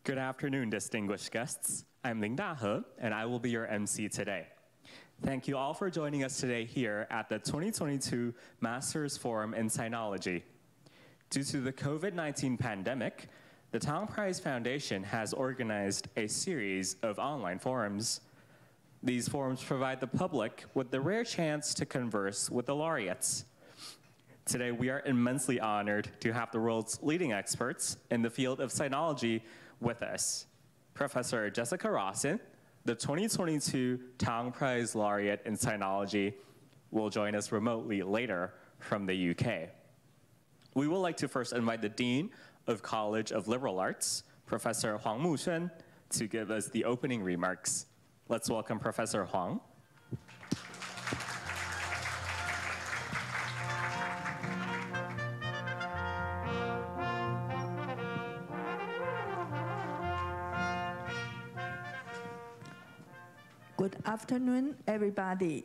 Good afternoon, distinguished guests. I'm Ling Da-he, and I will be your MC today. Thank you all for joining us today here at the 2022 Masters Forum in Sinology. Due to the COVID-19 pandemic, the Tang Prize Foundation has organized a series of online forums. These forums provide the public with the rare chance to converse with the laureates. Today, we are immensely honored to have the world's leading experts in the field of Sinology with us. Professor Jessica Rousen, the 2022 Tang Prize laureate in Sinology, will join us remotely later from the UK. We would like to first invite the Dean of College of Liberal Arts, Professor Huang Muxuan, to give us the opening remarks. Let's welcome Professor Huang. Good afternoon, everybody.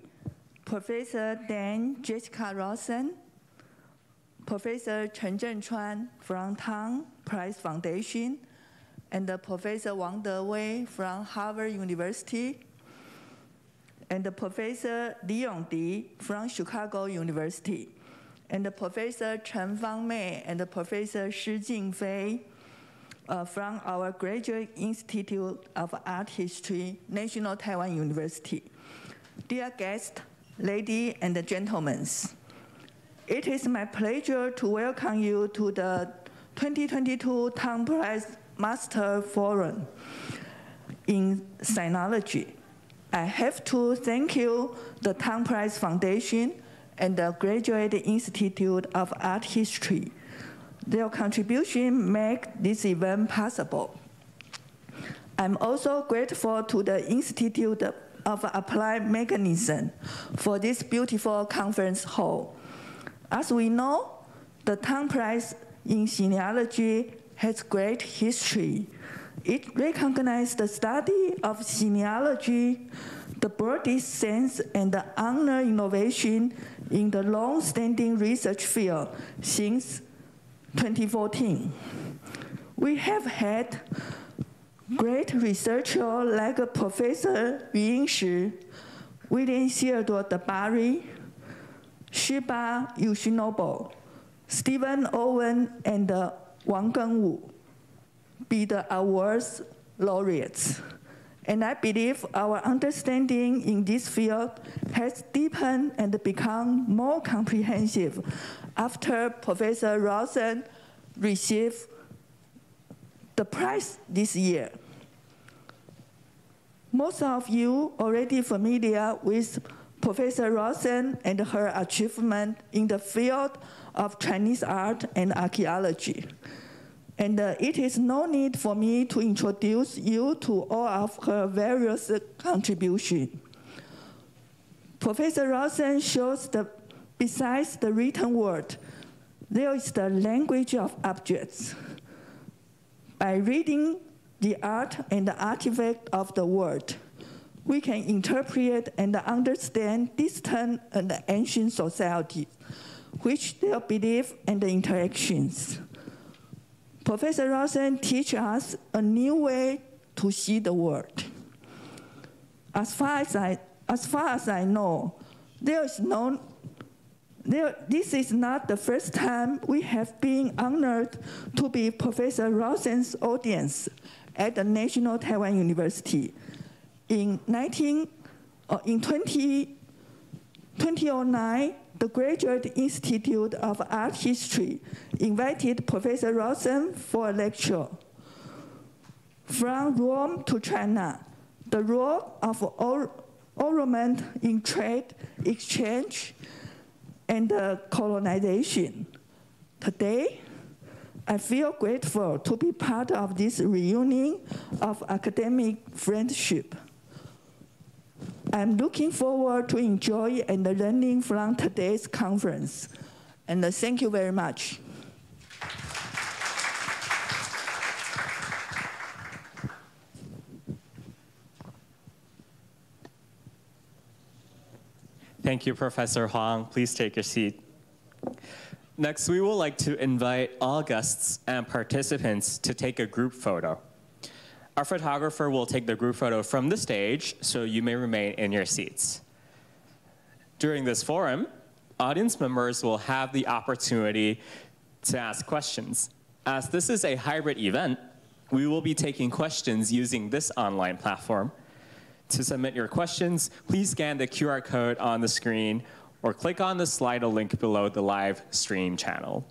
Professor Tang, Jessica Rousen, Professor Chen Zhenchuan from Tang Prize Foundation, and Professor Wang Dewei from Harvard University, and Professor Li Yongdi from Chicago University, and Professor Chen Fangmei and Professor Shi Jingfei from our Graduate Institute of Art History, National Taiwan University. Dear guests, ladies and gentlemen, it is my pleasure to welcome you to the 2022 Tang Prize Master Forum in Sinology. I have to thank you, the Tang Prize Foundation and the Graduate Institute of Art History. Their contribution make this event possible. I'm also grateful to the Institute of Applied Mechanism for this beautiful conference hall. As we know, the Tang Prize in Sinology has great history. It recognizes the study of sinology, the broadest sense, and the honor innovation in the long-standing research field since 2014. We have had great researchers like Professor Yu Yingshi, William Theodore DeBarry, Shiba Yoshinobu, Stephen Owen, and Wang Gengwu be the awards laureates. And I believe our understanding in this field has deepened and become more comprehensive after Professor Rousen received the prize this year. Most of you already familiar with Professor Rousen and her achievement in the field of Chinese art and archaeology. And it is no need for me to introduce you to all of her various contributions. Professor Rousen shows that besides the written word, there is the language of objects. By reading the art and the artifact of the world, we can interpret and understand distant and ancient societies, which their beliefs and interactions. Professor Rousen teaches us a new way to see the world. As far as I know, this is not the first time we have been honored to be Professor Rousen's audience at the National Taiwan University. In 2009, the Graduate Institute of Art History invited Professor Rousen for a lecture. From Rome to China, the role of ornament in trade, exchange, and colonization. Today, I feel grateful to be part of this reunion of academic friendship. I'm looking forward to enjoy and learning from today's conference. And thank you very much. Thank you, Professor Huang. Please take your seat. Next, we would like to invite all guests and participants to take a group photo. Our photographer will take the group photo from the stage, so you may remain in your seats. During this forum, audience members will have the opportunity to ask questions. As this is a hybrid event, we will be taking questions using this online platform. To submit your questions, please scan the QR code on the screen or click on the Slido link below the live stream channel.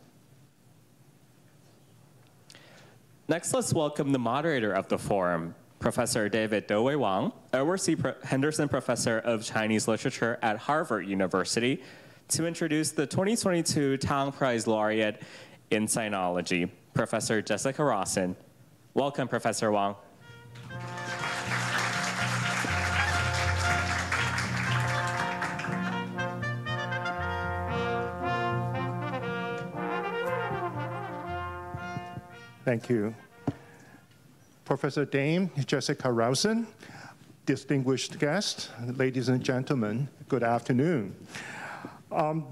Next, let's welcome the moderator of the forum, Professor David Dewey Wang, Edward C. Henderson Professor of Chinese Literature at Harvard University, to introduce the 2022 Tang Prize laureate in Sinology, Professor Jessica Rousen. Welcome, Professor Wang. Thank you. Professor Dame Jessica Rousen, distinguished guests, ladies and gentlemen, good afternoon.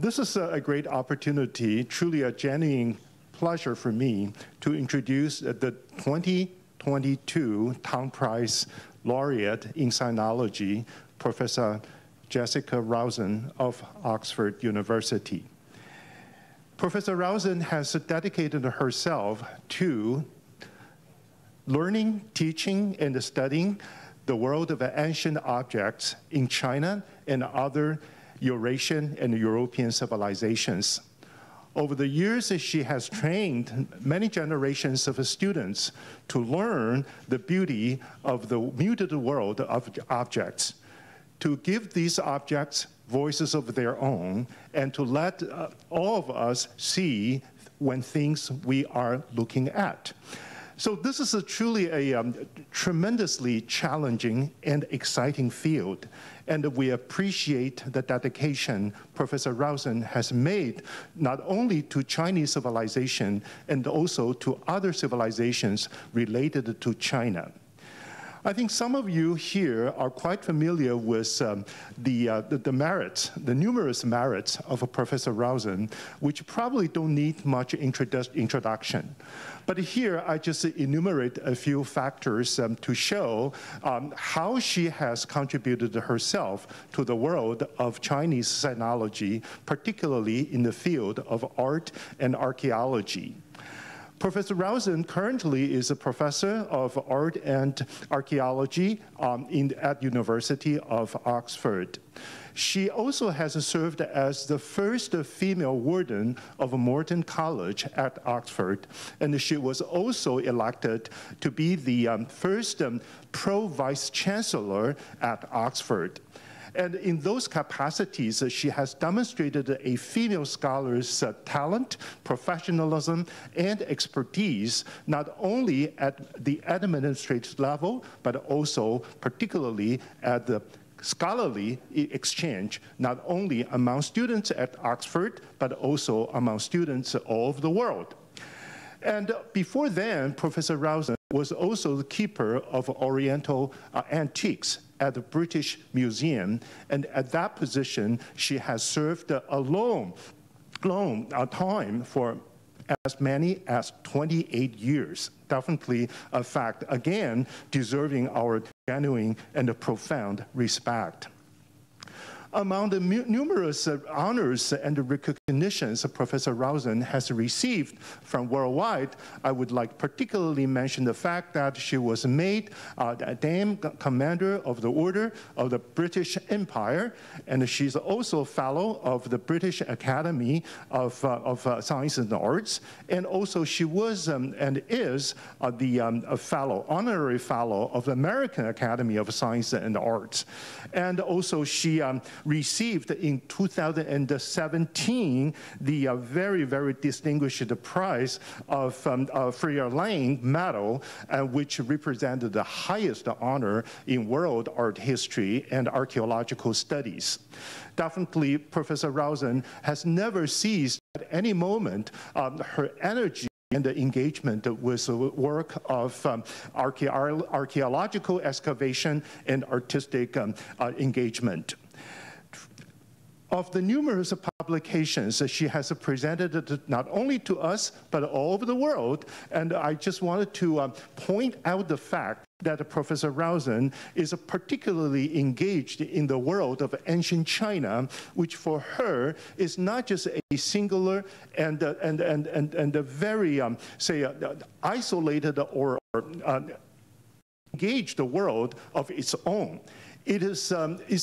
This is a great opportunity, truly a genuine pleasure for me to introduce the 2022 Tang Prize laureate in Sinology, Professor Jessica Rousen of Oxford University. Professor Rousen has dedicated herself to learning, teaching, and studying the world of ancient objects in China and other Eurasian and European civilizations. Over the years, she has trained many generations of students to learn the beauty of the muted world of objects, to give these objects voices of their own, and to let all of us see when things we are looking at. So this is truly a tremendously challenging and exciting field, and we appreciate the dedication Professor Rousen has made not only to Chinese civilization and also to other civilizations related to China. I think some of you here are quite familiar with the merits, the numerous merits of Professor Rousen, which probably don't need much introduction. But here, I just enumerate a few factors to show how she has contributed herself to the world of Chinese sinology, particularly in the field of art and archaeology. Professor Rousen currently is a professor of art and archaeology at University of Oxford. She also has served as the first female warden of Morton College at Oxford, and she was also elected to be the first pro-vice chancellor at Oxford. And in those capacities, she has demonstrated a female scholar's talent, professionalism, and expertise, not only at the administrative level, but also particularly at the scholarly exchange, not only among students at Oxford, but also among students all over the world. And before then, Professor Rousen was also the keeper of Oriental antiques at the British Museum, and at that position, she has served a long time for as many as 28 years. Definitely a fact, again, deserving our genuine and profound respect. Among the numerous honors and recognitions Professor Rousen has received from worldwide, I would like particularly mention the fact that she was made Dame Commander of the Order of the British Empire, and she's also a Fellow of the British Academy of Sciences and Arts, and also she was and is the Fellow, Honorary Fellow of the American Academy of Sciences and Arts. And also she received in 2017 the very, very distinguished prize of Freer Lane Medal, which represented the highest honor in world art history and archaeological studies. Definitely, Professor Rousen has never ceased at any moment her energy and the engagement with the work of archaeological excavation and artistic engagement. Of the numerous publications that she has presented not only to us, but all over the world. And I just wanted to point out the fact that Professor Rousen is particularly engaged in the world of ancient China, which for her is not just a singular and a very, isolated or engaged world of its own. It is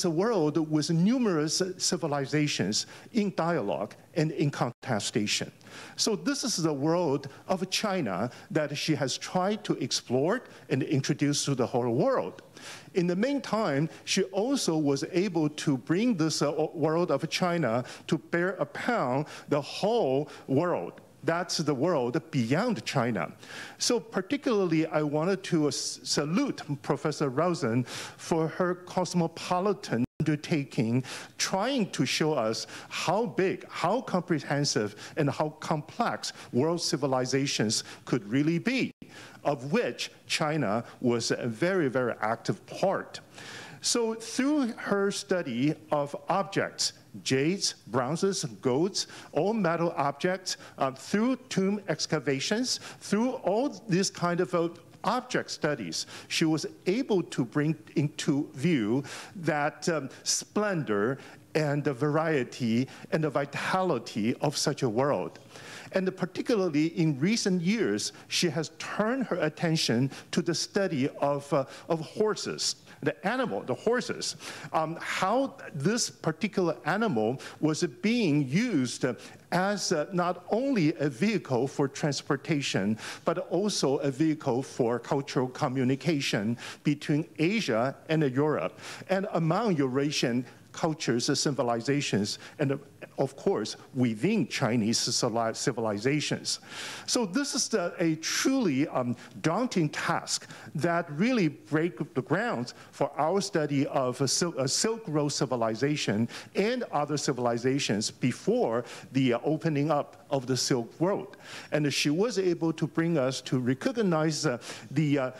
a world with numerous civilizations in dialogue and in contestation. So this is the world of China that she has tried to explore and introduce to the whole world. In the meantime, she also was able to bring this world of China to bear upon the whole world. That's the world beyond China. So particularly, I wanted to salute Professor Rousen for her cosmopolitan undertaking, trying to show us how big, how comprehensive, and how complex world civilizations could really be, of which China was a very, very active part. So through her study of objects, jades, bronzes, golds, all metal objects, through tomb excavations, through all these kind of object studies, she was able to bring into view that splendor and the variety and the vitality of such a world. And particularly in recent years, she has turned her attention to the study of horses. The horses, how this particular animal was being used as not only a vehicle for transportation, but also a vehicle for cultural communication between Asia and Europe, and among Eurasian cultures, civilizations, and of course, within Chinese civilizations. So this is a truly daunting task that really breaks the ground for our study of a Silk Road civilization and other civilizations before the opening up of the Silk Road. And she was able to bring us to recognize the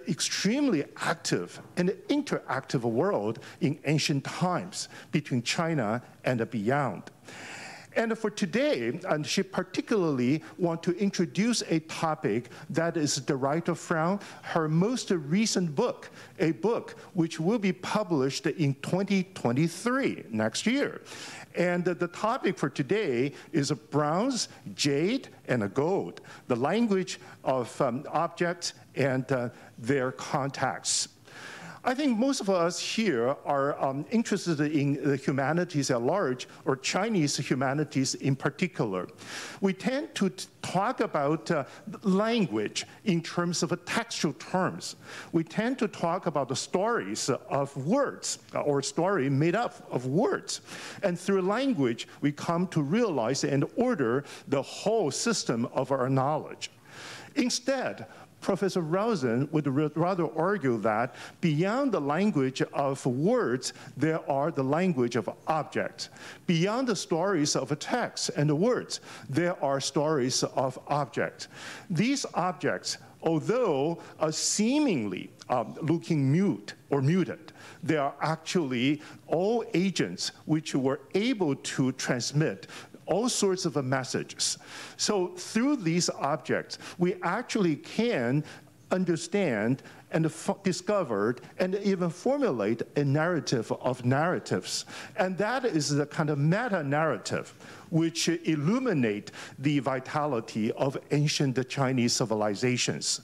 extremely active and interactive world in ancient times between China and beyond. And for today, and she particularly wants to introduce a topic that is derived from her most recent book, a book which will be published in 2023, next year. And the topic for today is bronze, jade, and gold, the language of objects and their contexts. I think most of us here are interested in the humanities at large, or Chinese humanities in particular. We tend to talk about language in terms of textual terms. We tend to talk about the stories of words, or story made up of words. And through language, we come to realize and order the whole system of our knowledge. Instead, Professor Rousen would rather argue that beyond the language of words, there are the language of objects. Beyond the stories of a text and the words, there are stories of objects. These objects, although seemingly looking mute or muted, they are actually all agents which were able to transmit all sorts of messages. So through these objects, we actually can understand and discovered and even formulate a narrative of narratives. And that is the kind of meta-narrative which illuminate the vitality of ancient Chinese civilizations.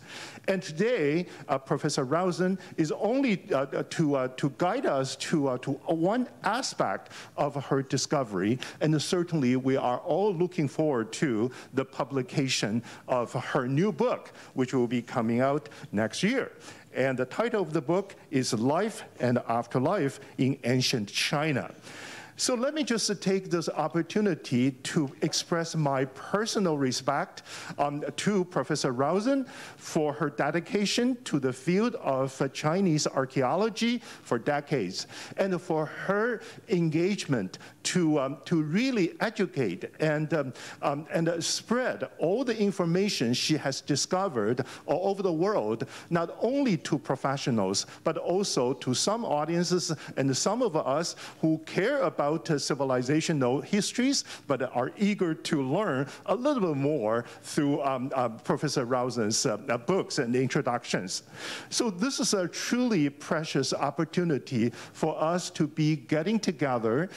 And today, Professor Rousen is only to guide us to one aspect of her discovery, and certainly we are all looking forward to the publication of her new book, which will be coming out next year. And the title of the book is Life and Afterlife in Ancient China. So let me just take this opportunity to express my personal respect to Professor Rousen for her dedication to the field of Chinese archaeology for decades, and for her engagement to really educate and spread all the information she has discovered all over the world, not only to professionals, but also to some audiences and some of us who care about about civilizational histories, but are eager to learn a little bit more through Professor Rousen's books and introductions. So this is a truly precious opportunity for us to be getting together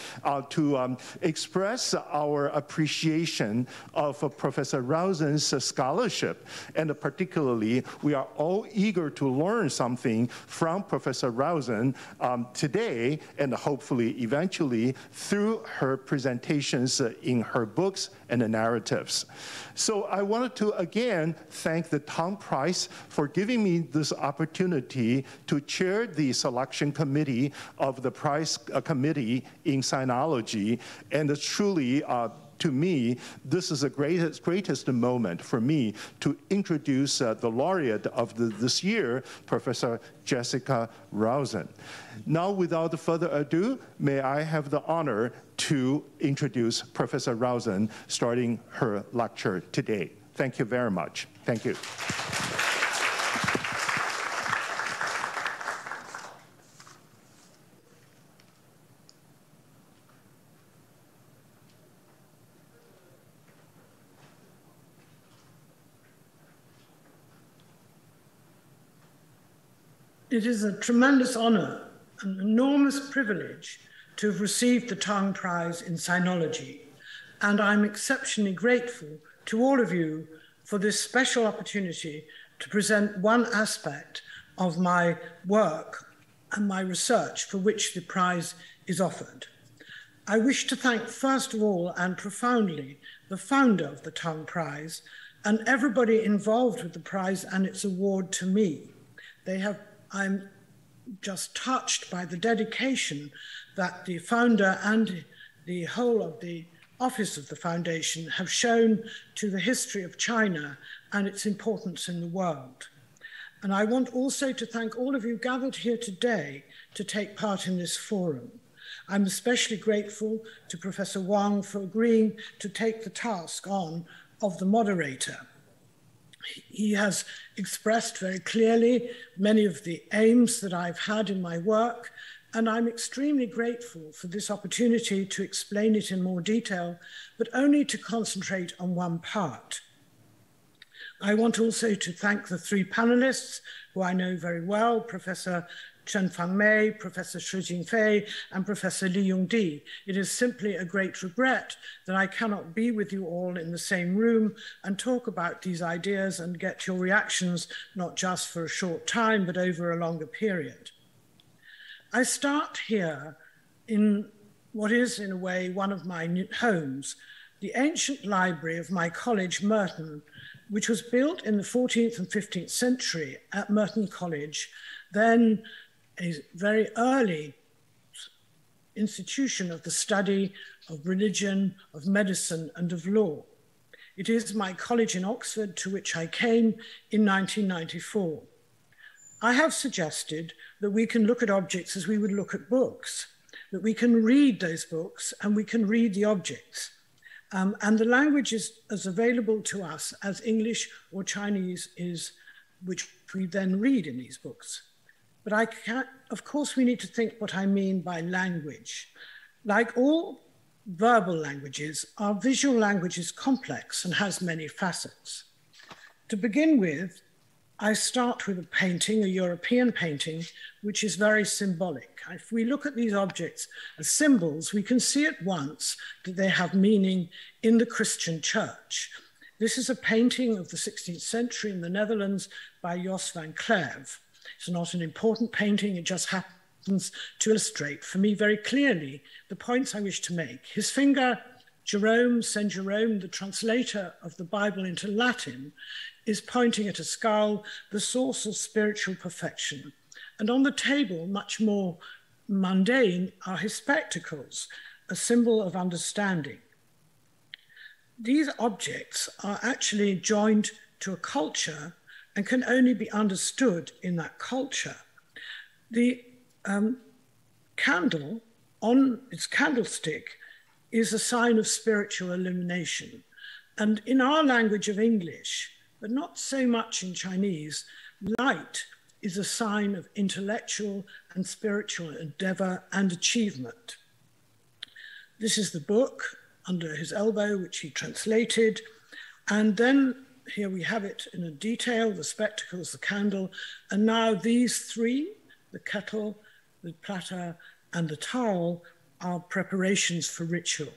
to express our appreciation of Professor Rousen's scholarship. And particularly, we are all eager to learn something from Professor Rousen today, and hopefully eventually through her presentations in her books and the narratives. So I wanted to again thank the Tang Prize for giving me this opportunity to chair the selection committee of the prize committee in Sinology, and truly to me, this is the greatest moment for me to introduce the laureate of this year, Professor Jessica Rousen. Now, without further ado, may I have the honor to introduce Professor Rousen, starting her lecture today. Thank you very much. Thank you. It is a tremendous honor, an enormous privilege to have received the Tang Prize in Sinology, and I'm exceptionally grateful to all of you for this special opportunity to present one aspect of my work and my research for which the prize is offered. I wish to thank first of all and profoundly the founder of the Tang Prize and everybody involved with the prize and its award to me. I'm just touched by the dedication that the founder and the whole of the office of the foundation have shown to the history of China and its importance in the world. And I want also to thank all of you gathered here today to take part in this forum. I'm especially grateful to Professor Wang for agreeing to take the task on of the moderator. He has expressed very clearly many of the aims that I've had in my work, and I'm extremely grateful for this opportunity to explain it in more detail, but only to concentrate on one part. I want also to thank the three panelists who I know very well, Professor Chen Fangmei, Professor Shi Jingfei, and Professor Li Yongdi. It is simply a great regret that I cannot be with you all in the same room and talk about these ideas and get your reactions, not just for a short time, but over a longer period. I start here in what is, in a way, one of my homes, the ancient library of my college, Merton, which was built in the 14th and 15th century at Merton College, then a very early institution of the study of religion, of medicine, and of law. It is my college in Oxford to which I came in 1994. I have suggested that we can look at objects as we would look at books, that we can read those books and we can read the objects. And the language is as available to us as English or Chinese is, which we then read in these books. But of course, we need to think what I mean by language. Like all verbal languages, our visual language is complex and has many facets. To begin with, I start with a painting, a European painting, which is very symbolic. If we look at these objects as symbols, we can see at once that they have meaning in the Christian church. This is a painting of the 16th century in the Netherlands by Jos van Cleve. It's not an important painting, it just happens to illustrate for me very clearly the points I wish to make. His finger, Jerome, St. Jerome, the translator of the Bible into Latin, is pointing at a skull, the source of spiritual perfection. And on the table, much more mundane, are his spectacles, a symbol of understanding. These objects are actually joined to a culture and can only be understood in that culture. The candle on its candlestick is a sign of spiritual illumination. And in our language of English, but not so much in Chinese, light is a sign of intellectual and spiritual endeavor and achievement. This is the book under his elbow, which he translated. And then here we have it in a detail, the spectacles, the candle. And now these three, the kettle, the platter, and the towel, are preparations for ritual.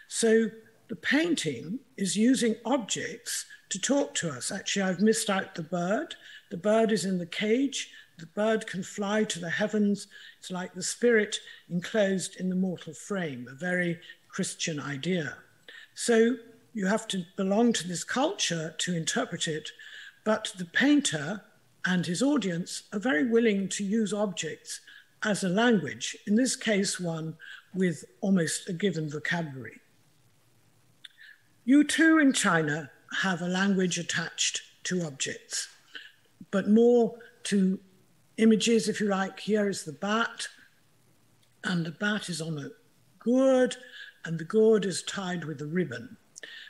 So the painting is using objects to talk to us. Actually, I've missed out the bird. The bird is in the cage. The bird can fly to the heavens. It's like the spirit enclosed in the mortal frame, a very Christian idea. So you have to belong to this culture to interpret it, but the painter and his audience are very willing to use objects as a language, in this case, one with almost a given vocabulary. You too in China have a language attached to objects, but more to images, if you like. Here is the bat, and the bat is on a gourd, and the gourd is tied with a ribbon.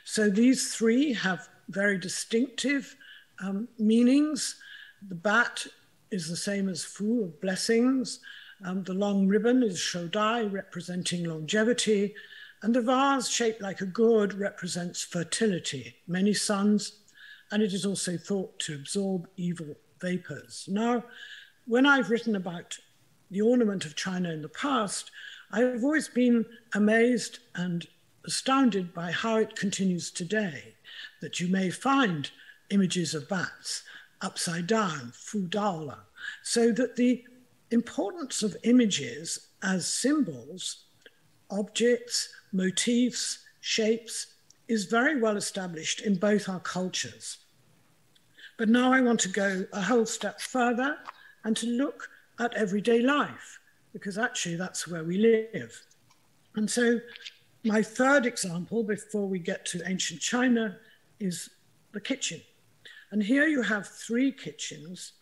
So these three have very distinctive meanings. The bat is the same as Fu, of blessings. The long ribbon is Shodai, representing longevity. And the vase, shaped like a gourd, represents fertility, many sons, and it is also thought to absorb evil vapors. Now, when I've written about the ornament of China in the past, I've always been amazed and astounded by how it continues today, that you may find images of bats upside down, Fu Daola, so that the importance of images as symbols, objects, motifs, shapes, is very well established in both our cultures. But now I want to go a whole step further and to look at everyday life, because actually that's where we live. And so my third example, before we get to ancient China, is the kitchen. And here you have three kitchens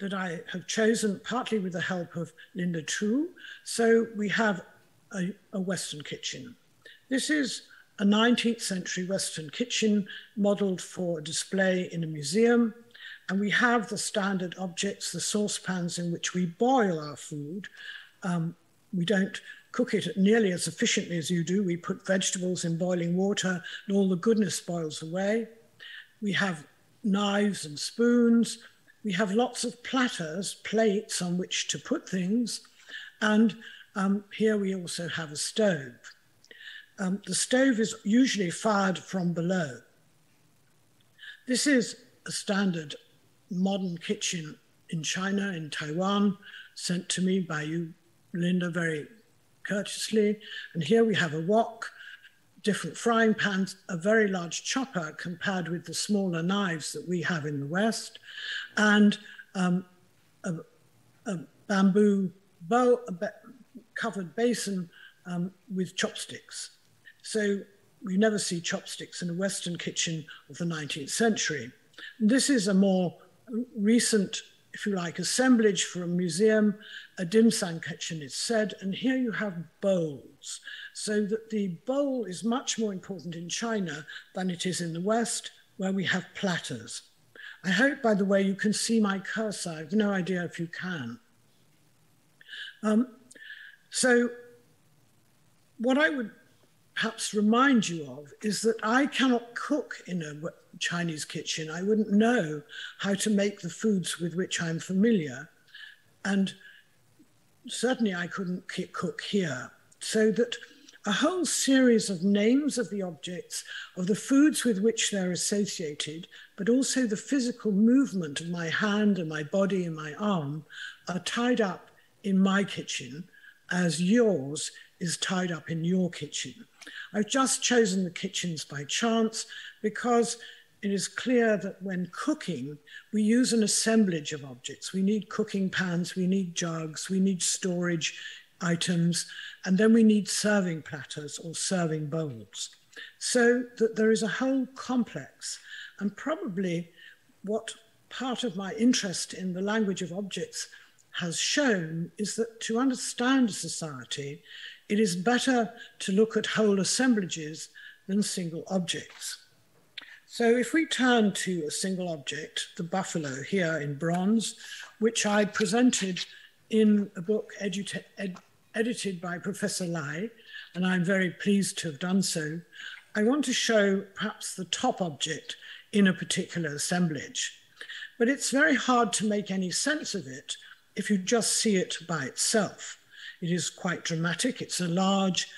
that I have chosen partly with the help of Linda Chu. So we have a Western kitchen. This is a 19th century Western kitchen modeled for display in a museum. And we have the standard objects, the saucepans in which we boil our food. We don't cook it nearly as efficiently as you do. We put vegetables in boiling water and all the goodness boils away. We have knives and spoons. We have lots of platters, plates on which to put things. And here we also have a stove. The stove is usually fired from below. This is a standard modern kitchen in China, in Taiwan, sent to me by you, Linda, very courteously. And here we have a wok, different frying pans, a very large chopper compared with the smaller knives that we have in the West, and a bamboo bowl, covered basin with chopsticks. So we never see chopsticks in a Western kitchen of the 19th century. This is a more recent, if you like, assemblage for a museum, a dim sum kitchen, it's said, and here you have bowls, so that the bowl is much more important in China than it is in the West, where we have platters. I hope, by the way, you can see my cursor. I have no idea if you can. So what I would perhaps remind you of is that I cannot cook in a Chinese kitchen. I wouldn't know how to make the foods with which I'm familiar. And certainly I couldn't cook here. So that a whole series of names of the objects, of the foods with which they're associated, but also the physical movement of my hand and my body and my arm are tied up in my kitchen as yours is tied up in your kitchen. I've just chosen the kitchens by chance because it is clear that when cooking, we use an assemblage of objects. We need cooking pans, we need jugs, we need storage items, and then we need serving platters or serving bowls. So that there is a whole complex, and probably what part of my interest in the language of objects has shown is that to understand a society, it is better to look at whole assemblages than single objects. So if we turn to a single object, the buffalo here in bronze, which I presented in a book edited by Professor Lai, and I'm very pleased to have done so, I want to show perhaps the top object in a particular assemblage. But it's very hard to make any sense of it if you just see it by itself. It is quite dramatic. It's a large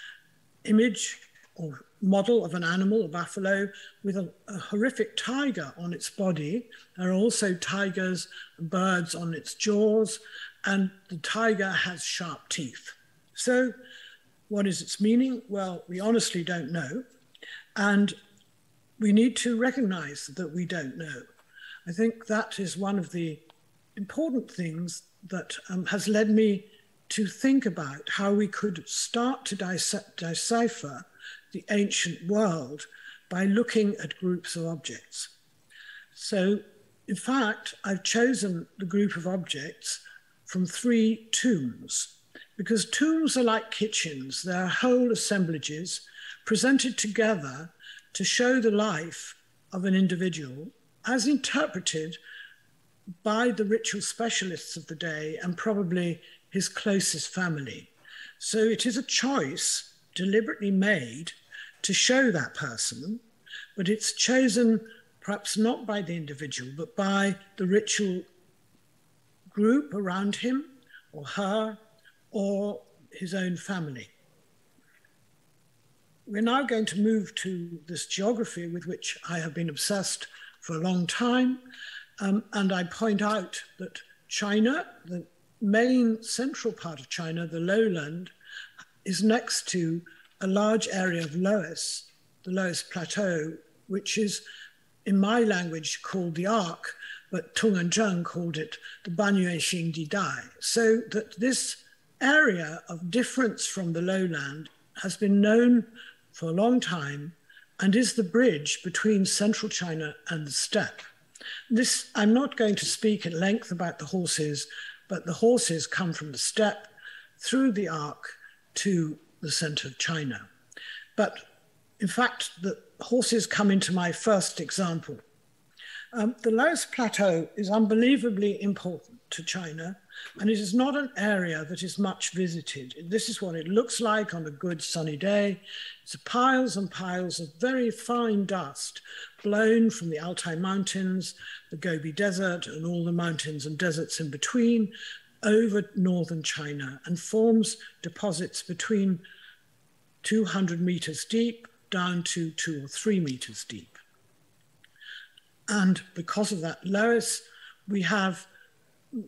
image or model of an animal, a buffalo, with a horrific tiger on its body. There are also tigers and birds on its jaws, and the tiger has sharp teeth. So what is its meaning? Well, we honestly don't know. And we need to recognize that we don't know. I think that is one of the important things that has led me to think about how we could start to decipher the ancient world by looking at groups of objects. So, in fact, I've chosen the group of objects from 3 tombs, because tombs are like kitchens. They're whole assemblages presented together to show the life of an individual as interpreted by the ritual specialists of the day and probably his closest family. So it is a choice deliberately made to show that person, but it's chosen perhaps not by the individual, but by the ritual group around him or her or his own family. We're now going to move to this geography with which I have been obsessed for a long time. And I point out that China, the main central part of China, the lowland, is next to a large area of Loess, the Lowest Plateau, which is, in my language, called the Ark, but Tung and Zheng called it the Banyue Xing Di Dai. So that this area of difference from the lowland has been known for a long time and is the bridge between central China and the steppe. This, I'm not going to speak at length about the horses, but the horses come from the steppe through the Ark to the center of China. But in fact, the horses come into my first example. The Lowest Plateau is unbelievably important to China, and it is not an area that is much visited. This is what it looks like on a good sunny day. It's piles and piles of very fine dust blown from the Altai Mountains, the Gobi Desert, and all the mountains and deserts in between over northern China, and forms deposits between 200 meters deep down to 2 or 3 meters deep. And because of that Loess, we have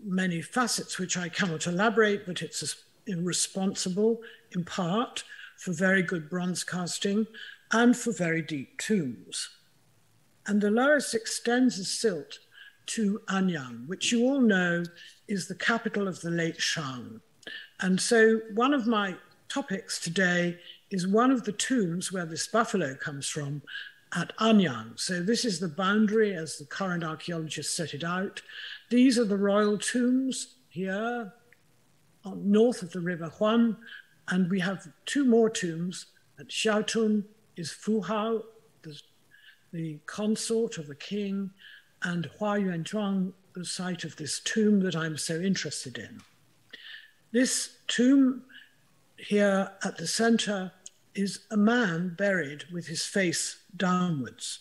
many facets which I cannot elaborate, but it's responsible in part for very good bronze casting and for very deep tombs. And the Loess extends the silt to Anyang, which you all know is the capital of the late Shang. And so one of my topics today is one of the tombs where this buffalo comes from, at Anyang. So this is the boundary as the current archaeologists set it out. These are the royal tombs here north of the river Huan, and we have 2 more tombs. At Xiaotun is Fu Hao, the consort of the king, and Hua Yuanzhuang, the site of this tomb that I'm so interested in. This tomb here at the center is a man buried with his face downwards.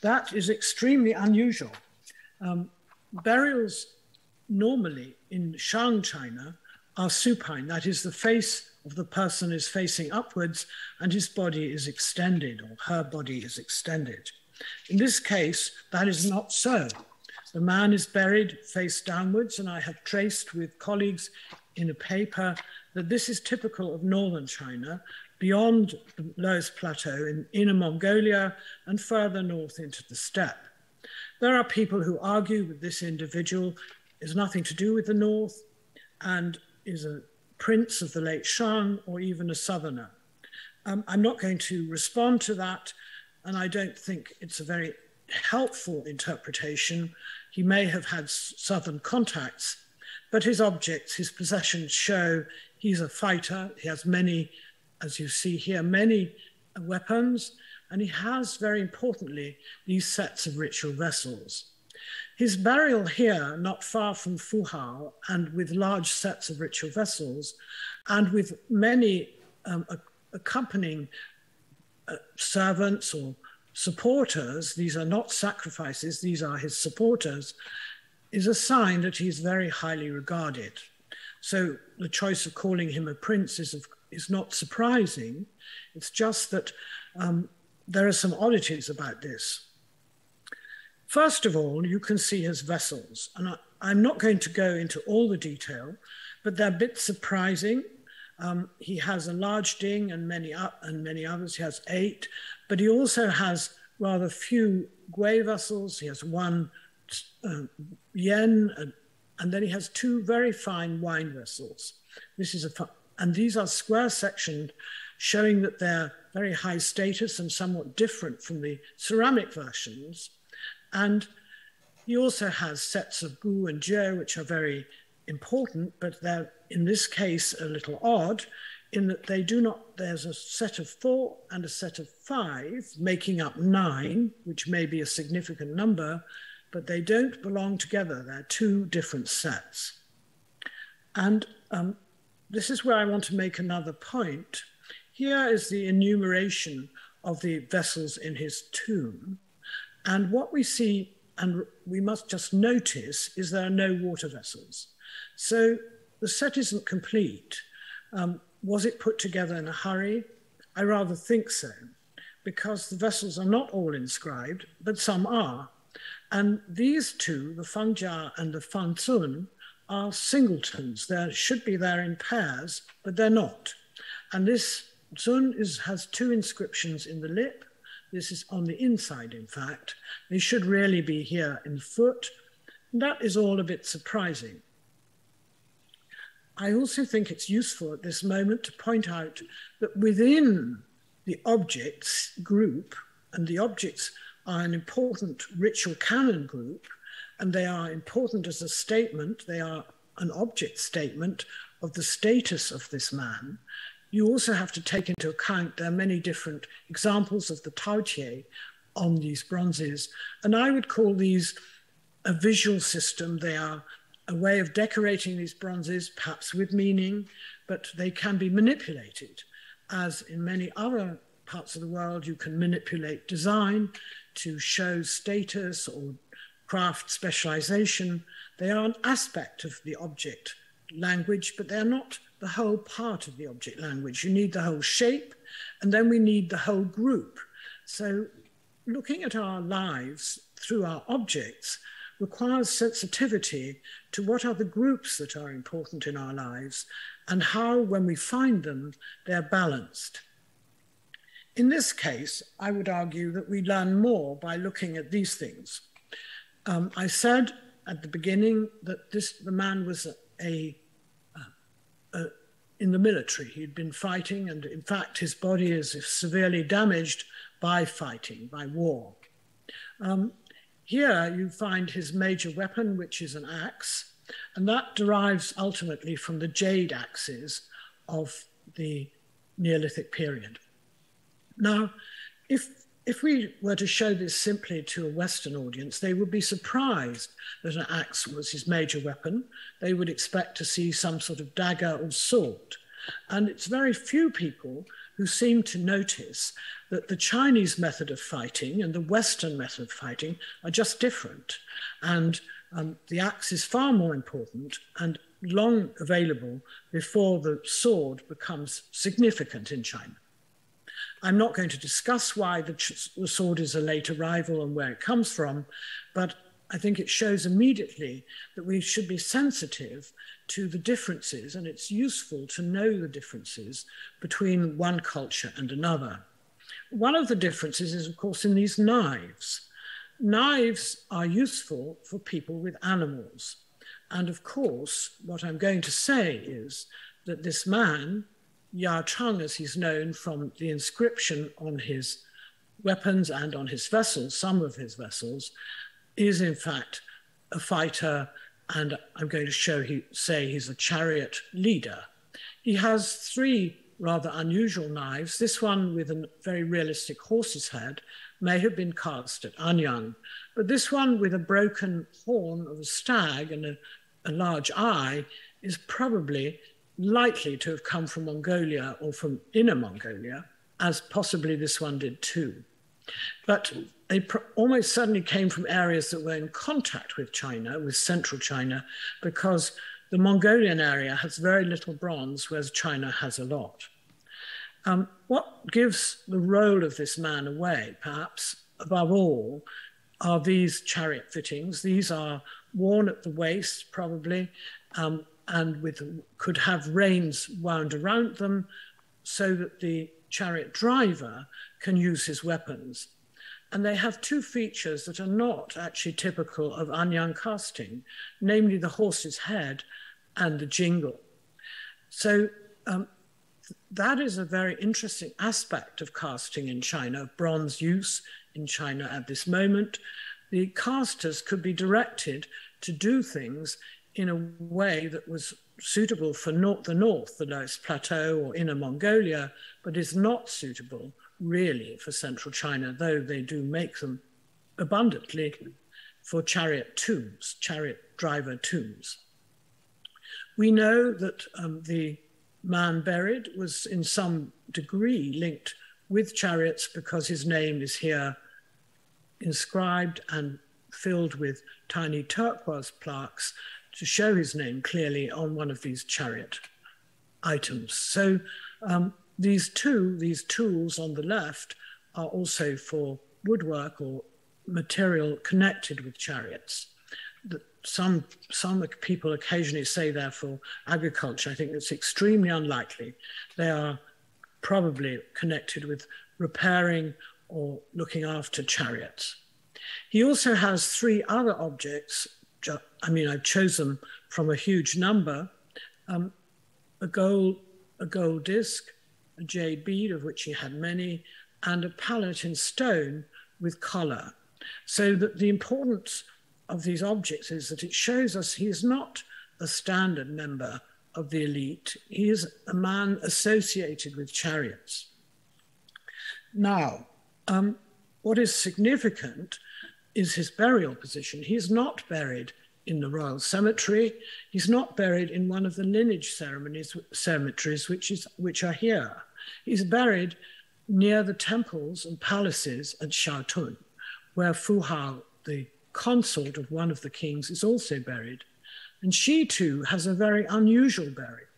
That is extremely unusual. Burials normally in Shang China are supine, that is, the face of the person is facing upwards and his body is extended, or her body is extended. In this case, that is not so. The man is buried face downwards, and I have traced with colleagues in a paper that this is typical of northern China, beyond the Lowest Plateau in Inner Mongolia and further north into the steppe. There are people who argue that this individual is nothing to do with the north and is a prince of the late Shang or even a southerner. I'm not going to respond to that, and I don't think it's a very helpful interpretation. He may have had southern contacts, but his objects, his possessions show he's a fighter. He has many, as you see here, many weapons, and he has, very importantly, these sets of ritual vessels. His burial here, not far from Fu Hao, and with large sets of ritual vessels, and with many accompanying servants or supporters, these are not sacrifices, these are his supporters, is a sign that he's very highly regarded. So the choice of calling him a prince is not surprising. It's just that there are some oddities about this. First of all, you can see his vessels. And I'm not going to go into all the detail, but they're a bit surprising. He has a large ding and many others. He has 8, but he also has rather few Gui vessels. He has 1 yen, and then he has 2 very fine wine vessels. And these are square sectioned, showing that they're very high status and somewhat different from the ceramic versions. And he also has sets of gu and jiu, which are very important, but they're in this case a little odd in that they do not, there's a set of 4 and a set of 5, making up 9, which may be a significant number, but they don't belong together. They're 2 different sets. And this is where I want to make another point. Here is the enumeration of the vessels in his tomb. And what we see, and we must just notice, is there are no water vessels. So the set isn't complete. Was it put together in a hurry? I rather think so, because the vessels are not all inscribed, but some are. And these 2, the Fangjia and the Fanzun, are singletons. They should be there in pairs, but they're not. And this Zun has 2 inscriptions in the lip. This is on the inside, in fact. They should really be here in the foot. And that is all a bit surprising. I also think it's useful at this moment to point out that within the objects group, and the objects are an important ritual canon group, and they are important as a statement, they are an object statement of the status of this man. You also have to take into account there are many different examples of the Taotie on these bronzes, and I would call these a visual system. They are a way of decorating these bronzes, perhaps with meaning, but they can be manipulated. As in many other parts of the world, you can manipulate design to show status or craft specialization. They are an aspect of the object language, but they're not the whole part of the object language. You need the whole shape, and then we need the whole group. So looking at our lives through our objects requires sensitivity to what are the groups that are important in our lives and how, when we find them, they're balanced. In this case, I would argue that we learn more by looking at these things. I said at the beginning that the man was in the military. He'd been fighting, and in fact, his body is severely damaged by fighting, by war. Here you find his major weapon, which is an axe, and that derives ultimately from the Jade axes of the Neolithic period. Now, if we were to show this simply to a Western audience, they would be surprised that an axe was his major weapon. They would expect to see some sort of dagger or sword. And it's very few people who seem to notice that the Chinese method of fighting and the Western method of fighting are just different. And the axe is far more important and long available before the sword becomes significant in China. I'm not going to discuss why the sword is a late arrival and where it comes from, but I think it shows immediately that we should be sensitive to the differences, and it's useful to know the differences between one culture and another. One of the differences is, of course, in these knives. Knives are useful for people with animals. And of course, what I'm going to say is that this man, Ya Chang, as he's known from the inscription on his weapons and on his vessels, some of his vessels, is in fact a fighter, and I'm going to say he's a chariot leader. He has 3 rather unusual knives. This one with a very realistic horse's head may have been cast at Anyang, but this one with a broken horn of a stag and a large eye is probably likely to have come from Mongolia or from Inner Mongolia, as possibly this one did too. But they almost certainly came from areas that were in contact with China, with central China, because the Mongolian area has very little bronze, whereas China has a lot. What gives the role of this man away, perhaps above all, are these chariot fittings. These are worn at the waist, probably, and could have reins wound around them so that the chariot driver can use his weapons. And they have two features that are not actually typical of Anyang casting, namely the horse's head and the jingle. So that is a very interesting aspect of casting in China, bronze use in China at this moment. The casters could be directed to do things in a way that was suitable for the north, the Lowest Plateau or Inner Mongolia, but is not suitable really for central China, though they do make them abundantly for chariot tombs, chariot driver tombs. We know that the man buried was in some degree linked with chariots because his name is here inscribed and filled with tiny turquoise plaques to show his name clearly on one of these chariot items. So these tools on the left are also for woodwork or material connected with chariots. Some people occasionally say they're for agriculture. I think it's extremely unlikely. They are probably connected with repairing or looking after chariots. He also has three other objects. I mean, I've chosen from a huge number: a gold disc, a jade bead, of which he had many, and a palette in stone with collar. So that the importance of these objects is that it shows us he is not a standard member of the elite. He is a man associated with chariots. Now, what is significant is his burial position. He is not buried in the royal cemetery. He's not buried in one of the lineage cemeteries which are here. He's buried near the temples and palaces at Shaotun, where Fu Hao, the consort of one of the kings, is also buried. And she too has a very unusual burial.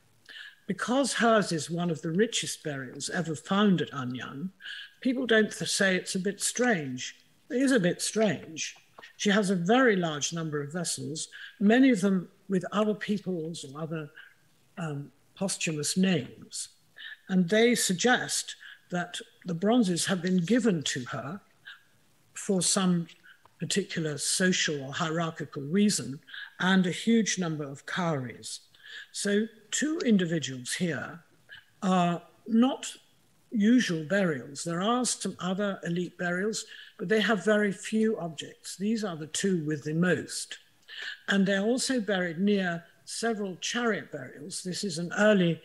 Because hers is one of the richest burials ever found at Anyang, people don't say it's a bit strange. It is a bit strange. She has a very large number of vessels, many of them with other people's or other posthumous names. And they suggest that the bronzes have been given to her for some particular social or hierarchical reason, and a huge number of cowries. So two individuals here are not usual burials. There are some other elite burials, but they have very few objects. These are the two with the most. And they're also buried near several chariot burials. This is an early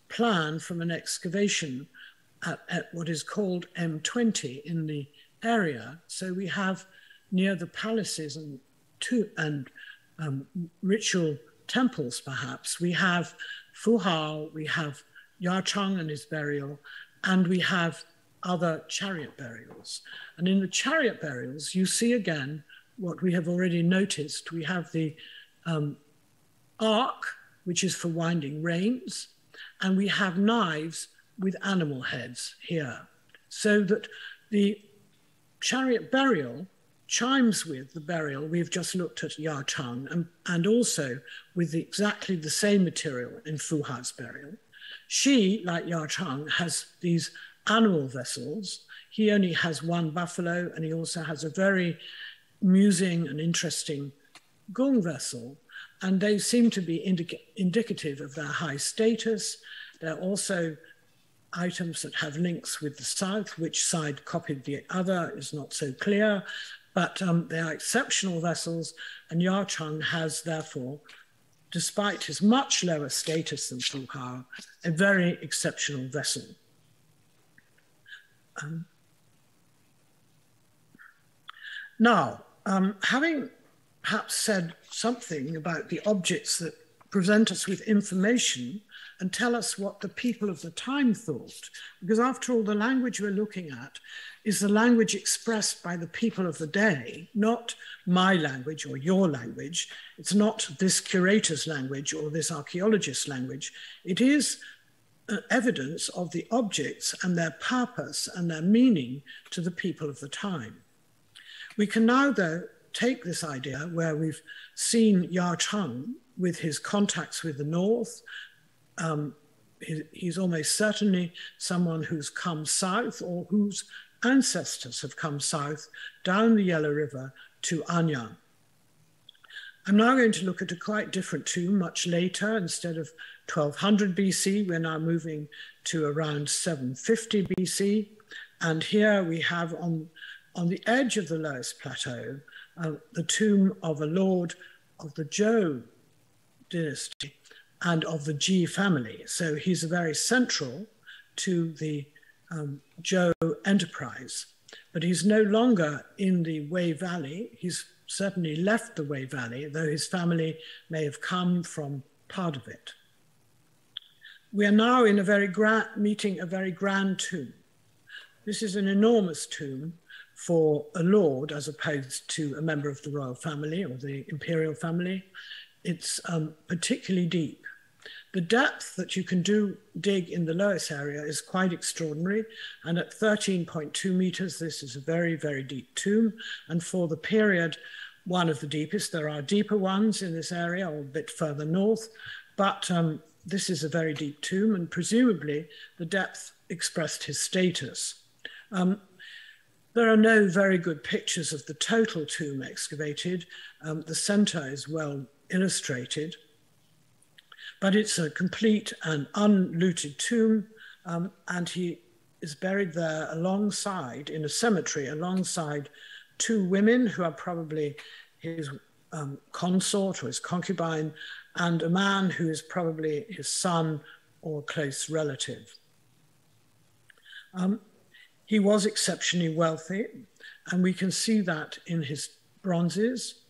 plan from an excavation at what is called M20 in the area. So we have near the palaces and ritual temples, perhaps, we have Fu Hao, we have Yarchang and his burial, and we have other chariot burials. And in the chariot burials, you see again what we have already noticed. We have the arc, which is for winding reins, and we have knives with animal heads here, so that the chariot burial chimes with the burial we've just looked at Yarchang, and also with exactly the same material in Fu Hao's burial. She, like Yarchang, has these animal vessels. He only has one buffalo, and he also has a very amusing and interesting gung vessel, and they seem to be indicative of their high status. They're also items that have links with the south. Which side copied the other is not so clear, but they are exceptional vessels, and Yarchang has, therefore, despite his much lower status than Fu Hao, a very exceptional vessel. Now, having perhaps said something about the objects that present us with information and tell us what the people of the time thought. Because after all, the language we're looking at is the language expressed by the people of the day, not my language or your language. It's not this curator's language or this archaeologist's language. It is evidence of the objects and their purpose and their meaning to the people of the time. We can now, though, take this idea where we've seen Ya Cheng with his contacts with the north. He's almost certainly someone who's come south or whose ancestors have come south down the Yellow River to Anyang. I'm now going to look at a quite different tomb much later. Instead of 1200 BC, we're now moving to around 750 BC. And here we have on the edge of the Lowest Plateau, the tomb of a lord of the Zhou dynasty and of the Ji family. So he's very central to the Zhou enterprise, but he's no longer in the Wei Valley. He's certainly left the Wei Valley, though his family may have come from part of it. We are now in meeting a very grand tomb. This is an enormous tomb for a lord as opposed to a member of the royal family or the imperial family. It's particularly deep. The depth that you can dig in the Loess area is quite extraordinary. And at 13.2 meters, this is a very, very deep tomb. And for the period, one of the deepest. There are deeper ones in this area or a bit further north, but this is a very deep tomb, and presumably the depth expressed his status. There are no very good pictures of the total tomb excavated. The center is well illustrated, but it's a complete and unlooted tomb, and he is buried there alongside, in a cemetery, alongside two women who are probably his consort or his concubine, and a man who is probably his son or close relative. He was exceptionally wealthy, and we can see that in his bronzes.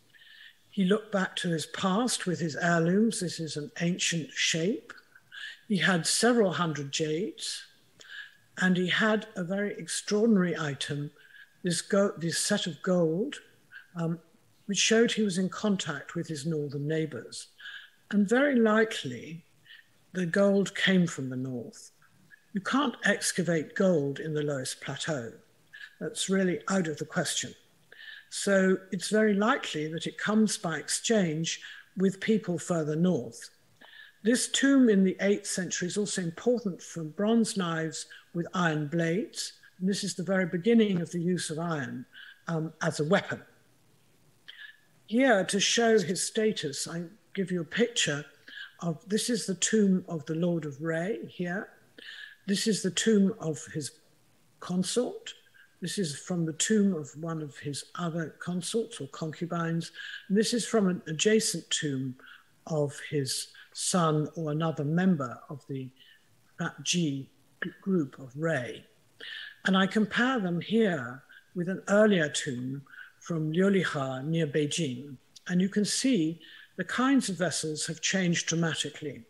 He looked back to his past with his heirlooms. This is an ancient shape. He had several hundred jades, and he had a very extraordinary item, this set of gold, which showed he was in contact with his northern neighbors. And very likely, the gold came from the north. You can't excavate gold in the Lowest Plateau. That's really out of the question. So it's very likely that it comes by exchange with people further north. This tomb in the 8th century is also important for bronze knives with iron blades. And this is the very beginning of the use of iron as a weapon. Here, to show his status, I give you a picture of, this is the tomb of the Lord of Ray here. This is the tomb of his consort. This is from the tomb of one of his other consorts or concubines. And this is from an adjacent tomb of his son or another member of that Ji group of Ray. And I compare them here with an earlier tomb from Liulihe near Beijing. And you can see the kinds of vessels have changed dramatically.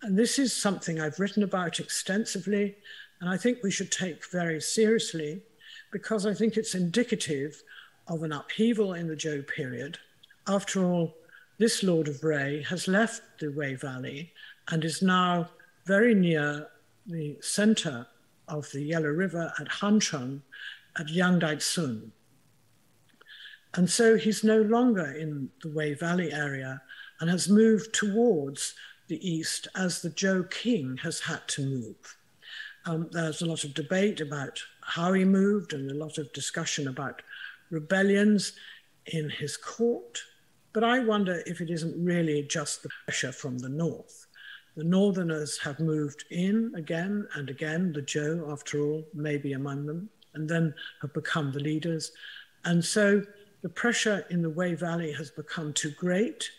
And this is something I've written about extensively, and I think we should take very seriously, because I think it's indicative of an upheaval in the Zhou period. After all, this Lord of Ray has left the Wei Valley and is now very near the center of the Yellow River at Hancheng at Yangdai-sun. And so he's no longer in the Wei Valley area and has moved towards the east as the Zhou king has had to move. There's a lot of debate about how he moved and a lot of discussion about rebellions in his court. But I wonder if it isn't really just the pressure from the north. The northerners have moved in again and again, the Zhou, after all, may be among them, and then have become the leaders. And so the pressure in the Wei Valley has become too great,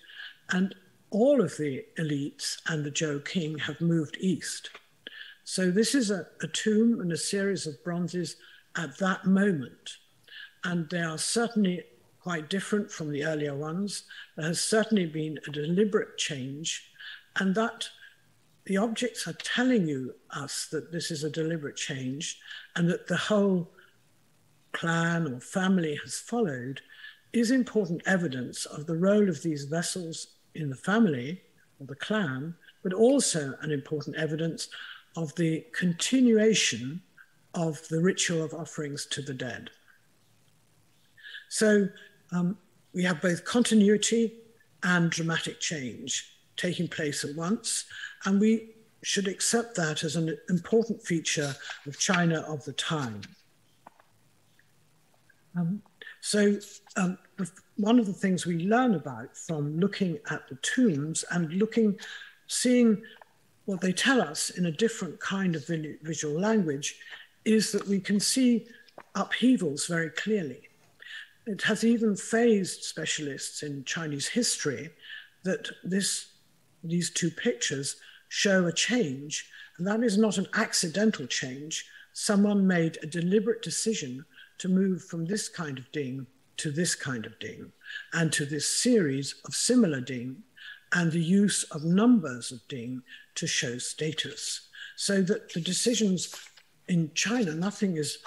and all of the elites and the Zhou king have moved east. So this is a tomb and a series of bronzes at that moment. And they are certainly quite different from the earlier ones. There has certainly been a deliberate change, and that the objects are telling us that this is a deliberate change, and that the whole clan or family has followed, is important evidence of the role of these vessels in the family or the clan, but also an important evidence of the continuation of the ritual of offerings to the dead. So we have both continuity and dramatic change taking place at once, and we should accept that as an important feature of China of the time. One of the things we learn about from looking at the tombs and seeing what they tell us in a different kind of visual language is that we can see upheavals very clearly. It has even fazed specialists in Chinese history that these two pictures show a change, and that is not an accidental change. Someone made a deliberate decision to move from this kind of ding to this kind of ding, and to this series of similar ding, and the use of numbers of ding to show status. So that the decisions in China, nothing is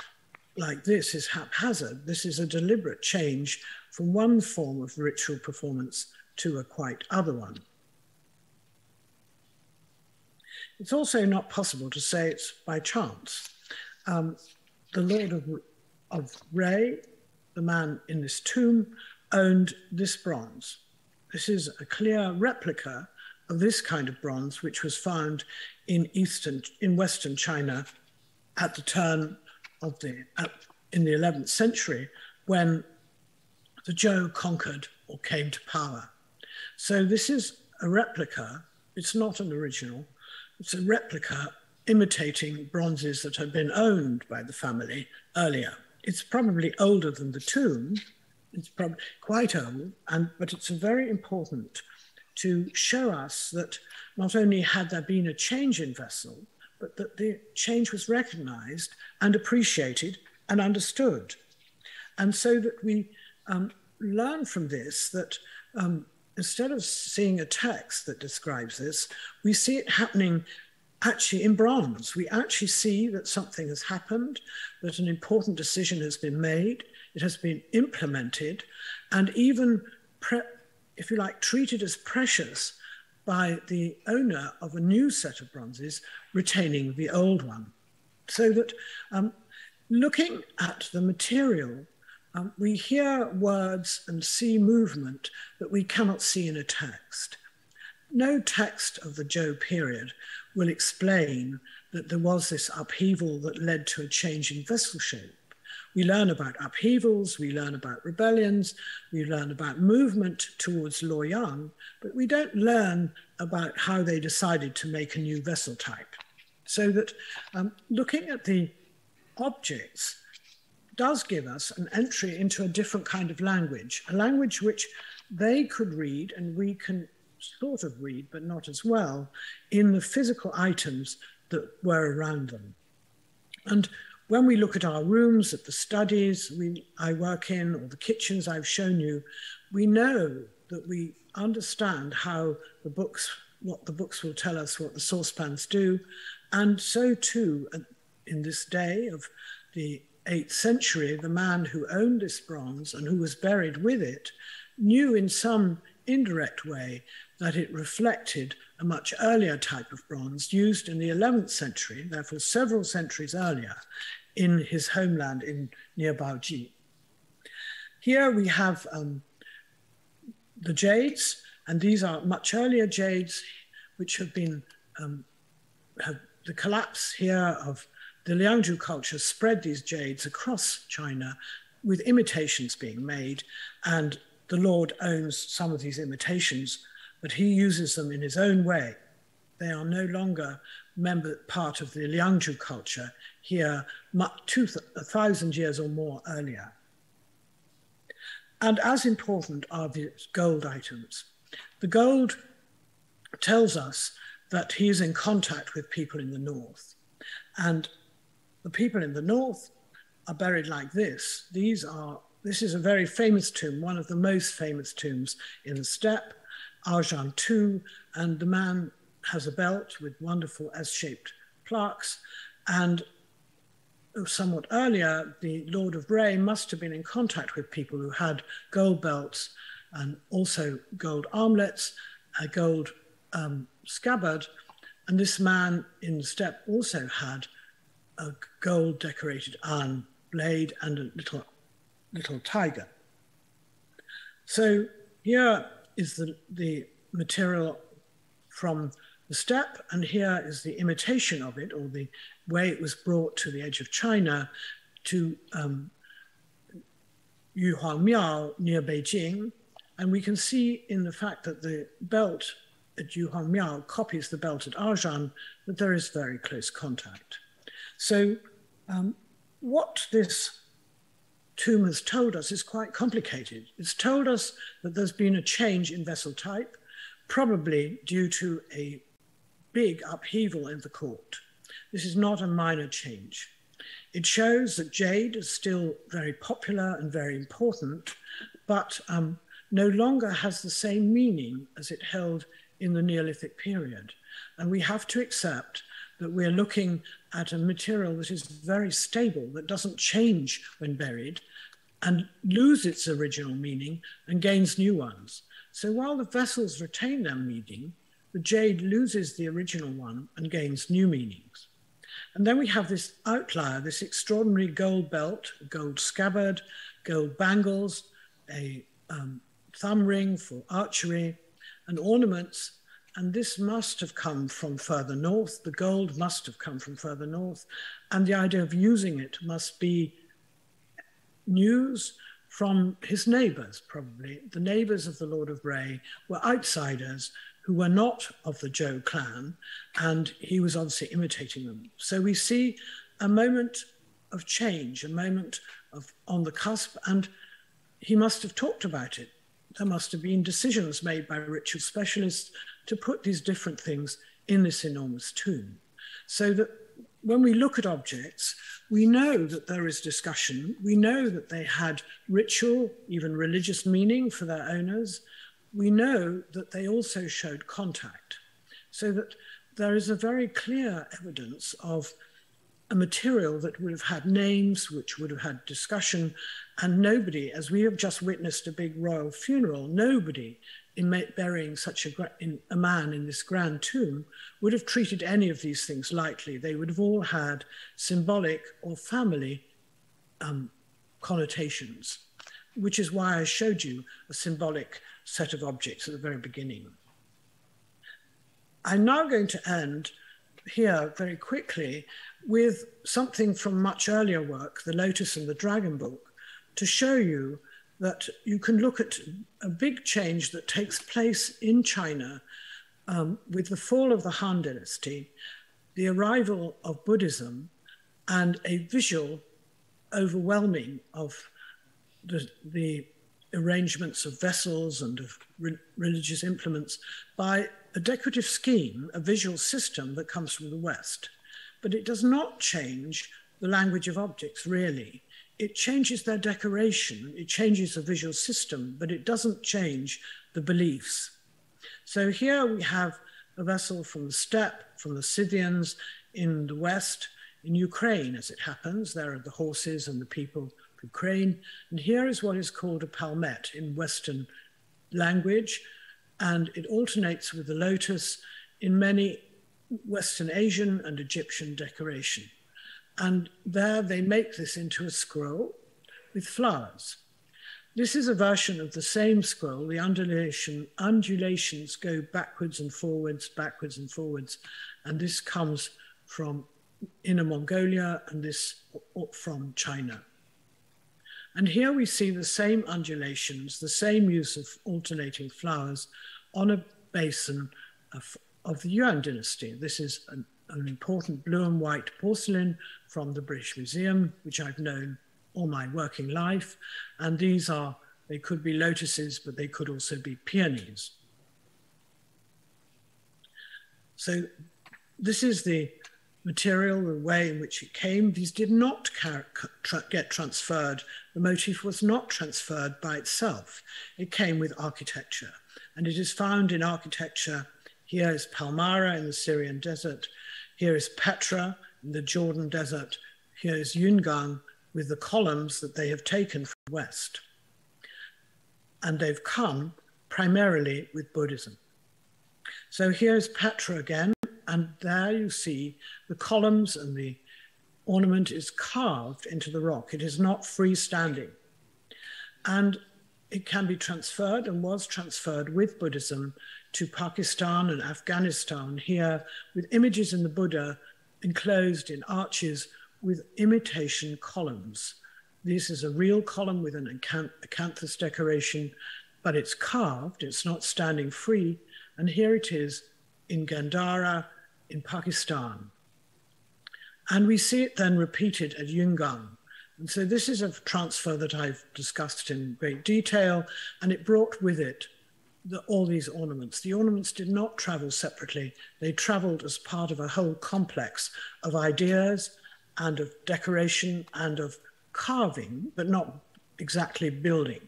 like this is haphazard. This is a deliberate change from one form of ritual performance to a quite other one. It's also not possible to say it's by chance. The Lord of Ray, the man in this tomb, owned this bronze. This is a clear replica of this kind of bronze, which was found in Western China at the turn of in the 11th century, when the Zhou conquered or came to power. So this is a replica. It's not an original. It's a replica imitating bronzes that had been owned by the family earlier. It's probably older than the tomb. It's probably quite old, but it's very important to show us that not only had there been a change in vessel, but that the change was recognized and appreciated and understood. And so that we learn from this that instead of seeing a text that describes this, we see it happening actually in bronze. We actually see that something has happened, that an important decision has been made, it has been implemented, and even, if you like, treated as precious by the owner of a new set of bronzes, retaining the old one. So that looking at the material, we hear words and see movement that we cannot see in a text. No text of the Zhou period will explain that there was this upheaval that led to a change in vessel shape. We learn about upheavals, we learn about rebellions, we learn about movement towards Luoyang, but we don't learn about how they decided to make a new vessel type. So that looking at the objects does give us an entry into a different kind of language, a language which they could read and we can sort of read, but not as well, in the physical items that were around them. And when we look at our rooms, at the studies I work in, or the kitchens I've shown you, we know that we understand how the books, what the books will tell us, what the saucepans do. And so too, in this day of the 8th century, the man who owned this bronze and who was buried with it knew in some indirect way that it reflected a much earlier type of bronze used in the 11th century, therefore several centuries earlier, in his homeland near Baoji. Here we have the jades, and these are much earlier jades, which have been, the collapse here of the Liangzhu culture spread these jades across China with imitations being made, and the Lord owns some of these imitations, but he uses them in his own way. They are no longer part of the Liangzhu culture here 1,000 years or more earlier. And as important are the gold items. The gold tells us that he is in contact with people in the north. And the people in the north are buried like this. These are this is a very famous tomb, one of the most famous tombs in the steppe, Arjan II, and the man has a belt with wonderful S-shaped plaques, and somewhat earlier, the Lord of Bray must have been in contact with people who had gold belts and also gold armlets, a gold scabbard, and this man in the steppe also had a gold decorated iron blade and a little tiger. So here is the material from the steppe, and here is the imitation of it, or the way it was brought to the edge of China, to Yuhuangmiao near Beijing. And we can see in the fact that the belt at Yuhuangmiao copies the belt at Arjan that there is very close contact. So what this tomb has told us is quite complicated. It's told us that there's been a change in vessel type, probably due to a big upheaval in the court. This is not a minor change. It shows that jade is still very popular and very important, but no longer has the same meaning as it held in the Neolithic period. And we have to accept that we're looking at a material that is very stable, that doesn't change when buried, and lose its original meaning and gains new ones. So while the vessels retain their meaning, the jade loses the original one and gains new meanings. And then we have this outlier, this extraordinary gold belt, gold scabbard, gold bangles, a thumb ring for archery, and ornaments. And this must have come from further north. The gold must have come from further north. And the idea of using it must be news from his neighbors, probably. The neighbors of the Lord of Bray were outsiders who were not of the Zhou clan, and he was obviously imitating them. So we see a moment of change, a moment of on the cusp, and he must have talked about it. There must have been decisions made by ritual specialists to put these different things in this enormous tomb. So that when we look at objects, we know that there is discussion. We know that they had ritual, even religious meaning for their owners. We know that they also showed contact, so that there is a very clear evidence of a material that would have had names, which would have had discussion, and nobody, as we have just witnessed a big royal funeral, nobody in burying such a man in this grand tomb would have treated any of these things lightly. They would have all had symbolic or family connotations, which is why I showed you a symbolic set of objects at the very beginning. I'm now going to end here very quickly with something from much earlier work, the Lotus and the Dragon Book, to show you that you can look at a big change that takes place in China with the fall of the Han Dynasty, the arrival of Buddhism, and a visual overwhelming of the arrangements of vessels and of religious implements by a decorative scheme, a visual system that comes from the West. But it does not change the language of objects, really. It changes their decoration, it changes the visual system, but it doesn't change the beliefs. So here we have a vessel from the steppe, from the Scythians in the West, in Ukraine, as it happens. There are the horses and the people of Ukraine. And here is what is called a palmette in Western language, and it alternates with the lotus in many Western Asian and Egyptian decoration. And there they make this into a scroll with flowers. This is a version of the same scroll. The undulations go backwards and forwards, and this comes from Inner Mongolia and this from China. And here we see the same undulations, the same use of alternating flowers on a basin of the Yuan dynasty. This is an important blue and white porcelain from the British Museum, which I've known all my working life. And these are, they could be lotuses, but they could also be peonies. So this is the material, the way in which it came, these did not get transferred. The motif was not transferred by itself. It came with architecture. And it is found in architecture. Here is Palmyra in the Syrian desert. Here is Petra in the Jordan desert. Here is Yungang with the columns that they have taken from the West. And they've come primarily with Buddhism. So here's Petra again, and there you see the columns, and the ornament is carved into the rock. It is not freestanding. And it can be transferred, and was transferred with Buddhism, to Pakistan and Afghanistan, here with images in the Buddha enclosed in arches with imitation columns. This is a real column with an acanthus decoration, but it's carved, it's not standing free. And here it is in Gandhara in Pakistan. And we see it then repeated at Yungang. And so this is a transfer that I've discussed in great detail, and it brought with it all these ornaments. The ornaments did not travel separately. They traveled as part of a whole complex of ideas and of decoration and of carving, but not exactly building.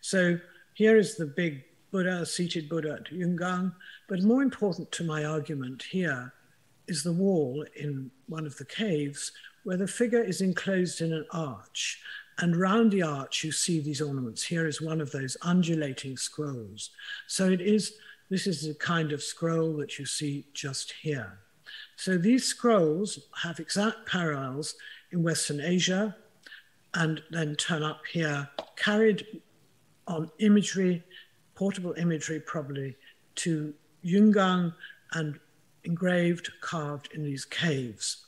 So here is the big Buddha, seated Buddha at Yungang. But more important to my argument here is the wall in one of the caves where the figure is enclosed in an arch. And round the arch, you see these ornaments. Here is one of those undulating scrolls. So this is the kind of scroll that you see just here. So these scrolls have exact parallels in Western Asia, and then turn up here, carried on imagery, portable imagery probably, to Yungang, and engraved, carved in these caves.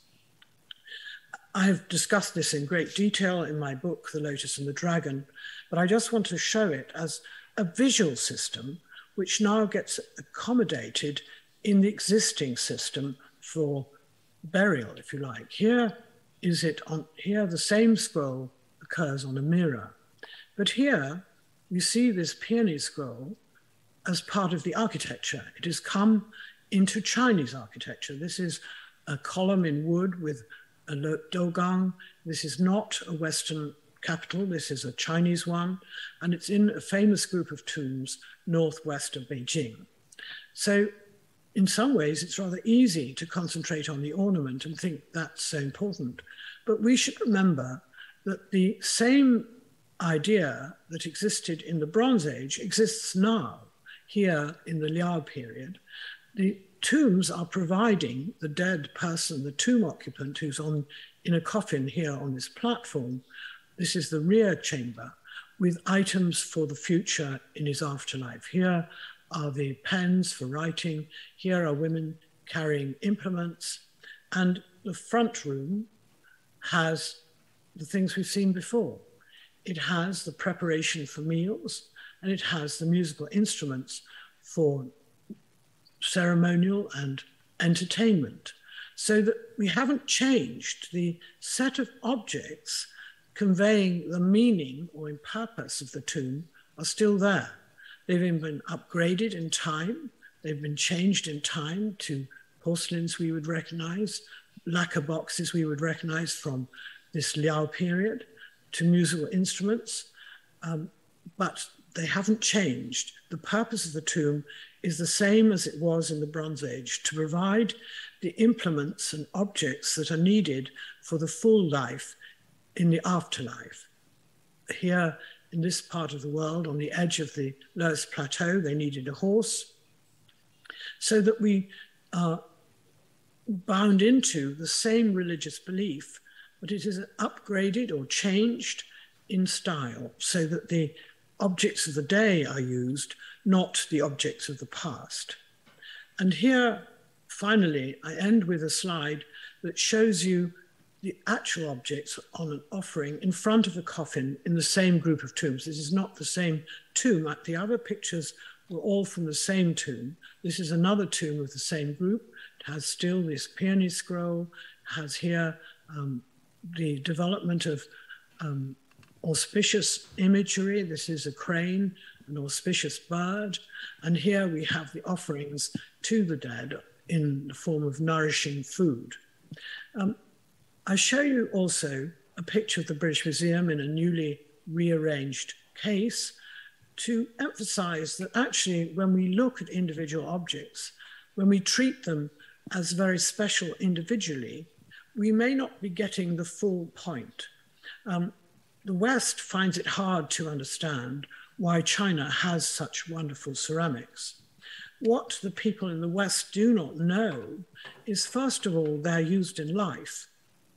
I've discussed this in great detail in my book, The Lotus and the Dragon, but I just want to show it as a visual system which now gets accommodated in the existing system for burial, if you like. Here the same scroll occurs on a mirror. But here you see this peony scroll as part of the architecture. It has come into Chinese architecture. This is a column in wood with a dogang. This is not a Western capital. This is a Chinese one. And it's in a famous group of tombs northwest of Beijing. So in some ways, it's rather easy to concentrate on the ornament and think that's so important. But we should remember that the same idea that existed in the Bronze Age exists now, here in the Liao period. The tombs are providing the dead person, the tomb occupant who's in a coffin here on this platform. This is the rear chamber with items for the future in his afterlife. Here are the pens for writing. Here are women carrying implements. And the front room has the things we've seen before. It has the preparation for meals, and it has the musical instruments for ceremonial and entertainment, so that we haven't changed the set of objects conveying the meaning or purpose of the tomb are still there. They've been upgraded in time. They've been changed in time to porcelains we would recognize, lacquer boxes we would recognize from this Liao period, to musical instruments, but they haven't changed. The purpose of the tomb is the same as it was in the Bronze Age, to provide the implements and objects that are needed for the full life in the afterlife. Here in this part of the world, on the edge of the Lowest Plateau, they needed a horse, so that we are bound into the same religious belief, but it is upgraded or changed in style, so that the objects of the day are used, not the objects of the past. And here, finally, I end with a slide that shows you the actual objects on an offering in front of a coffin in the same group of tombs. This is not the same tomb. The other pictures were all from the same tomb. This is another tomb of the same group. It has still this peony scroll, has here the development of auspicious imagery. This is a crane, an auspicious bird. And here we have the offerings to the dead in the form of nourishing food. I show you also a picture of the British Museum in a newly rearranged case to emphasize that actually when we look at individual objects, when we treat them as very special individually, we may not be getting the full point. The West finds it hard to understand why China has such wonderful ceramics. What the people in the West do not know is, first of all, they're used in life,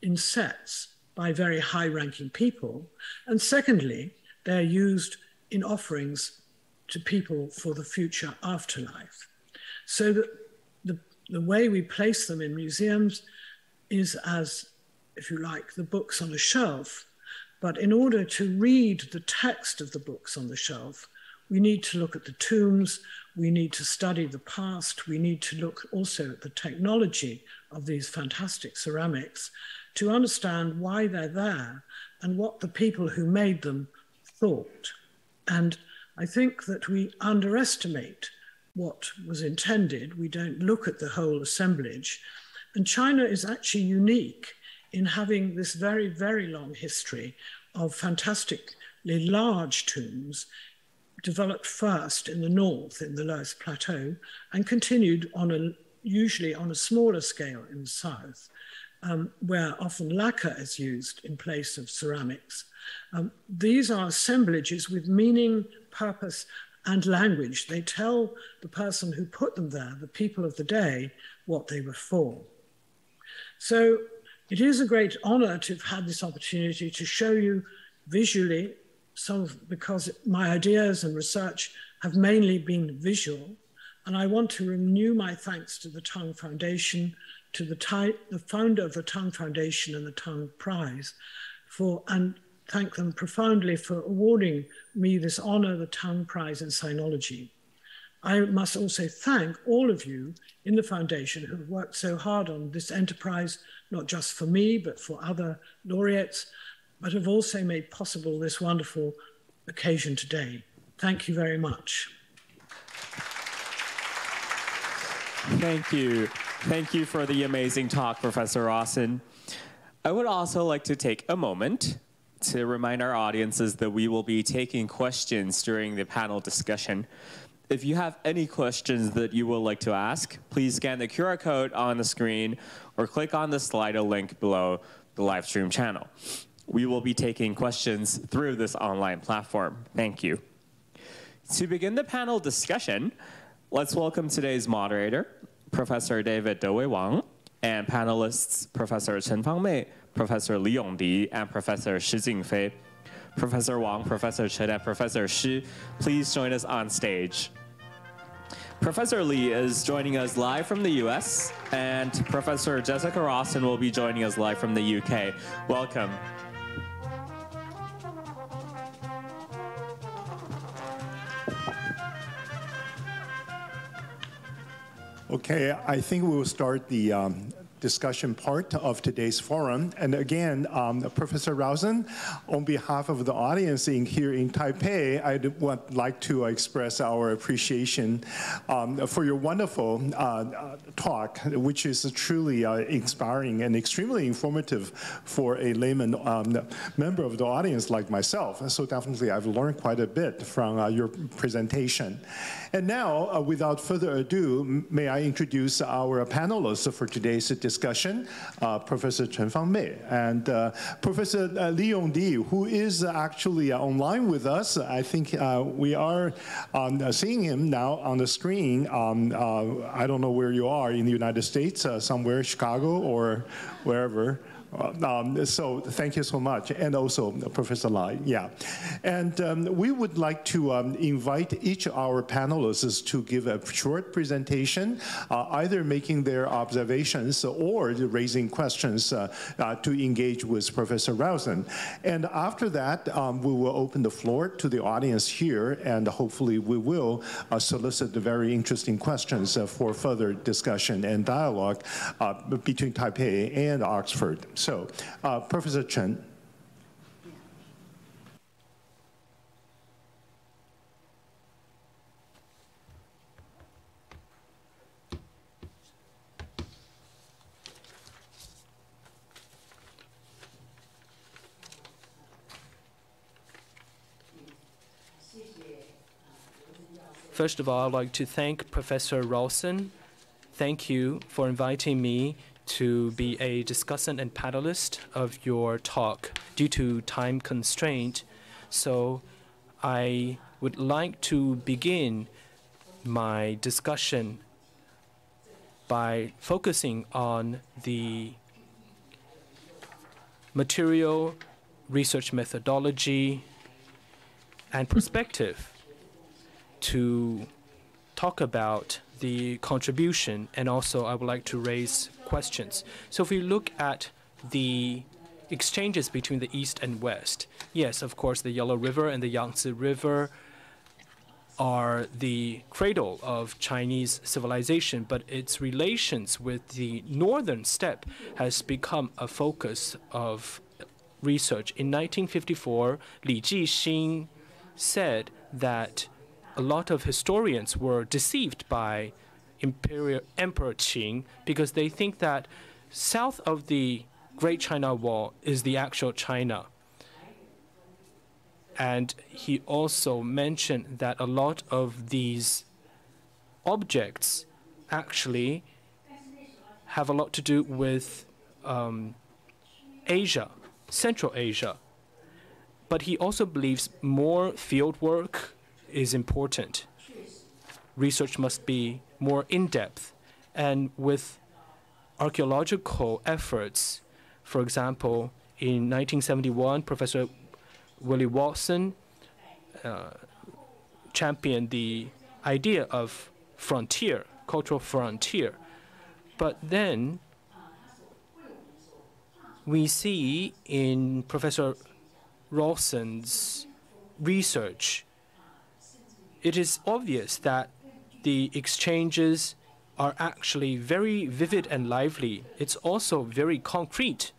in sets, by very high-ranking people. And secondly, they're used in offerings to people for the future afterlife. So that the way we place them in museums is as, if you like, the books on a shelf. But in order to read the text of the books on the shelf, we need to look at the tombs, we need to study the past, we need to look also at the technology of these fantastic ceramics to understand why they're there and what the people who made them thought. And I think that we underestimate what was intended. We don't look at the whole assemblage. And China is actually unique in having this very, very long history of fantastically large tombs developed first in the north, in the Lowest Plateau, and continued usually on a smaller scale in the south, where often lacquer is used in place of ceramics. These are assemblages with meaning, purpose, and language. They tell the person who put them there, the people of the day, what they were for. So it is a great honor to have had this opportunity to show you visually, because my ideas and research have mainly been visual. And I want to renew my thanks to the Tang Foundation, to the founder of the Tang Foundation and the Tang Prize, and thank them profoundly for awarding me this honor, the Tang Prize in Sinology. I must also thank all of you in the foundation who have worked so hard on this enterprise, not just for me, but for other laureates, but have also made possible this wonderful occasion today. Thank you very much. Thank you. Thank you for the amazing talk, Professor Rousen. I would also like to take a moment to remind our audiences that we will be taking questions during the panel discussion. If you have any questions that you would like to ask, please scan the QR code on the screen or click on the Slido link below the live stream channel. We will be taking questions through this online platform. Thank you. To begin the panel discussion, let's welcome today's moderator, Professor David Dewey Wang, and panelists Professor Chen Fangmei, Professor Li Yongdi, and Professor Shi Jingfei. Professor Wang, Professor Chen, and Professor Shi, please join us on stage. Professor Li is joining us live from the US, and Professor Jessica Rousen will be joining us live from the UK. Welcome. Okay, I think we will start the discussion part of today's forum. And again, Professor Rousen, on behalf of the audience here in Taipei, would like to express our appreciation for your wonderful talk, which is truly inspiring and extremely informative for a layman member of the audience like myself. So definitely I've learned quite a bit from your presentation. And now, without further ado, may I introduce our panelists for today's discussion, Professor Chen Fangmei and Professor Li Yongdi, who is actually online with us. I think we are seeing him now on the screen. I don't know where you are in the United States, somewhere, Chicago or wherever. So thank you so much, and also Professor Lai, yeah. And we would like to invite each of our panelists to give a short presentation, either making their observations or raising questions to engage with Professor Rousen. And after that, we will open the floor to the audience here, and hopefully we will solicit the very interesting questions for further discussion and dialogue between Taipei and Oxford. So, Professor Chen. First of all, I'd like to thank Professor Rousen. Thank you for inviting me to be a discussant and panelist of your talk due to time constraint. So I would like to begin my discussion by focusing on the material, research methodology, and perspective to talk about the contribution, and also I would like to raise questions. So if we look at the exchanges between the East and West, yes, of course, the Yellow River and the Yangtze River are the cradle of Chinese civilization, but its relations with the northern steppe has become a focus of research. In 1954, Li Jixing said that a lot of historians were deceived by Emperor Qing because they think that south of the Great China Wall is the actual China. And he also mentioned that a lot of these objects actually have a lot to do with Asia, Central Asia. But he also believes more field work is important. Research must be more in-depth. And with archaeological efforts, for example, in 1971, Professor Willie Watson championed the idea of frontier, cultural frontier. But then we see in Professor Rousen's research, it is obvious that the exchanges are actually very vivid and lively. It's also very concrete.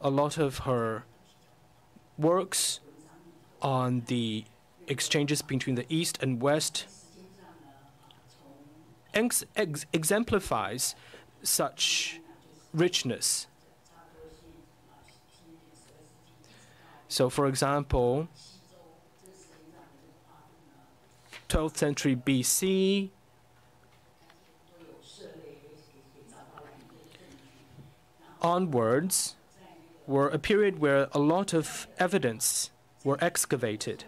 A lot of her works on the exchanges between the East and West exemplifies such richness. So, for example, 12th century BC, onwards were a period where a lot of evidence were excavated.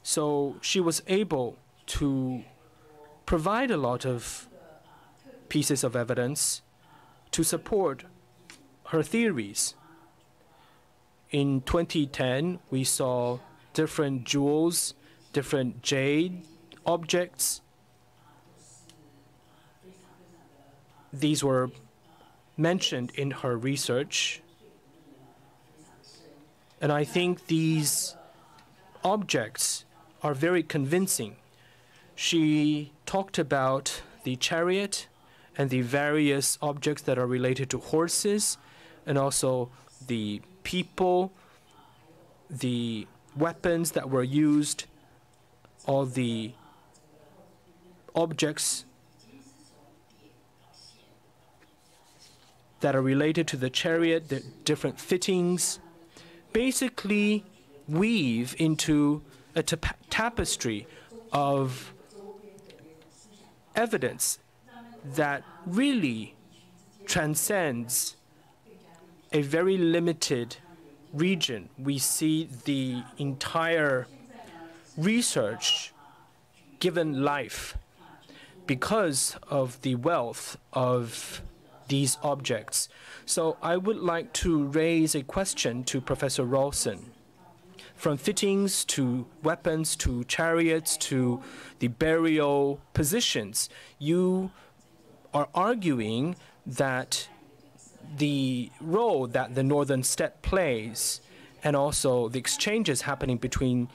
So she was able to provide a lot of pieces of evidence to support her theories. In 2010, we saw different jewels, different jade objects. These were mentioned in her research. And I think these objects are very convincing. She talked about the chariot and the various objects that are related to horses, and also the people, the weapons that were used, all the objects that are related to the chariot, the different fittings, basically weave into a tapestry of evidence that really transcends a very limited region. We see the entire research given life because of the wealth of these objects. So I would like to raise a question to Professor Rousen. From fittings to weapons to chariots to the burial positions, you are arguing that the role that the northern steppe plays and also the exchanges happening between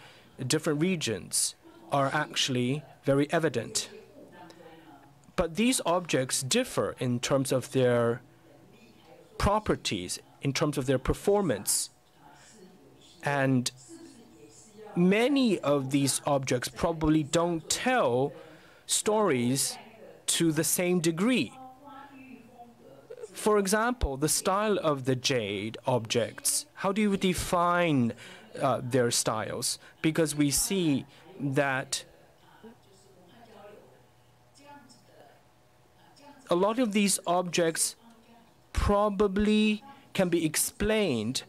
different regions are actually very evident. But these objects differ in terms of their properties, in terms of their performance. And many of these objects probably don't tell stories to the same degree. For example, the style of the jade objects. How do you define their styles, because we see that a lot of these objects probably can be explained,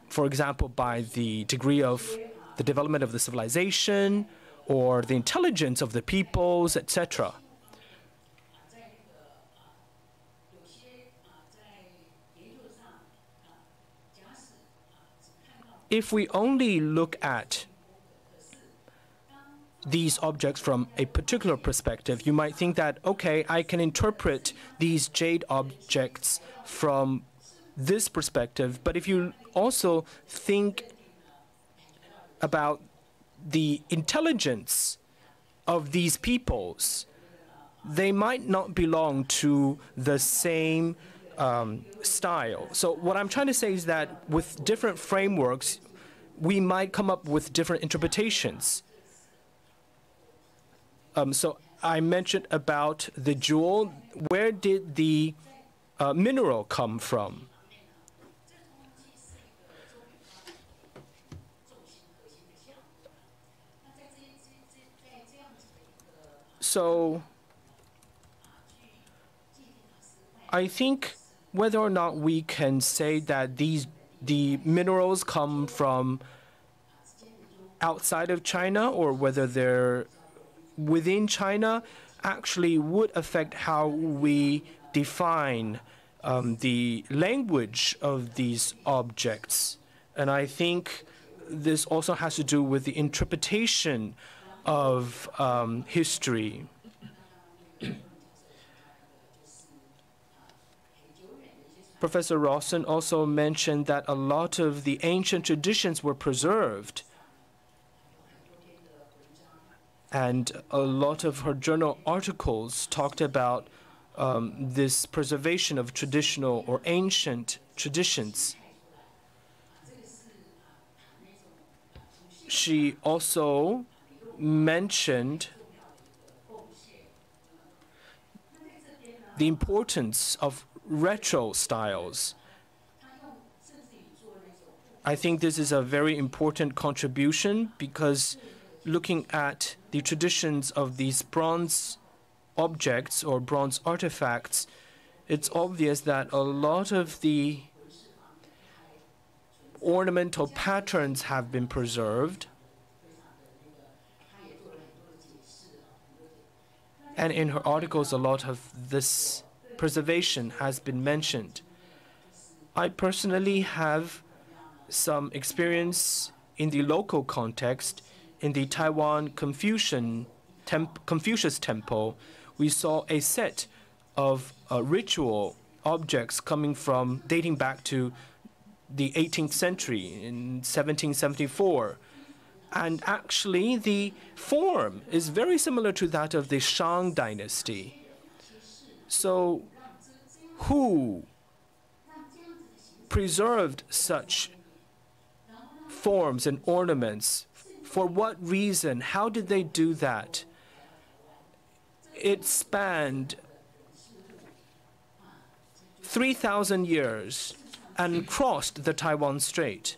for example, by the degree of the development of the civilization or the intelligence of the peoples, etc. If we only look at these objects from a particular perspective, you might think that, okay, I can interpret these jade objects from this perspective. But if you also think about the intelligence of these peoples, they might not belong to the same style. So what I'm trying to say is that with different frameworks, we might come up with different interpretations. So I mentioned about the jewel. Where did the mineral come from? So I think whether or not we can say that the minerals come from outside of China or whether they're within China actually would affect how we define the language of these objects. And I think this also has to do with the interpretation of history. Professor Rousen also mentioned that a lot of the ancient traditions were preserved. And a lot of her journal articles talked about this preservation of traditional or ancient traditions. She also mentioned the importance of retro styles. I think this is a very important contribution because looking at the traditions of these bronze objects or bronze artifacts, it's obvious that a lot of the ornamental patterns have been preserved. And in her articles, a lot of this preservation has been mentioned. I personally have some experience in the local context. In the Taiwan Confucius Temple, we saw a set of ritual objects dating back to the 18th century in 1774. And actually, the form is very similar to that of the Shang Dynasty. So, who preserved such forms and ornaments? For what reason? How did they do that? It spanned 3,000 years and crossed the Taiwan Strait.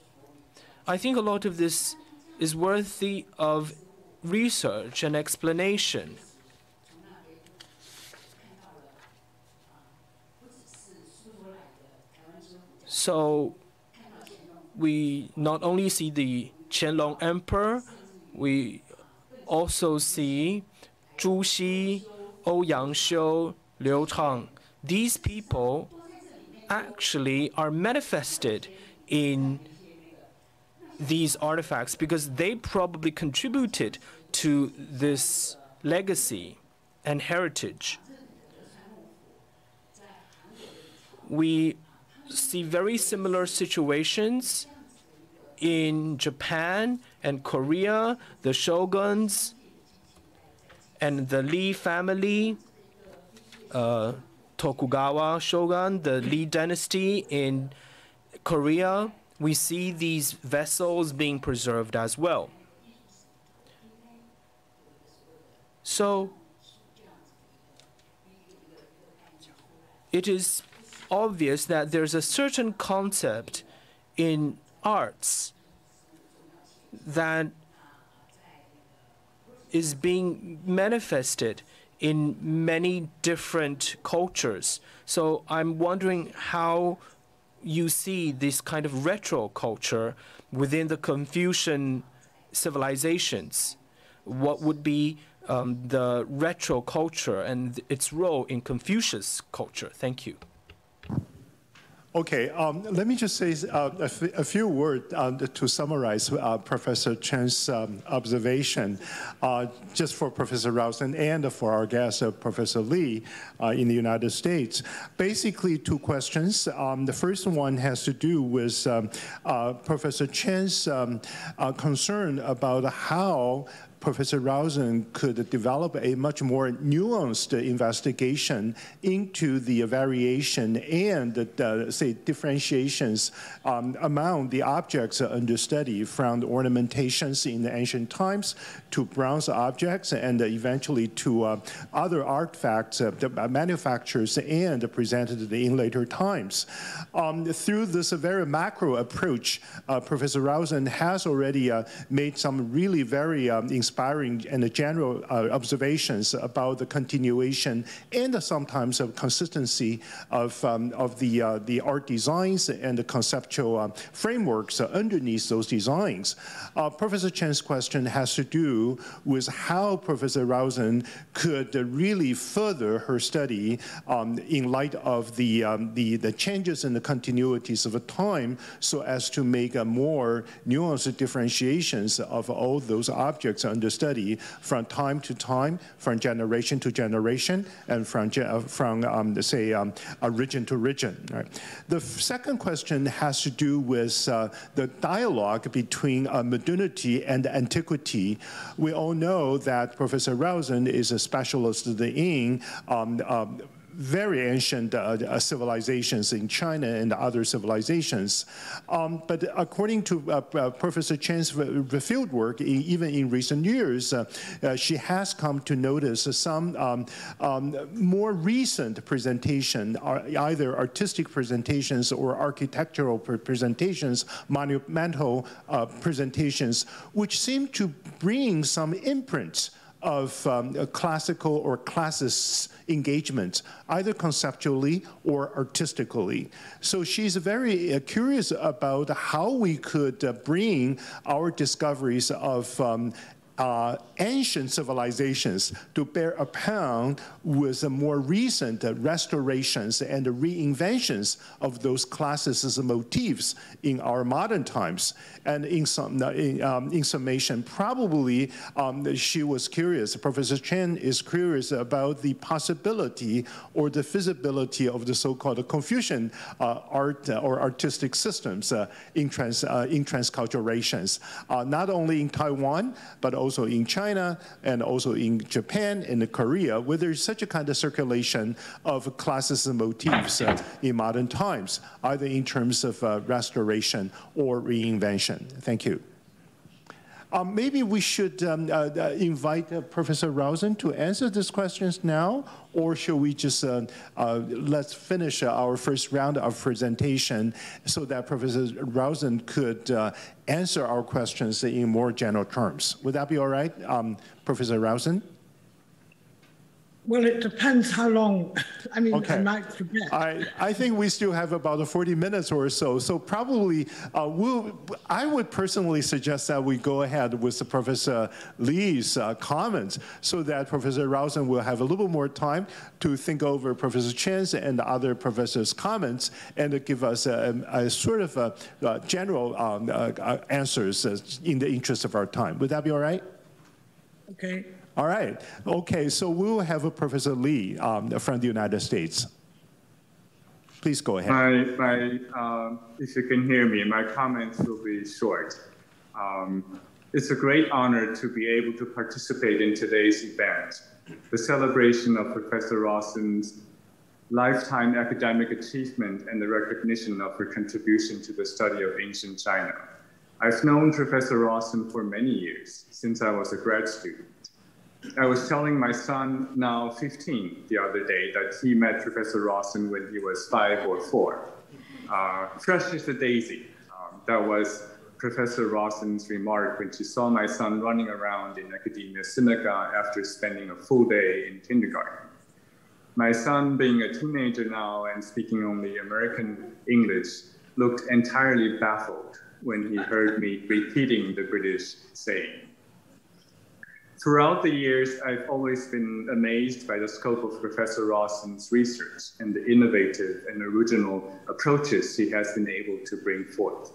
I think a lot of this is worthy of research and explanation. So we not only see the Qianlong Emperor, we also see Zhu Xi, Ouyang Xiu, Liu Chang. These people actually are manifested in these artifacts because they probably contributed to this legacy and heritage. We see very similar situations in Japan and Korea, the shoguns and the Lee family, Tokugawa shogun, the Lee dynasty in Korea. We see these vessels being preserved as well. So it is obvious that there's a certain concept in arts that is being manifested in many different cultures. So I'm wondering how you see this kind of retro culture within the Confucian civilizations. What would be the retro culture and its role in Confucius culture? Thank you. Okay, let me just say a few words to summarize Professor Chen's observation, just for Professor Rousen and for our guest, Professor Lee, in the United States. Basically, two questions. The first one has to do with Professor Chen's concern about how Professor Rousen could develop a much more nuanced investigation into the variation and, say, differentiations among the objects under study, from the ornamentations in the ancient times to bronze objects and eventually to other artifacts manufactured and presented in later times. Through this very macro approach, Professor Rousen has already made some really very inspiring and general observations about the continuation and sometimes of consistency of the art designs and the conceptual frameworks underneath those designs. Professor Chen's question has to do with how Professor Rousen could really further her study in light of the changes in the continuities of a time, so as to make a more nuanced differentiations of all those objects under study from time to time, from generation to generation, and from say, region to region. Right? The second question has to do with the dialogue between modernity and antiquity. We all know that Professor Rousen is a specialist in very ancient civilizations in China and other civilizations. But according to Professor Chen's field work, even in recent years, she has come to notice some more recent presentation, either artistic presentations or architectural presentations, monumental presentations, which seem to bring some imprints of classical or classicist engagement, either conceptually or artistically. So she's very curious about how we could bring our discoveries of ancient civilizations to bear upon with more recent restorations and reinventions of those classicist motifs in our modern times. And in summation, probably she was curious, Professor Chen is curious about the possibility or the feasibility of the so-called Confucian art or artistic systems in transculturations, not only in Taiwan, but also in China and also in Japan and Korea, where there's such a kind of circulation of classicist motifs in modern times, either in terms of restoration or reinvention. Thank you. Maybe we should invite Professor Rousen to answer these questions now, or should we just let's finish our first round of presentation so that Professor Rousen could answer our questions in more general terms. Would that be all right, Professor Rousen? Well, it depends how long. I mean, okay. I might forget. I think we still have about 40 minutes or so. So probably, I would personally suggest that we go ahead with Professor Lee's comments so that Professor Rousen will have a little more time to think over Professor Chen's and other professors' comments and give us a sort of general answers in the interest of our time. Would that be all right? Okay. All right. Okay, so we will have Professor Lee from the United States. Please go ahead. If you can hear me, my comments will be short. It's a great honor to be able to participate in today's event, the celebration of Professor Rousen's lifetime academic achievement and the recognition of her contribution to the study of ancient China. I've known Professor Rousen for many years, since I was a grad student. I was telling my son, now 15, the other day, that he met Professor Rousen when he was 5 or 4. Fresh as a daisy. That was Professor Rousen's remark when she saw my son running around in Academia Sinica after spending a full day in kindergarten. My son, being a teenager now and speaking only American English, looked entirely baffled when he heard me repeating the British saying. Throughout the years, I've always been amazed by the scope of Professor Rousen's research and the innovative and original approaches he has been able to bring forth.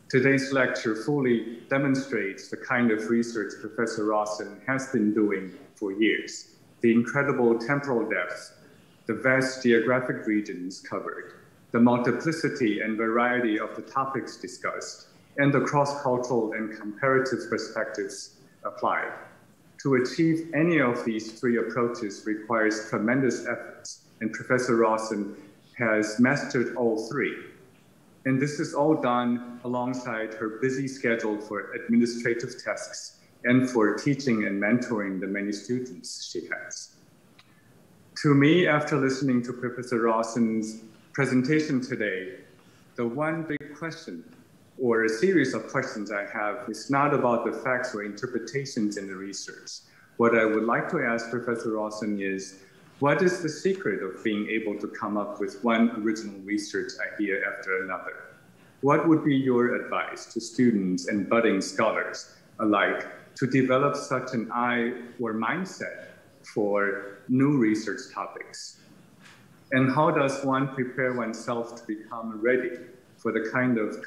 Today's lecture fully demonstrates the kind of research Professor Rousen has been doing for years, the incredible temporal depth, the vast geographic regions covered, the multiplicity and variety of the topics discussed, and the cross-cultural and comparative perspectives applied. To achieve any of these three approaches requires tremendous efforts, and Professor Rousen has mastered all three. And this is all done alongside her busy schedule for administrative tasks and for teaching and mentoring the many students she has. To me, after listening to Professor Rousen's presentation today, the one big question or a series of questions I have is not about the facts or interpretations in the research. What I would like to ask Professor Rousen is, what is the secret of being able to come up with one original research idea after another? What would be your advice to students and budding scholars alike to develop such an eye or mindset for new research topics? And how does one prepare oneself to become ready for the kind of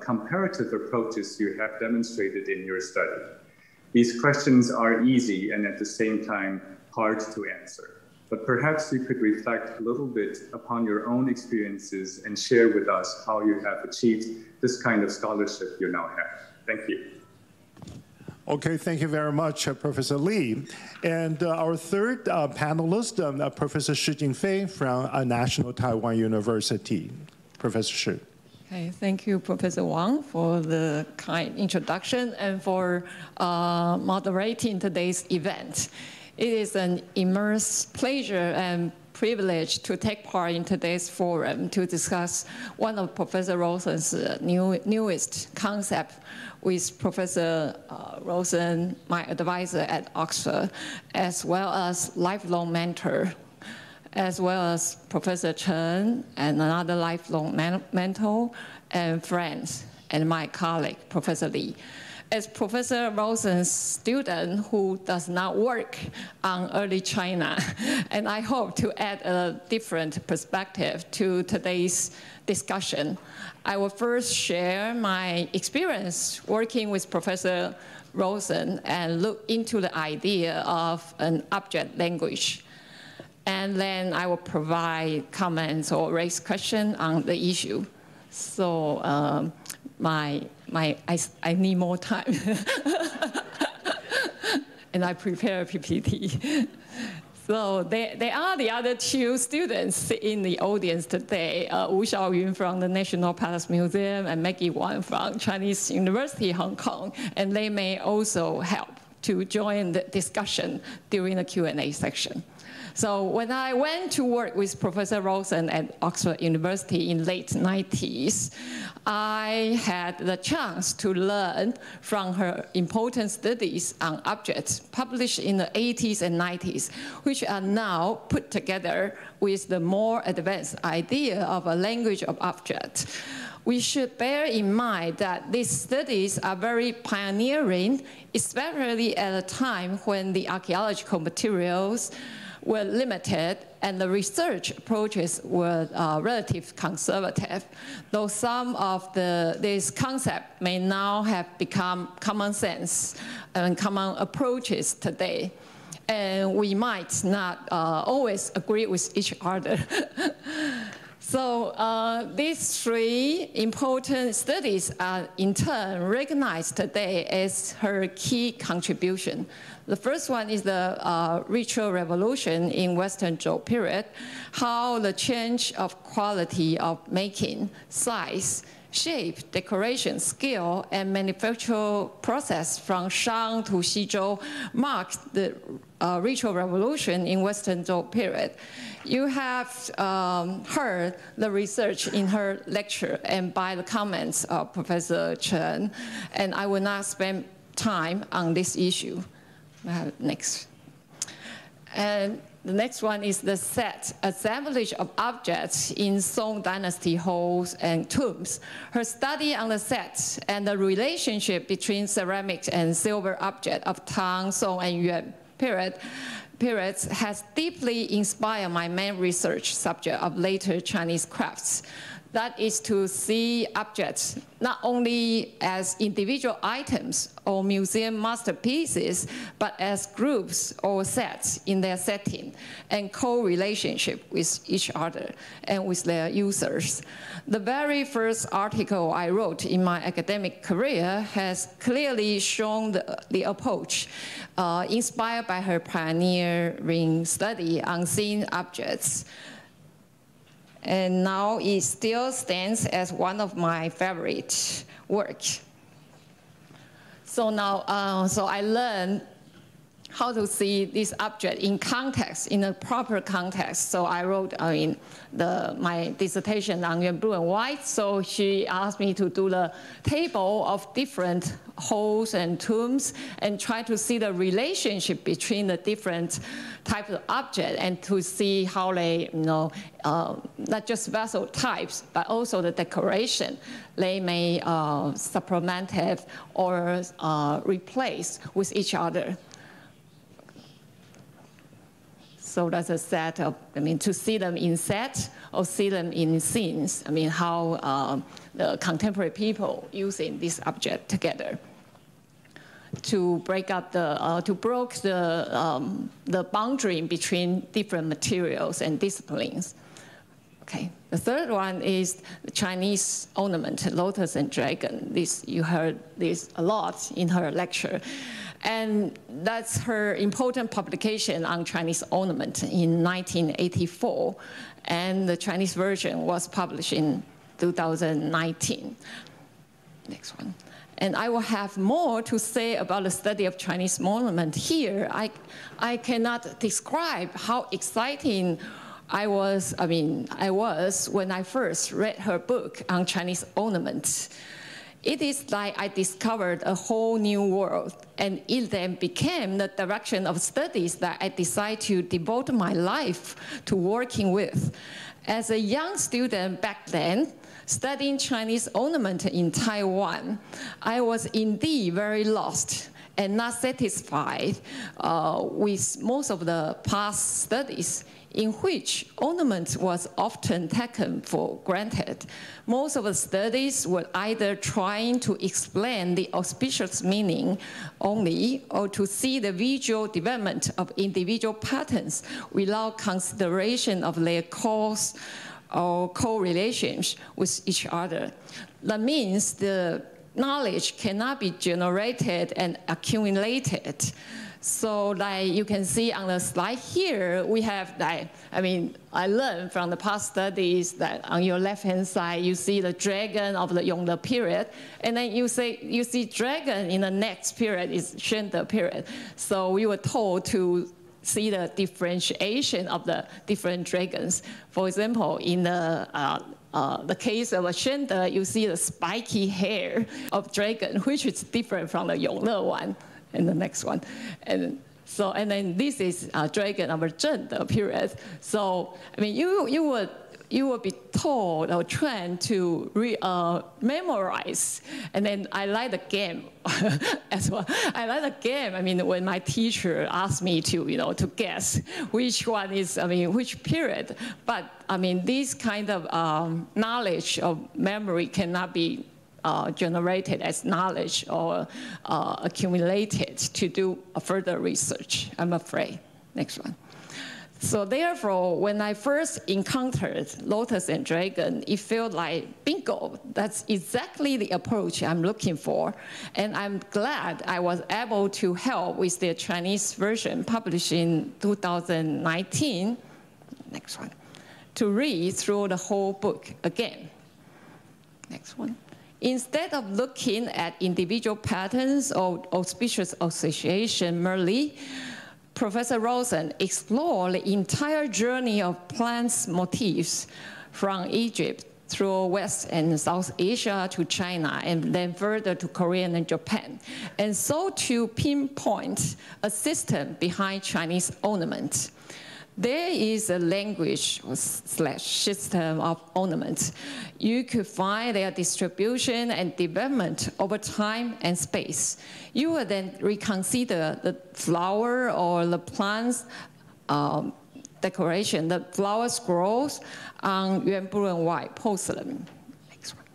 comparative approaches you have demonstrated in your study? These questions are easy and at the same time hard to answer. But perhaps you could reflect a little bit upon your own experiences and share with us how you have achieved this kind of scholarship you now have. Thank you. Okay, thank you very much, Professor Lee. And our third panelist, Professor Shi Jingfei from National Taiwan University. Professor Shi. Okay, thank you, Professor Wang, for the kind introduction and for moderating today's event. It is an immense pleasure and privilege to take part in today's forum to discuss one of Professor Rousen's newest concept with Professor Rousen, my advisor at Oxford, as well as lifelong mentor, as well as Professor Chen and another lifelong mentor and friends, and my colleague, Professor Lee. As Professor Rousen's student who does not work on early China, and I hope to add a different perspective to today's discussion. I will first share my experience working with Professor Rousen and look into the idea of an object language. And then I will provide comments or raise questions on the issue. So I need more time. And I prepare a PPT. So there are the other two students in the audience today, Wu Xiaoyun from the National Palace Museum and Maggie Wang from Chinese University, Hong Kong. And they may also help to join the discussion during the Q&A section. So when I went to work with Professor Rousen at Oxford University in late 90s, I had the chance to learn from her important studies on objects published in the 80s and 90s, which are now put together with the more advanced idea of a language of objects. We should bear in mind that these studies are very pioneering, especially at a time when the archaeological materials were limited and the research approaches were relatively conservative, though some of these concepts may now have become common sense and common approaches today. And we might not always agree with each other. So these three important studies are in turn recognized today as her key contribution. The first one is the ritual revolution in Western Zhou period, how the change of quality of making, size, shape, decoration, skill, and manufacture process from Shang to Xizhou marked the ritual revolution in Western Zhou period. You have heard the research in her lecture and by the comments of Professor Chen, and I will not spend time on this issue. Next. And the next one is the set, assemblage of objects in Song Dynasty halls and tombs. Her study on the set and the relationship between ceramics and silver object of Tang, Song, and Yuan periods has deeply inspired my main research subject of later Chinese crafts. That is to see objects not only as individual items or museum masterpieces, but as groups or sets in their setting and co-relationship with each other and with their users. The very first article I wrote in my academic career has clearly shown the approach inspired by her pioneering study on seeing objects. And now it still stands as one of my favorite works. So now, so I learned how to see this object in context, in a proper context. So I wrote my dissertation on Yuan blue and white. So she asked me to do the table of different halls and tombs and try to see the relationship between the different types of objects and to see how they, not just vessel types, but also the decoration. They may supplement it or replace with each other. So that's a set of, to see them in set or see them in scenes. How the contemporary people using this object together to break up to broke the boundary between different materials and disciplines. Okay. The third one is the Chinese ornament, Lotus and Dragon. You heard this a lot in her lecture. And that's her important publication on Chinese ornament in 1984. And the Chinese version was published in 2019. Next one. And I will have more to say about the study of Chinese ornament here. I cannot describe how exciting I was when I first read her book on Chinese ornament. It is like I discovered a whole new world, and it then became the direction of studies that I decided to devote my life to working with. As a young student back then, studying Chinese ornament in Taiwan, I was indeed very lost and not satisfied with most of the past studies in which ornament was often taken for granted. Most of the studies were either trying to explain the auspicious meaning only or to see the visual development of individual patterns without consideration of their cause or correlations with each other. That means the knowledge cannot be generated and accumulated. So like you can see on the slide here, we have I learned from the past studies that on your left-hand side, you see the dragon of the Yongde period, and then you see dragon in the next period is Shende period. So we were told to see the differentiation of the different dragons. For example, in the case of a Shende, you see the spiky hair of dragon, which is different from the Yongde one. And the next one, and then this is dragon of Zheng period. So you would be told or trained to memorize, and then I like the game as well. I like the game. When my teacher asked me to guess which one is which period, but this kind of knowledge of memory cannot be generated as knowledge or accumulated to do further research, I'm afraid. Next one. So therefore, when I first encountered Lotus and Dragon, it felt like, bingo, that's exactly the approach I'm looking for. And I'm glad I was able to help with the Chinese version published in 2019. Next one. To read through the whole book again. Next one. Instead of looking at individual patterns or auspicious association merely, Professor Rousen explored the entire journey of plants motifs from Egypt through West and South Asia to China, and then further to Korea and Japan, and so to pinpoint a system behind Chinese ornament. There is a language / system of ornaments. You could find their distribution and development over time and space. You will then reconsider the flower or the plant's decoration. The flower scrolls on yuan blue and white porcelain. Next one.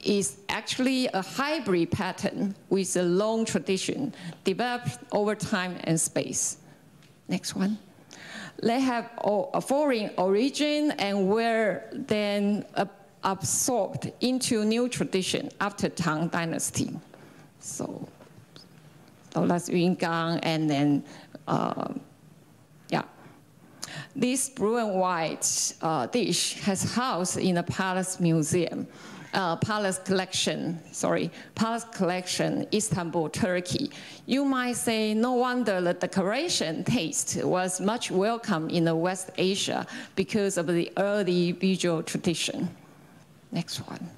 Is actually a hybrid pattern with a long tradition developed over time and space. Next one. They have a foreign origin and were then absorbed into new tradition after Tang Dynasty. So that's Yungang, and then, yeah. This blue and white dish has housed in a palace museum. Palace collection, Istanbul, Turkey. You might say, no wonder the decoration taste was much welcome in the West Asia because of the early visual tradition. Next one.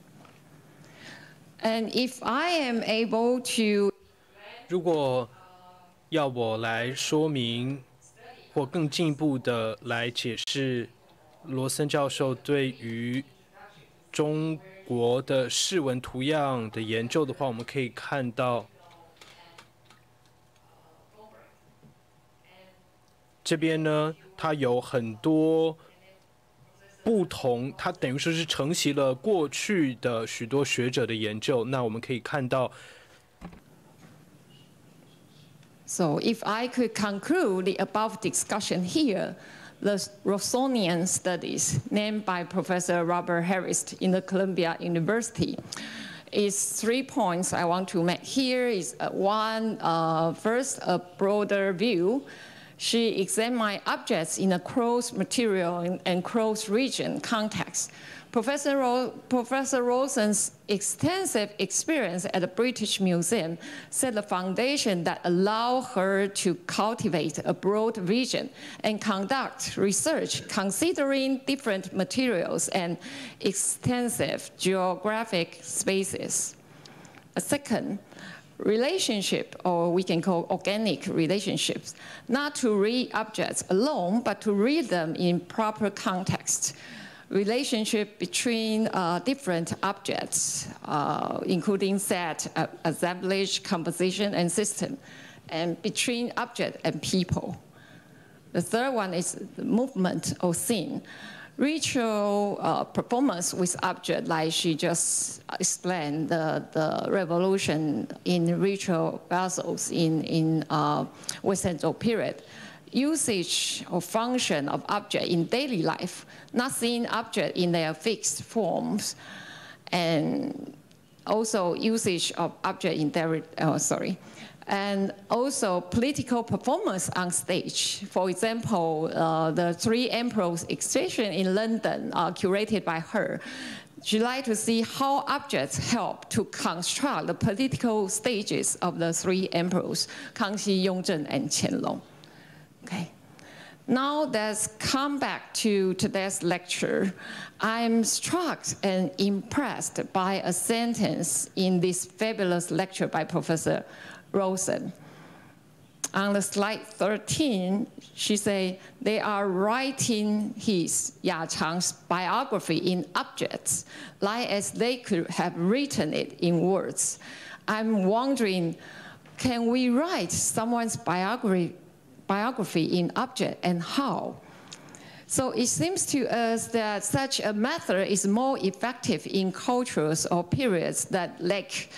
And if I am able to... 如果要我来说明或更进一步的来解释罗森教授对于中国的饰纹图样的研究的话，我们可以看到这边呢，它有很多不同，它等于说是承袭了过去的许多学者的研究。那我们可以看到。So if I could conclude the above discussion here, the Rousenian studies, named by Professor Robert Harris in the Columbia University, is 3 points I want to make here. Is one, first, a broader view. She examined objects in a closed material and closed region context. Professor Rousen's extensive experience at the British Museum set the foundation that allowed her to cultivate a broad vision and conduct research considering different materials and extensive geographic spaces. A second, relationship, or we can call organic relationships, not to read objects alone, but to read them in proper context. Relationship between different objects, including set, assemblage, composition, and system, and between object and people. The third one is the movement or scene. Ritual performance with object, like she just explained, the revolution in ritual vessels in Western Zhou period. Usage or function of object in daily life, not seeing object in their fixed forms, and also usage of object in their, and also political performance on stage. For example, the 3 Emperors exhibition in London, curated by her. She liked to see how objects help to construct the political stages of the 3 Emperors, Kangxi, Yongzheng, and Qianlong. Okay. Now let's come back to today's lecture. I'm struck and impressed by a sentence in this fabulous lecture by Professor Rousen. On the slide 13, she said, they are writing his, Ya Chang's, biography in objects, like as they could have written it in words. I'm wondering, can we write someone's biography in object, and how? So it seems to us that such a method is more effective in cultures or periods that lack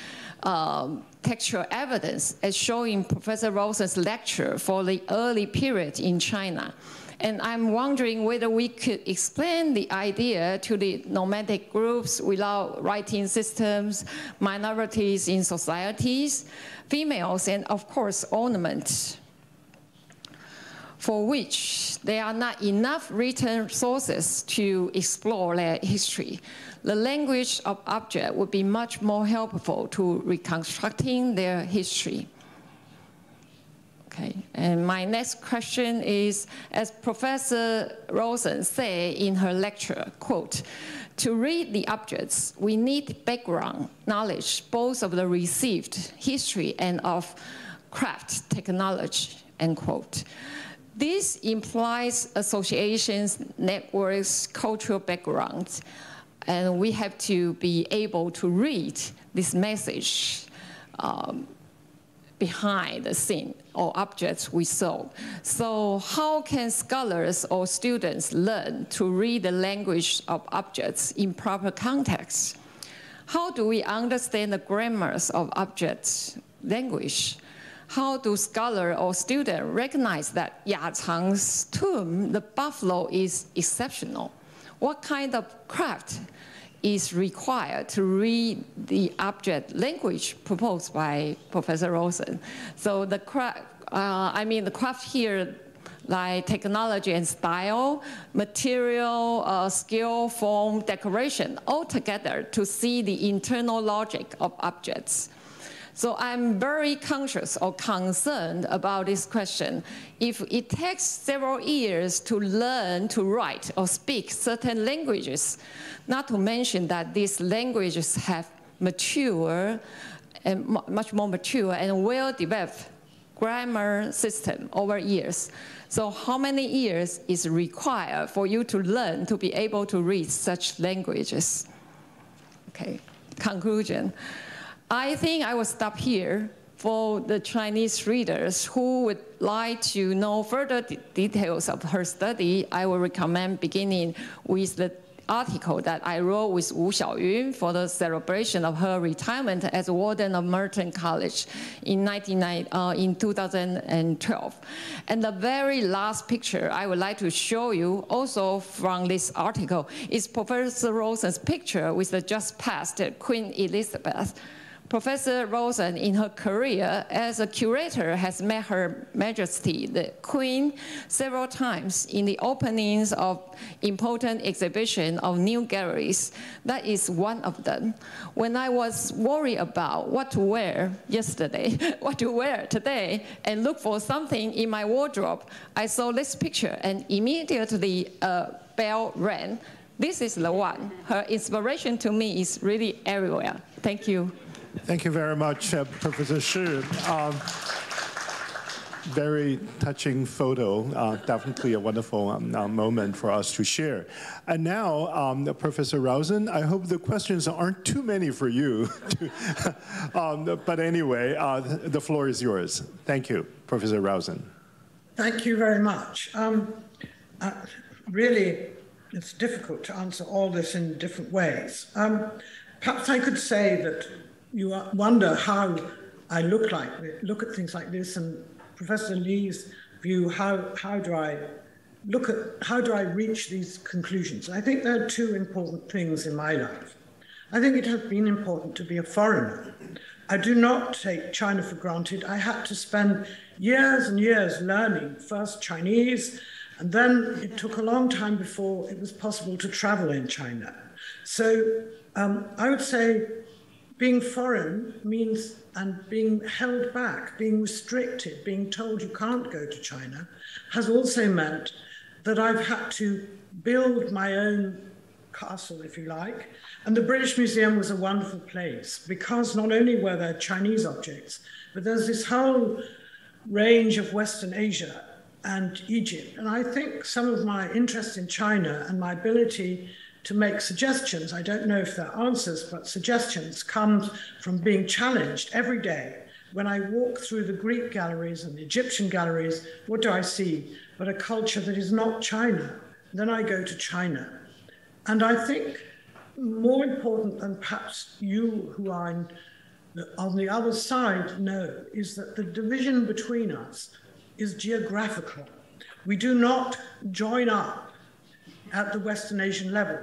textual evidence, as shown in Professor Rousen's lecture for the early period in China. And I'm wondering whether we could explain the idea to the nomadic groups without writing systems, minorities in societies, females, and of course, ornaments. for which there are not enough written sources to explore their history. The language of object would be much more helpful to reconstructing their history. Okay, and my next question is, as Professor Rousen said in her lecture, quote, to read the objects, we need background knowledge, both of the received history and of craft technology, end quote. This implies associations, networks, cultural backgrounds, and we have to be able to read this message behind the scene or objects we saw. So how can scholars or students learn to read the language of objects in proper context? How do we understand the grammars of objects' language? How do scholar or student recognize that Ya Chang's tomb, the buffalo, is exceptional? What kind of craft is required to read the object language proposed by Professor Rousen? So the craft, the craft here, like technology and style, material, skill, form, decoration, all together to see the internal logic of objects. So I'm very conscious or concerned about this question. If it takes several years to learn to write or speak certain languages, not to mention that these languages have mature and much more mature and well-developed grammar system over years. So how many years is required for you to learn to be able to read such languages? Okay, conclusion. I think I will stop here. For the Chinese readers who would like to know further details of her study, I will recommend beginning with the article that I wrote with Wu Xiaoyun for the celebration of her retirement as warden of Merton College in 2012. And the very last picture I would like to show you, also from this article, is Professor Rousen's picture with the just passed Queen Elizabeth. Professor Rousen, in her career as a curator, has met Her Majesty, the Queen, several times in the openings of important exhibitions of new galleries. That is one of them. When I was worried about what to wear yesterday, what to wear today, and look for something in my wardrobe, I saw this picture and immediately a bell rang. This is the one. Her inspiration to me is really everywhere. Thank you. Thank you very much, Professor Shi. Very touching photo, definitely a wonderful moment for us to share. And now, Professor Rousen, I hope the questions aren't too many for you. But anyway, the floor is yours. Thank you, Professor Rousen. Thank you very much. Really, it's difficult to answer all this in different ways. Perhaps I could say that you wonder how I look at things like this, and Professor Lee's view, how do I reach these conclusions? I think there are two important things in my life. I think it has been important to be a foreigner. I do not take China for granted. I had to spend years and years learning, first Chinese, and then it took a long time before it was possible to travel in China. So I would say being foreign means, and being held back, being restricted, being told you can't go to China, has also meant that I've had to build my own castle, if you like. And the British Museum was a wonderful place because not only were there Chinese objects, but there's this whole range of Western Asia and Egypt. And I think some of my interest in China and my ability to make suggestions, I don't know if they're answers, but suggestions, comes from being challenged every day. When I walk through the Greek galleries and the Egyptian galleries, what do I see but a culture that is not China? Then I go to China. And I think more important than perhaps you who are on the other side know is that the division between us is geographical. We do not join up at the Western Asian level.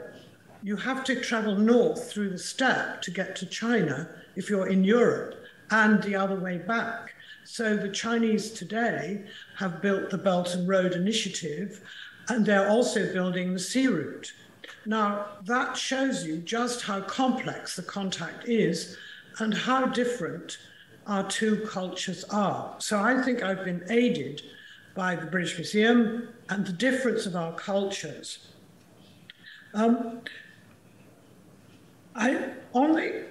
You have to travel north through the steppe to get to China if you're in Europe, and the other way back. So the Chinese today have built the Belt and Road Initiative, and they're also building the sea route. Now, that shows you just how complex the contact is and how different our two cultures are. So I think I've been aided by the British Museum and the difference of our cultures.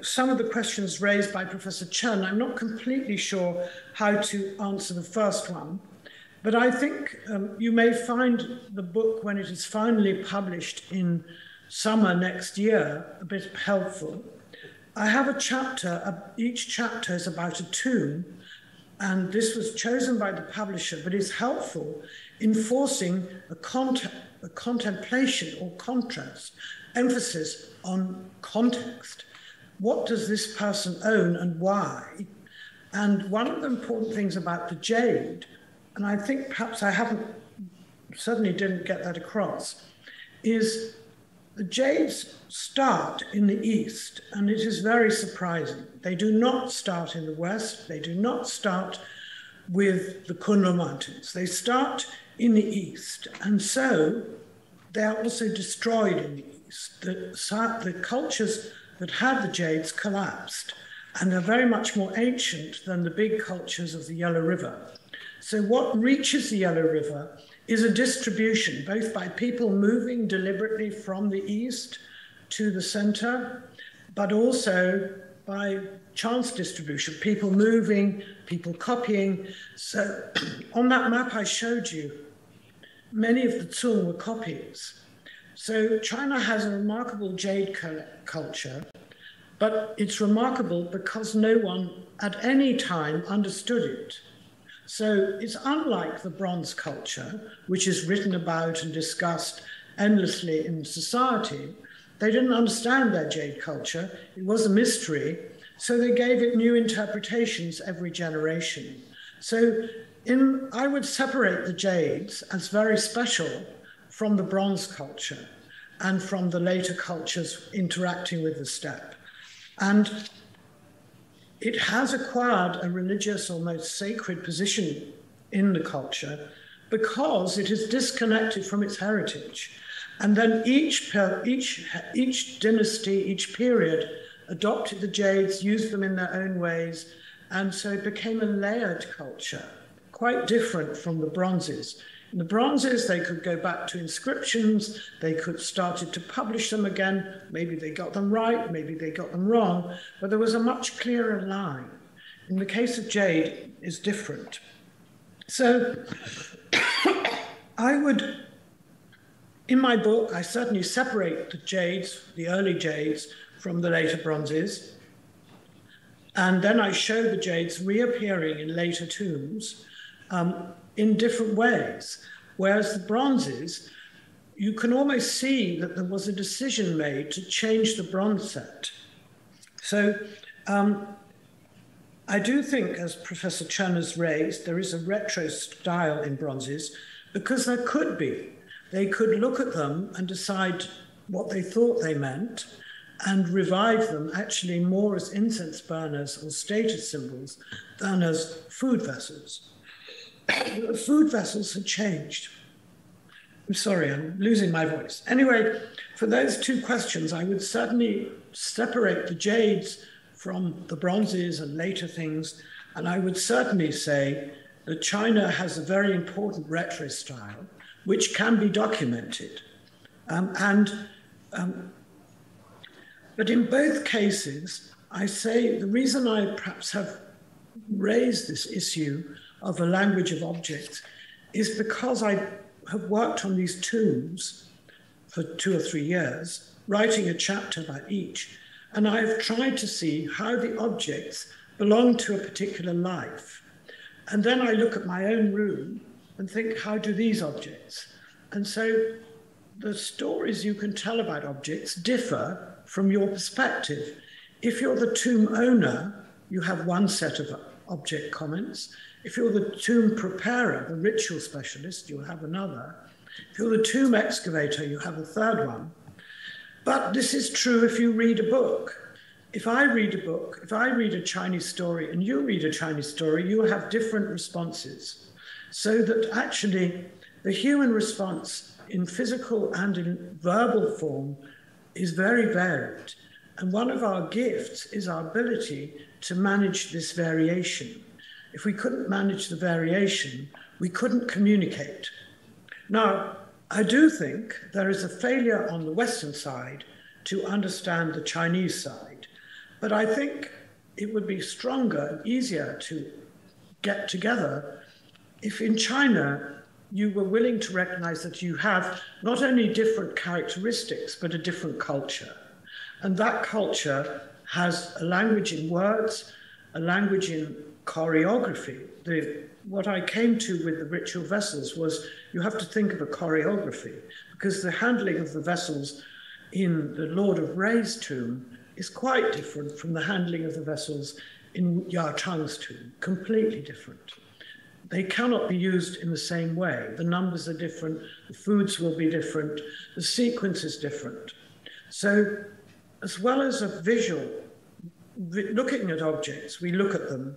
Some of the questions raised by Professor Chen, I'm not completely sure how to answer the first one, but I think you may find the book, when it is finally published in summer next year, a bit helpful. I have a chapter, each chapter is about a tomb, and this was chosen by the publisher, but is helpful in forcing a contemplation or contrast, emphasis on context. What does this person own and why? And one of the important things about the Jade, and I think perhaps certainly didn't get that across, is the Jades start in the East, and it is very surprising. They do not start in the West. They do not start with the Kunlun Mountains. They start in the East, and so they are also destroyed in the East. The cultures that had the Jades collapsed, and they're very much more ancient than the big cultures of the Yellow River. So what reaches the Yellow River is a distribution, both by people moving deliberately from the East to the center, but also by chance distribution, people moving, people copying. So on that map I showed you, many of the Tsung were copies. So China has a remarkable jade culture, but it's remarkable because no one at any time understood it. So it's unlike the bronze culture, which is written about and discussed endlessly in society. They didn't understand their jade culture. It was a mystery. So they gave it new interpretations every generation. So I would separate the jades as very special from the bronze culture and from the later cultures interacting with the steppe. And it has acquired a religious, almost sacred position in the culture because it is disconnected from its heritage. And then each dynasty, each period adopted the jades, used them in their own ways, and so it became a layered culture, quite different from the bronzes. In the bronzes, they could go back to inscriptions, they could started to publish them again, maybe they got them right, maybe they got them wrong, but there was a much clearer line. In the case of jade, it's different. So in my book, I certainly separate the jades, the early jades, from the later bronzes, and then I show the jades reappearing in later tombs, in different ways. Whereas the bronzes, you can almost see that there was a decision made to change the bronze set. So I do think, as Professor Chen has raised, there is a retro style in bronzes because there could be. They could look at them and decide what they thought they meant and revive them actually more as incense burners or status symbols than as food vessels. The food vessels had changed. I'm sorry, I'm losing my voice. Anyway, for those two questions, I would certainly separate the jades from the bronzes and later things, and I would certainly say that China has a very important retro style, which can be documented. But in both cases, I say the reason I perhaps have raised this issue of the language of objects is because I have worked on these tombs for 2 or 3 years, writing a chapter about each, and I've tried to see how the objects belong to a particular life. And then I look at my own room and think, how do these objects? And so the stories you can tell about objects differ from your perspective. If you're the tomb owner, you have one set of object comments. If you're the tomb preparer, the ritual specialist, you'll have another. If you're the tomb excavator, you have a third one. But this is true if you read a book. if I read a book, if I read a Chinese story and you read a Chinese story, you will have different responses. So that actually the human response in physical and in verbal form is very varied. And one of our gifts is our ability to manage this variation. If we couldn't manage the variation, we couldn't communicate. Now, I do think there is a failure on the Western side to understand the Chinese side, but I think it would be stronger and easier to get together if in China you were willing to recognize that you have not only different characteristics, but a different culture. And that culture has a language in words, a language in choreography. What I came to with the ritual vessels was you have to think of a choreography, because the handling of the vessels in the Lord of Ray's tomb is quite different from the handling of the vessels in Ya Chang's tomb, completely different. They cannot be used in the same way. The numbers are different, the foods will be different, the sequence is different. So as well as a visual, looking at objects, we look at them,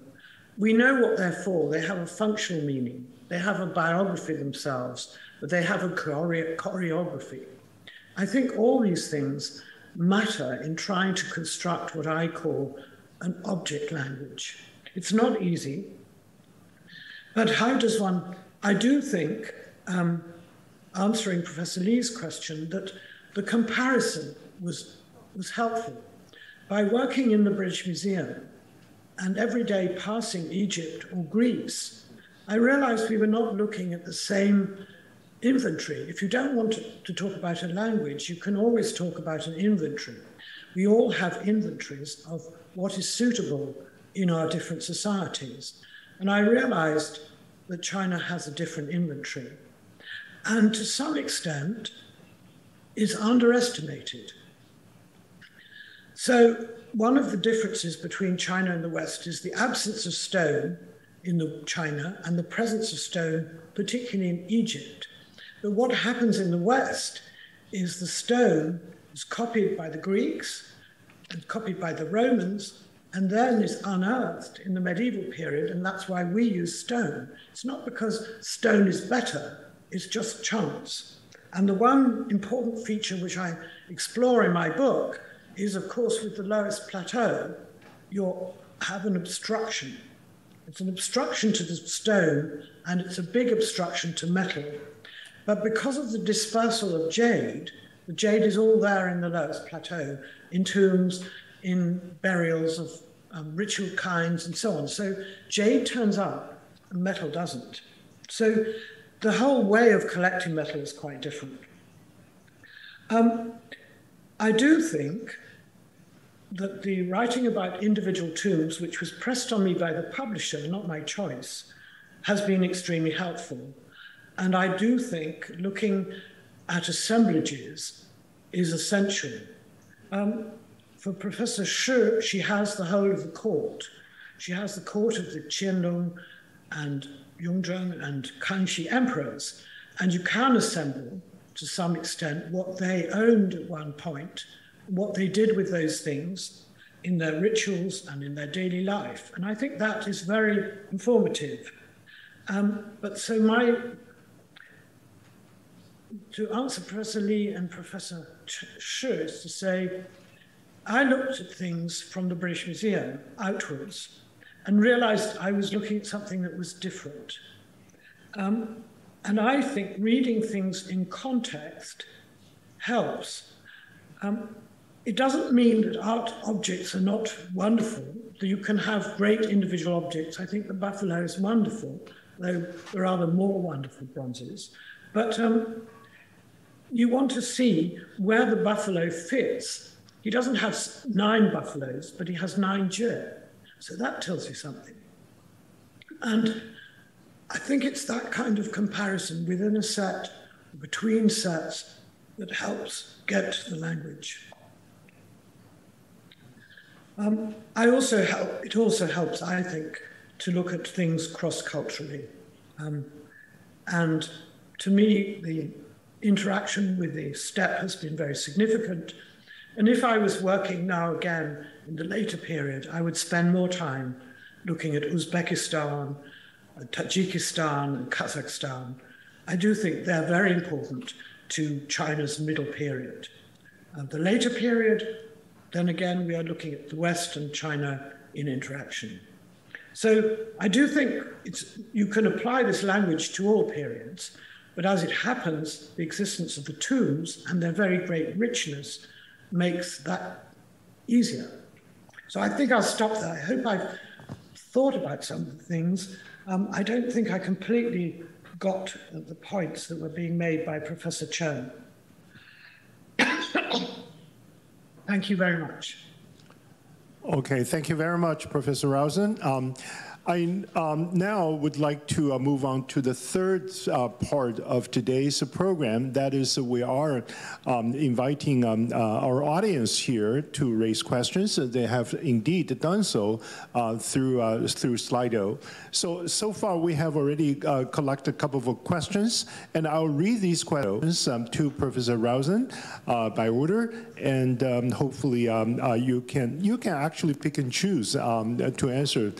we know what they're for. They have a functional meaning. They have a biography themselves, but they have a choreography. I think all these things matter in trying to construct what I call an object language. It's not easy, but how does one, I do think, answering Professor Lee's question, that the comparison was helpful. By working in the British Museum and every day passing Egypt or Greece, I realized we were not looking at the same inventory. If you don't want to talk about a language, you can always talk about an inventory. We all have inventories of what is suitable in our different societies. And I realized that China has a different inventory and to some extent is underestimated. So one of the differences between China and the West is the absence of stone in China and the presence of stone, particularly in Egypt. But what happens in the West is the stone is copied by the Greeks and copied by the Romans, and then is unearthed in the medieval period, and that's why we use stone. It's not because stone is better, it's just chance. And the one important feature which I explore in my book is, of course, with the Lowest Plateau, you have an obstruction. It's an obstruction to the stone, and it's a big obstruction to metal. But because of the dispersal of jade, the jade is all there in the Lowest Plateau, in tombs, in burials of ritual kinds, and so on. So jade turns up, and metal doesn't. So the whole way of collecting metal is quite different. I do think that the writing about individual tombs, which was pressed on me by the publisher, not my choice, has been extremely helpful. And I do think looking at assemblages is essential. For Professor Shi, she has the whole of the court. She has the court of the Qianlong and Yongzheng and Kangxi emperors, and you can assemble, to some extent, what they owned at one point, what they did with those things in their rituals and in their daily life. And I think that is very informative. But so to answer Professor Lee and Professor Shi is to say, I looked at things from the British Museum outwards and realized I was looking at something that was different. And I think reading things in context helps. It doesn't mean that art objects are not wonderful. You can have great individual objects. I think the buffalo is wonderful, though there are other more wonderful bronzes. But you want to see where the buffalo fits. He doesn't have 9 buffaloes, but he has 9 Jade. So that tells you something. And I think it's that kind of comparison within a set, between sets, that helps get the language. It also helps, I think, to look at things cross-culturally. And to me, the interaction with the steppe has been very significant. And if I was working now again in the later period, I would spend more time looking at Uzbekistan, Tajikistan, and Kazakhstan. I do think they're very important to China's middle period. The later period, then again, we are looking at the West and China in interaction. So I do think you can apply this language to all periods, but as it happens, the existence of the tombs and their very great richness makes that easier. So I think I'll stop there. I hope I've thought about some of the things. I don't think I completely got the points that were being made by Professor Chen. Thank you very much. Okay, thank you very much, Professor Rousen. I now would like to move on to the third part of today's program. That is, we are inviting our audience here to raise questions. They have indeed done so through Slido. So far, we have already collected a couple of questions, and I'll read these questions to Professor Rousen by order, and hopefully you can actually pick and choose to answer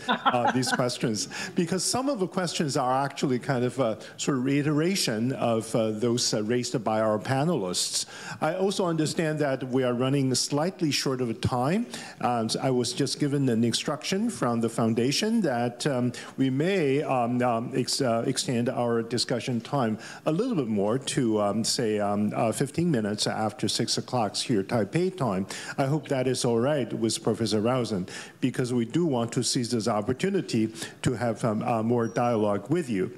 these questions, because some of the questions are actually kind of a sort of reiteration of those raised by our panelists. I also understand that we are running slightly short of time. I was just given an instruction from the foundation that we may extend our discussion time a little bit more to say 15 minutes after 6 o'clock here Taipei time. I hope that is all right with Professor Rousen, because we do want to seize this opportunity to have more dialogue with you.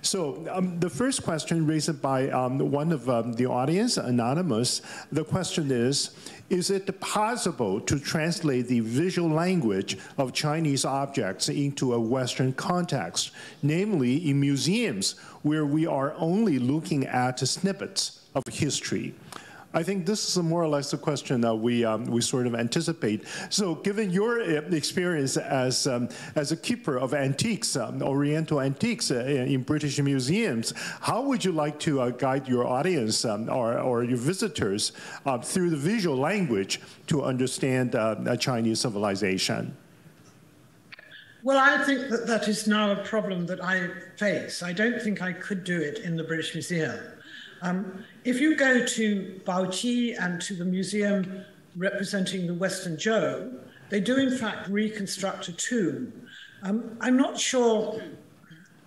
So the first question raised by one of the audience, Anonymous, the question is it possible to translate the visual language of Chinese objects into a Western context, namely in museums where we are only looking at snippets of history? I think this is more or less the question that we sort of anticipate. So, given your experience as a keeper of antiques, Oriental antiques in British museums, how would you like to guide your audience or your visitors through the visual language to understand Chinese civilization? Well, I think that that is now a problem that I face. I don't think I could do it in the British Museum. If you go to Baoji and to the museum representing the Western Zhou, they do in fact reconstruct a tomb. I'm not sure.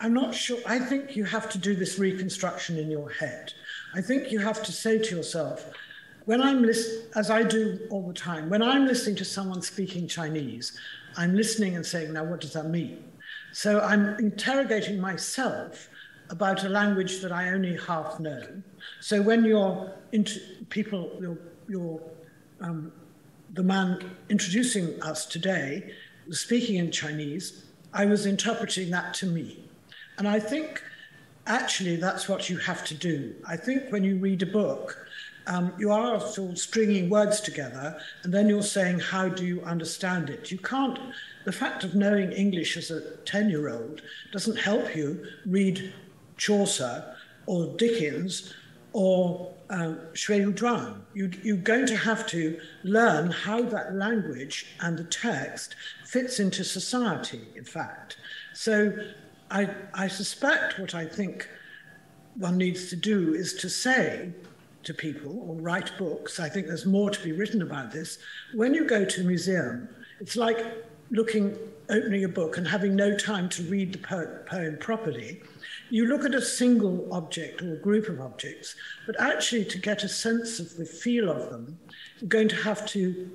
I think you have to do this reconstruction in your head. I think you have to say to yourself, when I'm listening, as I do all the time, when I'm listening to someone speaking Chinese, I'm listening and saying, now what does that mean? So I'm interrogating myself about a language that I only half know. So when the man introducing us today was speaking in Chinese, I was interpreting that to me. And I think actually that's what you have to do. I think when you read a book, you are sort of stringing words together, and then you're saying, how do you understand it? You can't, the fact of knowing English as a 10-year-old doesn't help you read Chaucer or Dickens or Shui Zhuang. You're going to have to learn how that language and the text fits into society, in fact. So I suspect what I think one needs to do is to say to people or write books. I think there's more to be written about this. When you go to a museum, it's like opening a book and having no time to read the poem properly. You look at a single object or a group of objects, but actually to get a sense of the feel of them, you're going to have to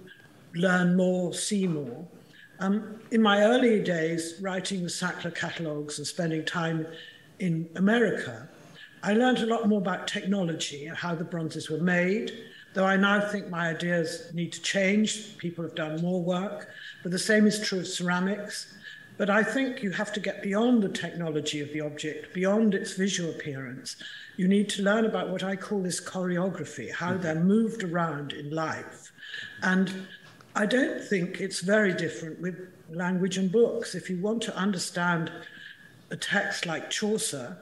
learn more, see more. In my early days, writing the Sackler catalogues and spending time in America, I learned a lot more about technology and how the bronzes were made, though I now think my ideas need to change. People have done more work, but the same is true of ceramics. But I think you have to get beyond the technology of the object, beyond its visual appearance. You need to learn about what I call this choreography, how they're moved around in life. And I don't think it's very different with language and books. If you want to understand a text like Chaucer,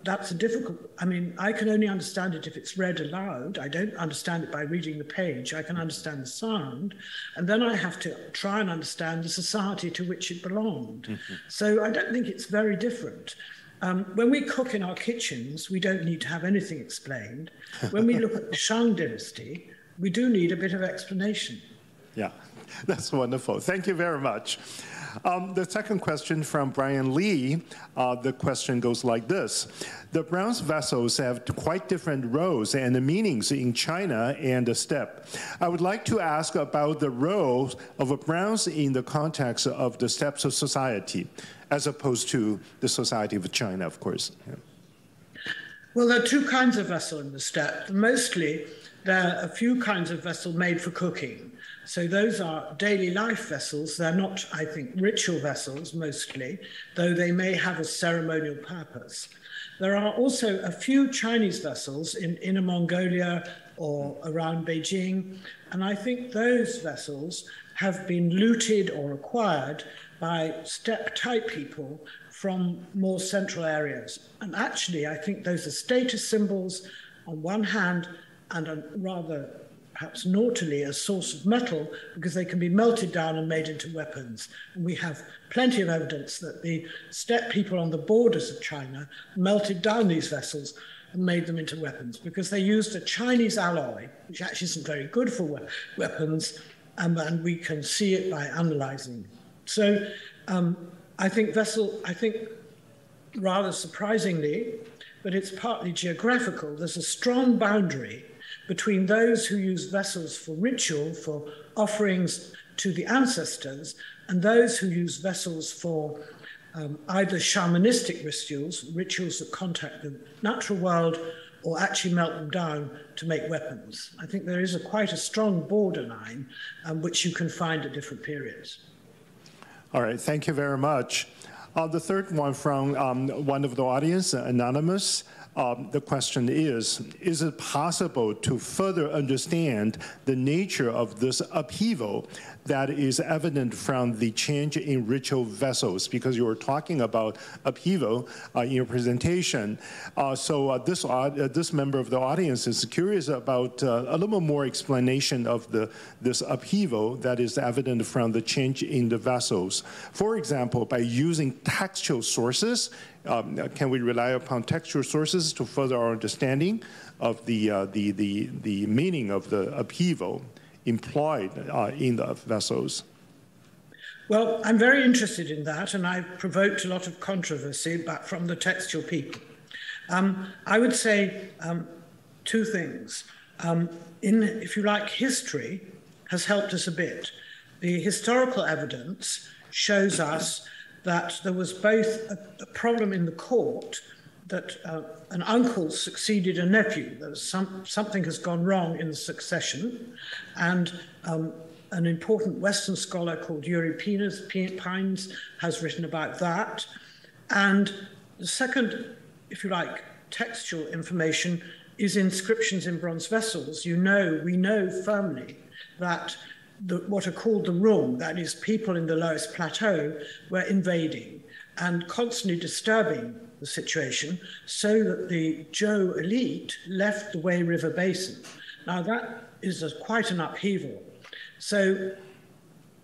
that's a difficult, I mean, I can only understand it if it's read aloud. I don't understand it by reading the page. I can understand the sound. And then I have to try and understand the society to which it belonged. So I don't think it's very different. When we cook in our kitchens, we don't need to have anything explained. When we look at the Shang dynasty, we do need a bit of explanation. Yeah, that's wonderful. Thank you very much. The second question from Brian Lee, the question goes like this. The bronze vessels have quite different roles and meanings in China and the steppe. I would like to ask about the role of a bronze in the context of the steppes of society, as opposed to the society of China, of course. Yeah. Well, there are two kinds of vessel in the steppe. Mostly, there are a few kinds of vessel made for cooking. So those are daily life vessels. They're not, I think, ritual vessels mostly, though they may have a ceremonial purpose. There are also a few Chinese vessels in Inner Mongolia or around Beijing, and I think those vessels have been looted or acquired by steppe-type people from more central areas. And actually, I think those are status symbols on one hand, and a rather perhaps naughtily a source of metal, because they can be melted down and made into weapons. And we have plenty of evidence that the steppe people on the borders of China melted down these vessels and made them into weapons, because they used a Chinese alloy, which actually isn't very good for weapons, and we can see it by analyzing. So I think rather surprisingly, but it's partly geographical, there's a strong boundary between those who use vessels for ritual, for offerings to the ancestors, and those who use vessels for either shamanistic rituals that contact the natural world, or actually melt them down to make weapons. I think there is quite a strong borderline which you can find at different periods. All right, thank you very much. The third one from one of the audience, anonymous. The question is it possible to further understand the nature of this upheaval that is evident from the change in ritual vessels? Because you were talking about upheaval in your presentation. This member of the audience is curious about a little more explanation of this upheaval that is evident from the change in the vessels. For example, by using textual sources, can we rely upon textual sources to further our understanding of the meaning of the upheaval employed in the vessels? Well, I'm very interested in that, and I've provoked a lot of controversy from the textual people. I would say two things. If you like, history has helped us a bit. The historical evidence shows us that there was both a problem in the court that an uncle succeeded a nephew. There was something has gone wrong in the succession, and an important Western scholar called Yuri Pines has written about that. And the second, if you like, textual information is inscriptions in bronze vessels. We know firmly that what are called the Rousen, that is, people in the Lowest Plateau, were invading and constantly disturbing the situation, so that the Zhou elite left the Wei River Basin. Now that is quite an upheaval. So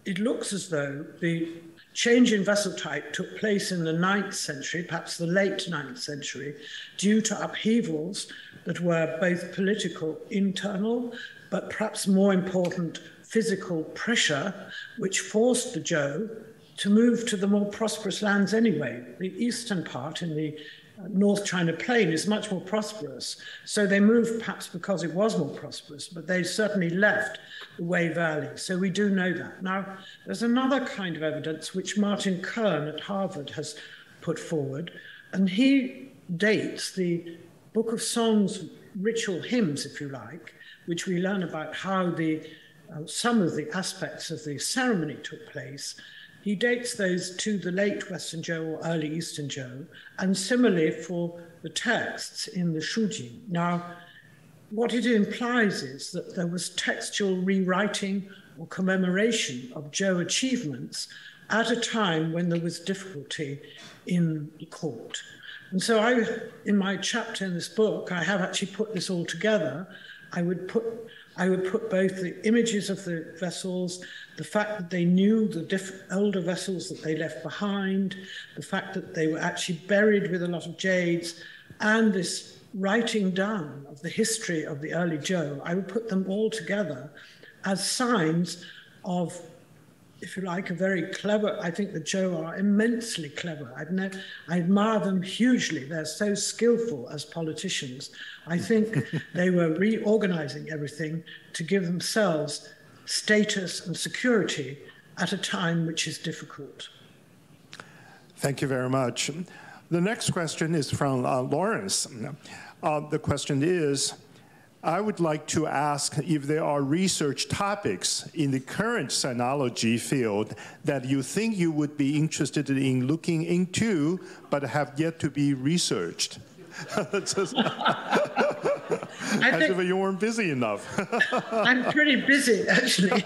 it looks as though the change in vessel type took place in the 9th century, perhaps the late 9th century, due to upheavals that were both political, internal, but perhaps more important, physical pressure, which forced the Zhou to move to the more prosperous lands anyway. The eastern part in the North China Plain is much more prosperous. So they moved perhaps because it was more prosperous, but they certainly left the Wei Valley. So we do know that. Now, there's another kind of evidence which Martin Kern at Harvard has put forward, and he dates the Book of Songs ritual hymns, if you like, which we learn about how some of the aspects of the ceremony took place. He dates those to the late Western Zhou or early Eastern Zhou, and similarly for the texts in the Shujing. Now, what it implies is that there was textual rewriting or commemoration of Zhou achievements at a time when there was difficulty in the court. And so in my chapter in this book, I have actually put this all together. I would put both the images of the vessels, the fact that they knew the older vessels that they left behind, the fact that they were actually buried with a lot of jades, and this writing down of the history of the early Zhou. I would put them all together as signs of, if you like, a very clever. I think the Zhou are immensely clever. I admire them hugely. They're so skillful as politicians. I think they were reorganizing everything to give themselves status and security at a time which is difficult. Thank you very much. The next question is from Lawrence. The question is, I would like to ask if there are research topics in the current sinology field that you think you would be interested in looking into, but have yet to be researched. As if you weren't busy enough. I'm pretty busy, actually.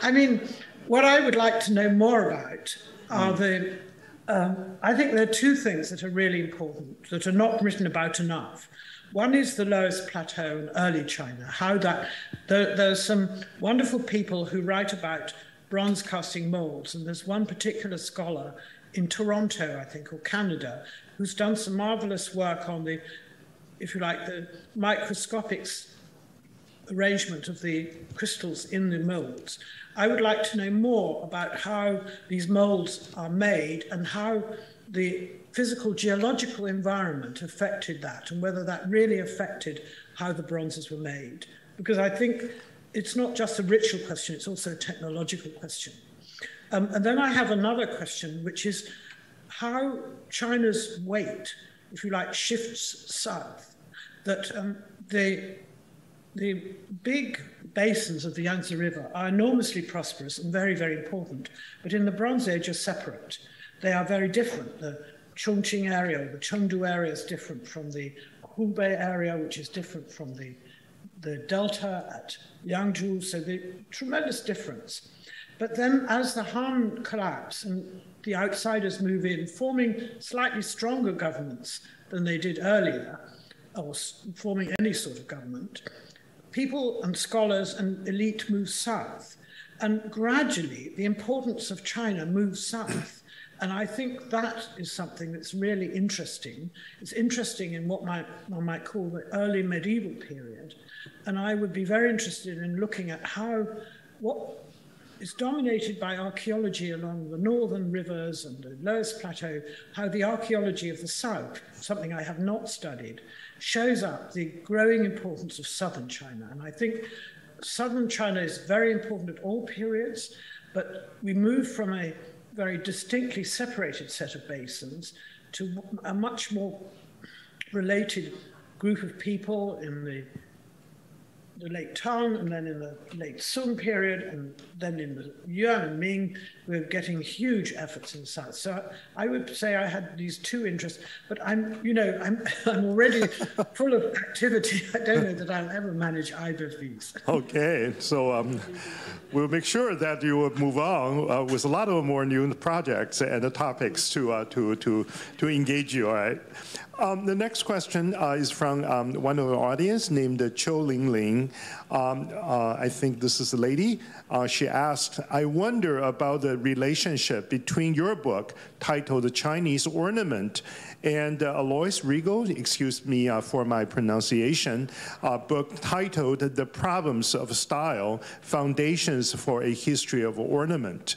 I mean, what I would like to know more about are I think there are two things that are really important that are not written about enough. One is the Lowest Plateau in early China, how there's some wonderful people who write about bronze casting molds, and there's one particular scholar in Toronto, I think, or Canada, who's done some marvelous work on the, if you like, the microscopic arrangement of the crystals in the molds. I would like to know more about how these molds are made and how the physical geological environment affected that, and whether that really affected how the bronzes were made. Because I think it's not just a ritual question, it's also a technological question. And then I have another question, which is how China's weight, if you like, shifts south. That the big basins of the Yangtze River are enormously prosperous and very, very important, but in the Bronze Age are separate. They are very different. The Chongqing area, the Chengdu area is different from the Hubei area, which is different from the delta at Yangzhou, so the tremendous difference. But then as the Han collapse and the outsiders move in, forming slightly stronger governments than they did earlier, or forming any sort of government, people and scholars and elite move south. And gradually, the importance of China moves south. And I think that is something that's really interesting. It's interesting in what one might call the early medieval period. And I would be very interested in looking at what is dominated by archaeology along the northern rivers and the Lowest Plateau, how the archaeology of the south, something I have not studied, shows up the growing importance of southern China. And I think southern China is very important at all periods, but we move from a very distinctly separated set of basins to a much more related group of people in the late Tang, and then in the late Sung period, and then in the Yuan and Ming, we're getting huge efforts in the south. So I would say I had these two interests, but I'm already full of activity. I don't know that I'll ever manage either of these. Okay, so we'll make sure that you will move on with a lot of more new projects and the topics to engage you. All right. The next question is from one of the audience named Cho Ling Ling. I think this is a lady. She asked, I wonder about the relationship between your book titled The Chinese Ornament and Alois Riegel, excuse me for my pronunciation, book titled The Problems of Style, Foundations for a History of Ornament.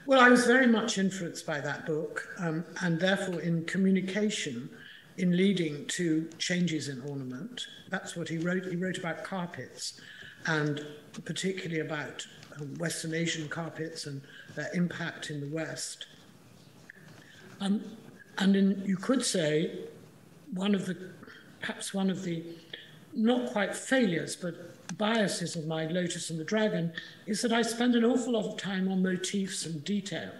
Well, I was very much influenced by that book, and therefore in communication, in leading to changes in ornament. That's what he wrote. He wrote about carpets, and particularly about Western Asian carpets and their impact in the West. You could say perhaps one of the, not quite failures, but biases of my Lotus and the Dragon is that I spend an awful lot of time on motifs and detail.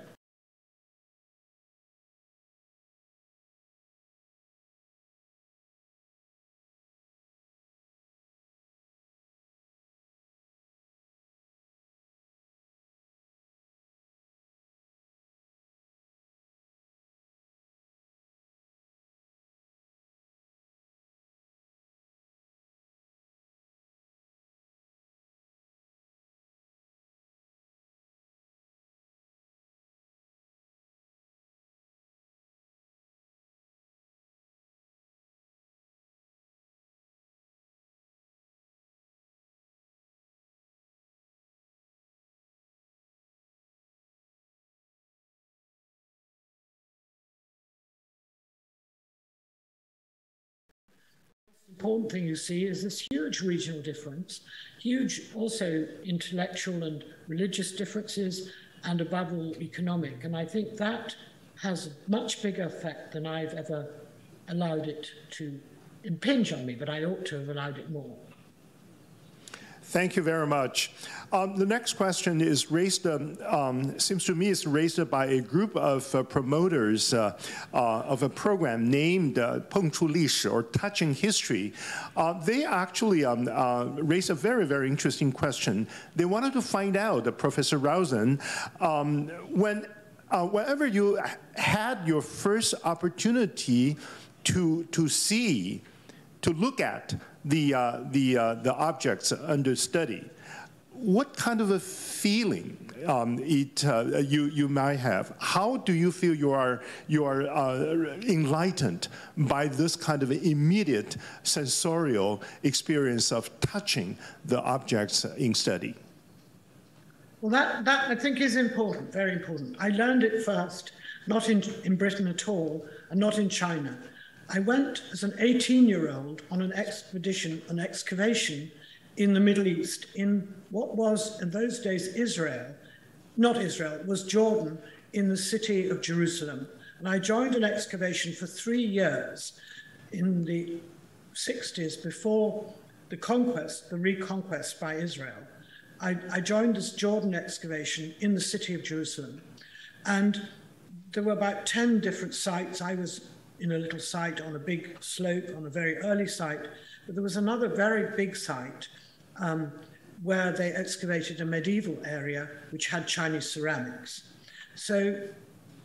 important thing you see is this huge regional difference, huge also intellectual and religious differences, and above all, economic. And I think that has a much bigger effect than I've ever allowed it to impinge on me, but I ought to have allowed it more. Thank you very much. The next question is raised, seems to me is raised by a group of promoters of a program named 碰触历史 or Touching History. They actually raised a very, very interesting question. They wanted to find out, Professor Rousen, whenever you had your first opportunity to look at the objects under study, what kind of a feeling you might have? How do you feel you are enlightened by this kind of immediate sensorial experience of touching the objects in study? Well, that I think is important, very important. I learned it first, not in Britain at all, and not in China. I went as an 18-year-old on an expedition, an excavation in the Middle East, in what was in those days Israel, not Israel, it was Jordan, in the city of Jerusalem. And I joined an excavation for 3 years in the 60s before the conquest, the reconquest by Israel. I joined this Jordan excavation in the city of Jerusalem. And there were about 10 different sites. I was in a little site on a big slope, on a very early site, but there was another very big site where they excavated a medieval area which had Chinese ceramics. So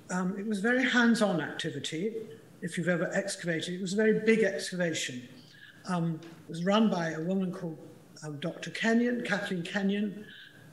it was very hands-on activity. If you've ever excavated, it was a very big excavation. It was run by a woman called Dr. Kathleen Kenyon,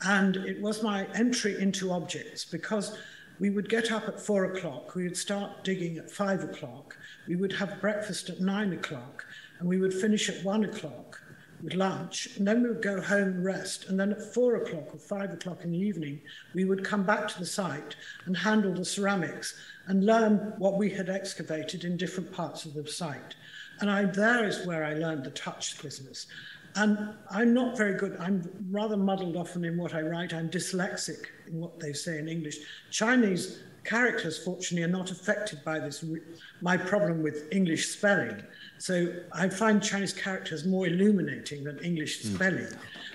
and it was my entry into objects because we would get up at 4 o'clock, we would start digging at 5 o'clock, we would have breakfast at 9 o'clock, and we would finish at 1 o'clock with lunch, and then we would go home and rest, and then at 4 o'clock or 5 o'clock in the evening, we would come back to the site and handle the ceramics and learn what we had excavated in different parts of the site. And there is where I learned the touch business. And I'm not very good, I'm rather muddled often in what I write. I'm dyslexic in what they say in English. Chinese characters, fortunately, are not affected by this, my problem with English spelling. So I find Chinese characters more illuminating than English spelling.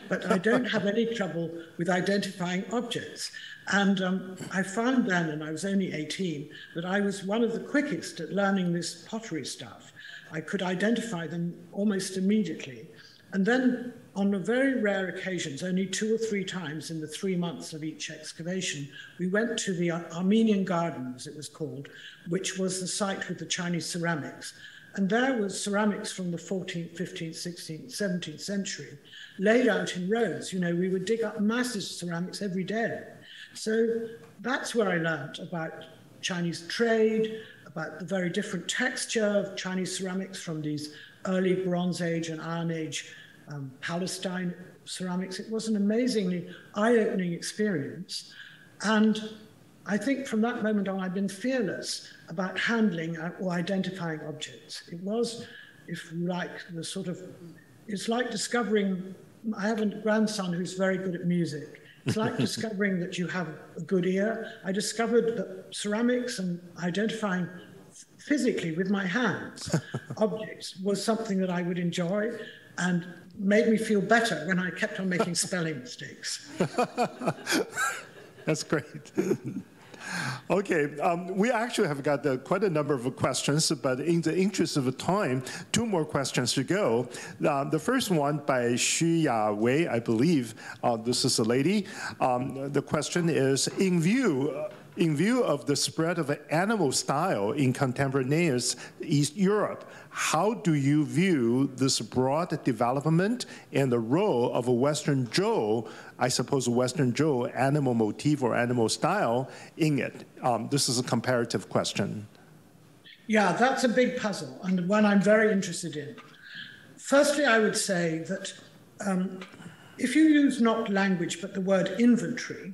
But I don't have any trouble with identifying objects. And I found then, and I was only 18, that I was one of the quickest at learning this pottery stuff. I could identify them almost immediately. And then on a very rare occasions, only 2 or 3 times in the 3 months of each excavation, we went to the Armenian Garden, as it was called, which was the site with the Chinese ceramics. And there was ceramics from the 14th, 15th, 16th, 17th century laid out in rows. You know, we would dig up massive ceramics every day. So that's where I learned about Chinese trade, about the very different texture of Chinese ceramics from these early Bronze Age and Iron Age Palestine ceramics. It was an amazingly eye-opening experience. And I think from that moment on, I've been fearless about handling or identifying objects. It was, if you like, the sort of, it's like discovering, I have a grandson who's very good at music. It's like discovering that you have a good ear. I discovered that ceramics and identifying physically with my hands objects was something that I would enjoy and made me feel better when I kept on making spelling mistakes. That's great. Okay, we actually have got quite a number of questions, but in the interest of time, 2 more questions to go. The first one by Xu Ya Wei, I believe. This is a lady. The question is, in view of the spread of animal style in contemporaneous East Europe, how do you view this broad development and the role of a Western Zhou, I suppose Western Zhou animal motif or animal style in it? This is a comparative question. Yeah, that's a big puzzle and one I'm very interested in. Firstly, I would say that if you use not language but the word inventory,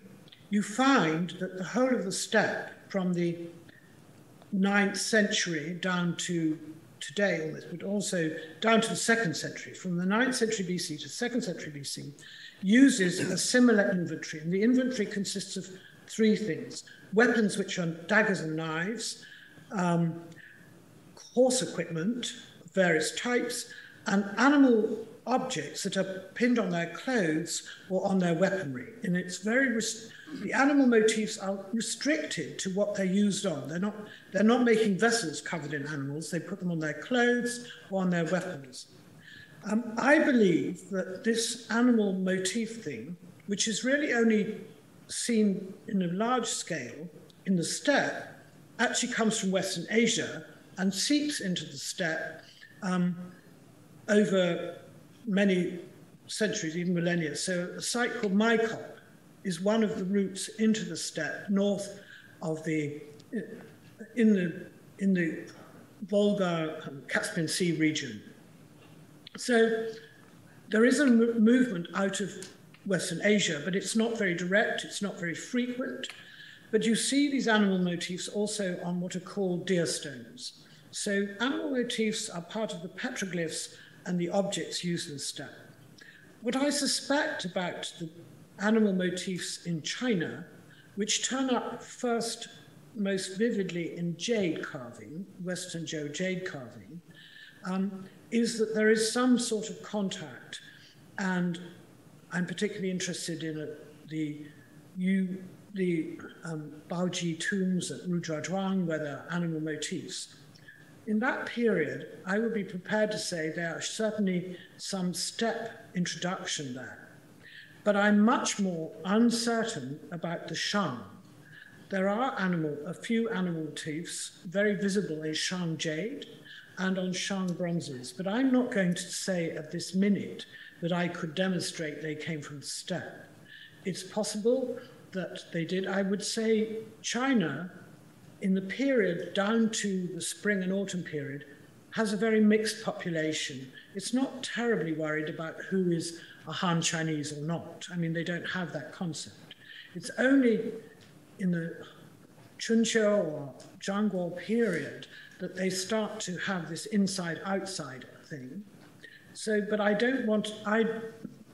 you find that the whole of the steppe from the 9th century down to today almost, but also down to the 2nd century, from the 9th century BC to 2nd century BC, uses a similar inventory. And the inventory consists of 3 things: weapons, which are daggers and knives, horse equipment of various types, and animal objects that are pinned on their clothes or on their weaponry. And it's the animal motifs are restricted to what they're used on. They're not making vessels covered in animals. They put them on their clothes or on their weapons. I believe that this animal motif thing, which is really only seen in a large scale in the steppe, actually comes from Western Asia and seeps into the steppe over many centuries, even millennia. So a site called Maikop is one of the routes into the steppe north of in the Volga Caspian Sea region. So there is a movement out of Western Asia, but it's not very direct, it's not very frequent. But you see these animal motifs also on what are called deer stones. So animal motifs are part of the petroglyphs and the objects used in the steppe. What I suspect about the animal motifs in China, which turn up first most vividly in jade carving, Western jade carving, is that there is some sort of contact. And I'm particularly interested in the Baoji tombs at Ruzhuazhuang, where there are animal motifs. In that period, I would be prepared to say there are certainly some steppe introduction there. But I'm much more uncertain about the Shang. There are a few animal motifs very visible in Shang jade and on Shang bronzes, but I'm not going to say at this minute that I could demonstrate they came from the steppe. It's possible that they did. I would say China, in the period down to the spring and autumn period, has a very mixed population. It's not terribly worried about who is a Han Chinese or not. I mean, they don't have that concept. It's only in the Chunqiu or Zhangguo period that they start to have this inside-outside thing. So, but I don't want,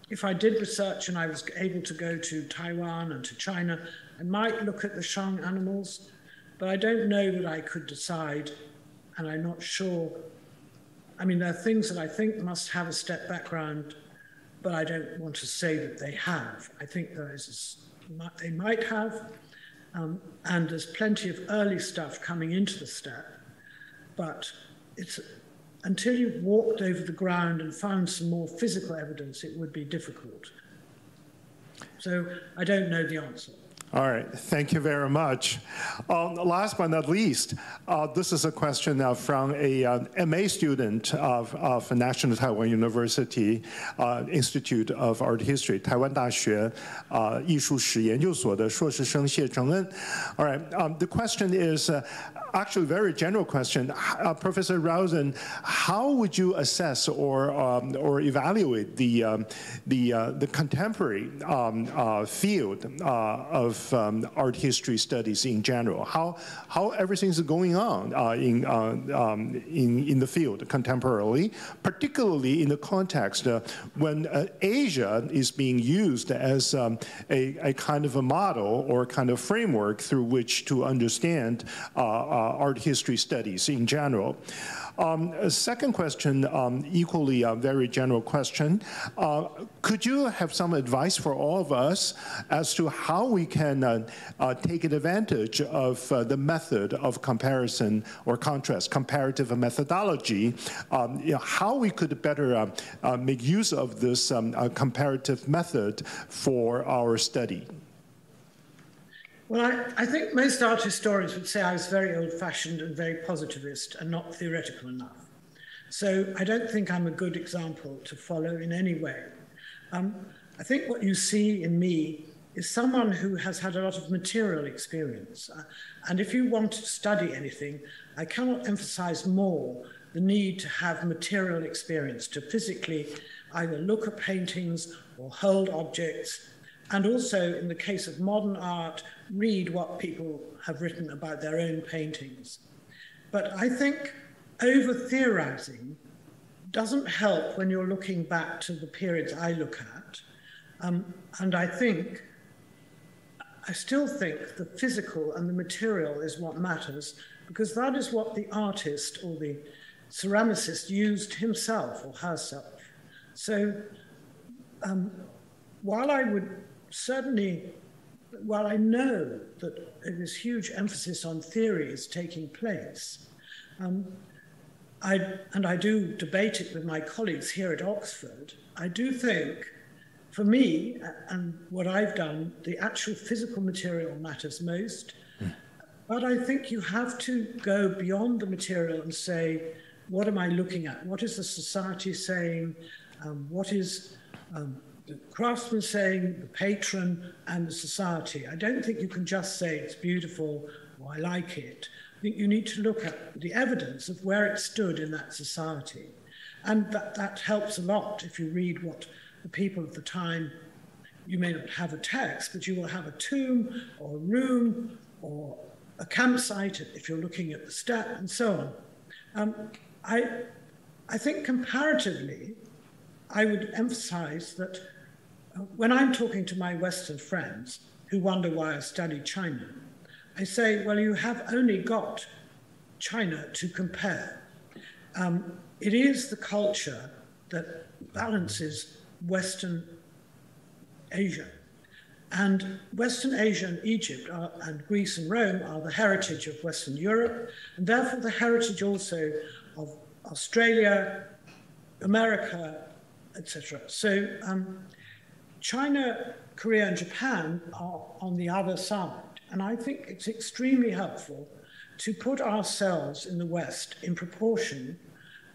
if I did research and I was able to go to Taiwan and to China, I might look at the Shang animals, but I don't know that I could decide, and I'm not sure. I mean, there are things that I think must have a steppe background, but I don't want to say that they have. I think they might have, and there's plenty of early stuff coming into the steppe, but it's until you've walked over the ground and found some more physical evidence, it would be difficult. So I don't know the answer. All right, thank you very much. Last but not least, this is a question from a MA student of National Taiwan University Institute of Art History, 台湾大学艺术史研究所的硕士生谢承恩. All right, the question is actually a very general question. Professor Rousen, how would you assess or evaluate the contemporary field of art history studies in general? How everything's going on in the field contemporarily, particularly in the context when Asia is being used as a kind of a model or kind of framework through which to understand art history studies in general. A second question, equally a very general question. Could you have some advice for all of us as to how we can take advantage of the method of comparison or contrast, comparative methodology, how we could better make use of this comparative method for our study? Well, I think most art historians would say I was very old-fashioned and very positivist and not theoretical enough. So I don't think I'm a good example to follow in any way. I think what you see in me is someone who has had a lot of material experience. And if you want to study anything, I cannot emphasize more the need to have material experience, to physically either look at paintings or hold objects, and also, in the case of modern art, read what people have written about their own paintings. But I think over-theorizing doesn't help when you're looking back to the periods I look at. And I still think the physical and the material is what matters, because that is what the artist or the ceramicist used himself or herself. So while I know that this huge emphasis on theory is taking place, I do debate it with my colleagues here at Oxford, I do think, for me, and what I've done, the actual physical material matters most. But I think you have to go beyond the material and say, what am I looking at? What is the society saying? What is the craftsman saying, the patron, and the society? I don't think you can just say it's beautiful or I like it. I think you need to look at the evidence of where it stood in that society. And that helps a lot if you read what the people of the time, you may not have a text, but you will have a tomb or a room or a campsite if you're looking at the steppe and so on. I think comparatively, I would emphasize that when I'm talking to my Western friends who wonder why I study China, I say, well, you have only got China to compare. It is the culture that balances Western Asia. And Western Asia and Egypt and Greece and Rome are the heritage of Western Europe, and therefore the heritage also of Australia, America, etc. So China, Korea, and Japan are on the other side. And I think it's extremely helpful to put ourselves in the West in proportion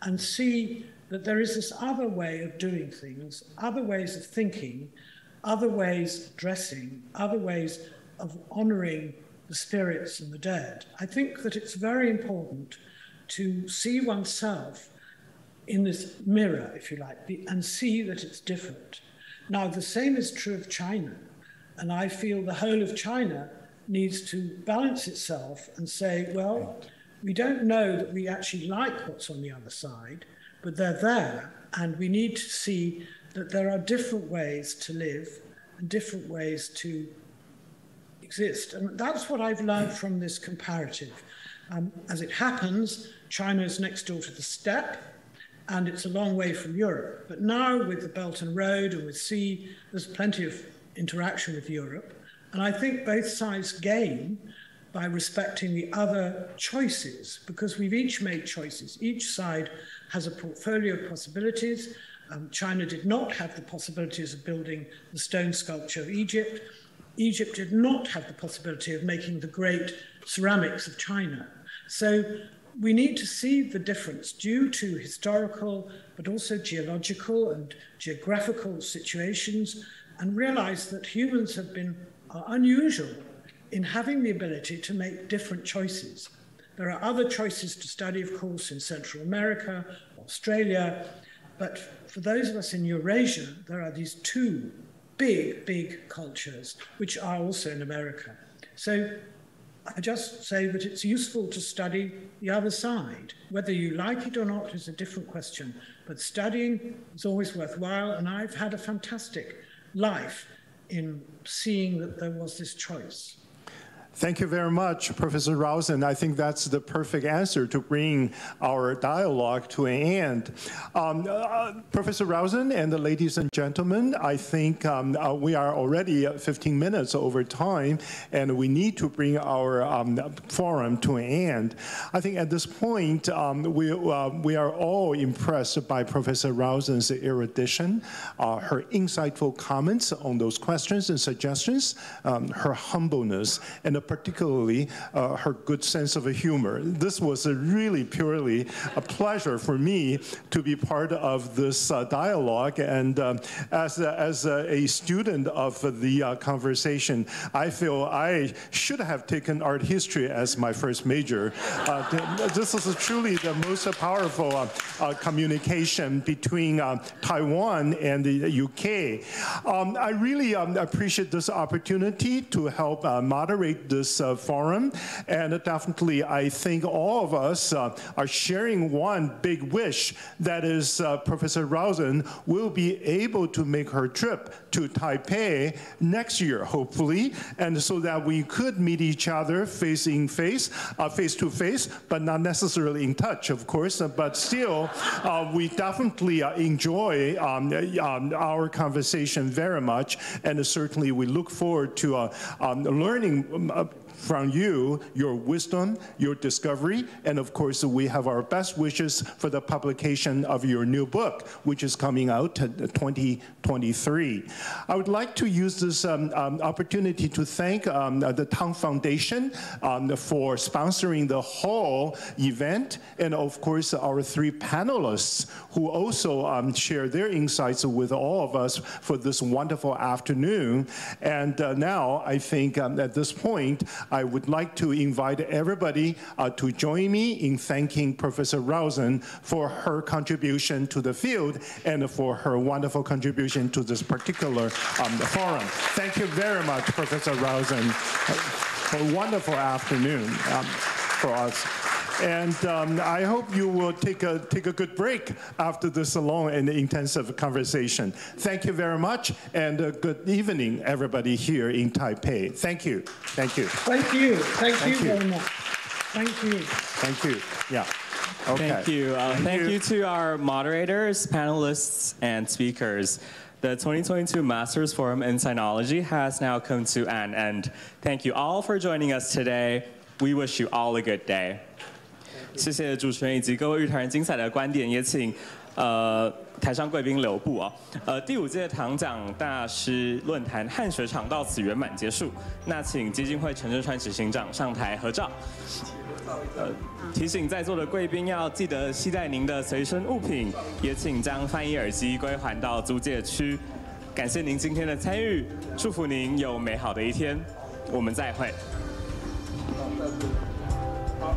and see that there is this other way of doing things, other ways of thinking, other ways of dressing, other ways of honoring the spirits and the dead. I think that it's very important to see oneself in this mirror, if you like, and see that it's different. Now, the same is true of China, and I feel the whole of China needs to balance itself and say, well, we don't know that we actually like what's on the other side, but they're there, and we need to see that there are different ways to live and different ways to exist. And that's what I've learned from this comparative. As it happens, China is next door to the steppe, and it's a long way from Europe. But now with the Belt and Road and with sea, there's plenty of interaction with Europe. And I think both sides gain by respecting the other choices, because we've each made choices. Each side has a portfolio of possibilities. China did not have the possibilities of building the stone sculpture of Egypt. Egypt did not have the possibility of making the great ceramics of China. So we need to see the difference due to historical, but also geological and geographical situations, and realize that humans are unusual in having the ability to make different choices. There are other choices to study, of course, in Central America, Australia, but for those of us in Eurasia, there are these two big cultures, which are also in America. So I just say that it's useful to study the other side. Whether you like it or not is a different question, but studying is always worthwhile, and I've had a fantastic life in seeing that there was this choice. Thank you very much, Professor Rousen. I think that's the perfect answer to bring our dialogue to an end. Professor Rousen and the ladies and gentlemen, I think we are already 15 minutes over time, and we need to bring our forum to an end. I think at this point, we are all impressed by Professor Rousen's erudition, her insightful comments on those questions and suggestions, her humbleness, and particularly her good sense of humor. This was really purely a pleasure for me to be part of this dialogue, and as a student of the conversation, I feel I should have taken art history as my first major. This is truly the most powerful communication between Taiwan and the UK. I really appreciate this opportunity to help moderate this forum. And definitely, I think all of us are sharing one big wish, that is Professor Rousen will be able to make her trip to Taipei next year, hopefully, and so that we could meet each other face to face, but not necessarily in touch, of course, but still, we definitely enjoy our conversation very much, and certainly we look forward to learning from you, your wisdom, your discovery, and of course, we have our best wishes for the publication of your new book, which is coming out 2023. I would like to use this opportunity to thank the Tang Foundation for sponsoring the whole event, and of course, our three panelists who also share their insights with all of us for this wonderful afternoon. And now, I think at this point, I would like to invite everybody to join me in thanking Professor Rousen for her contribution to the field and for her wonderful contribution to this particular forum. Thank you very much, Professor Rousen, for a wonderful afternoon for us. And I hope you will take a good break after this long and intensive conversation. Thank you very much, and good evening, everybody here in Taipei. Thank you. Thank you. Thank you. Thank you very much. Thank you. Thank you. Yeah. Okay. Thank you. Thank you to our moderators, panelists, and speakers. The 2022 Masters Forum in Sinology has now come to an end. Thank you all for joining us today. We wish you all a good day. 谢谢主持人以及各位与谈人精彩的观点，也请台上贵宾留步第5届唐奖大师论坛汉学场到此圆满结束。那请基金会陈振川执行长上台合照。提醒在座的贵宾要记得携带您的随身物品，也请将翻译耳机归还到租借区。感谢您今天的参与，祝福您有美好的一天。我们再会。好。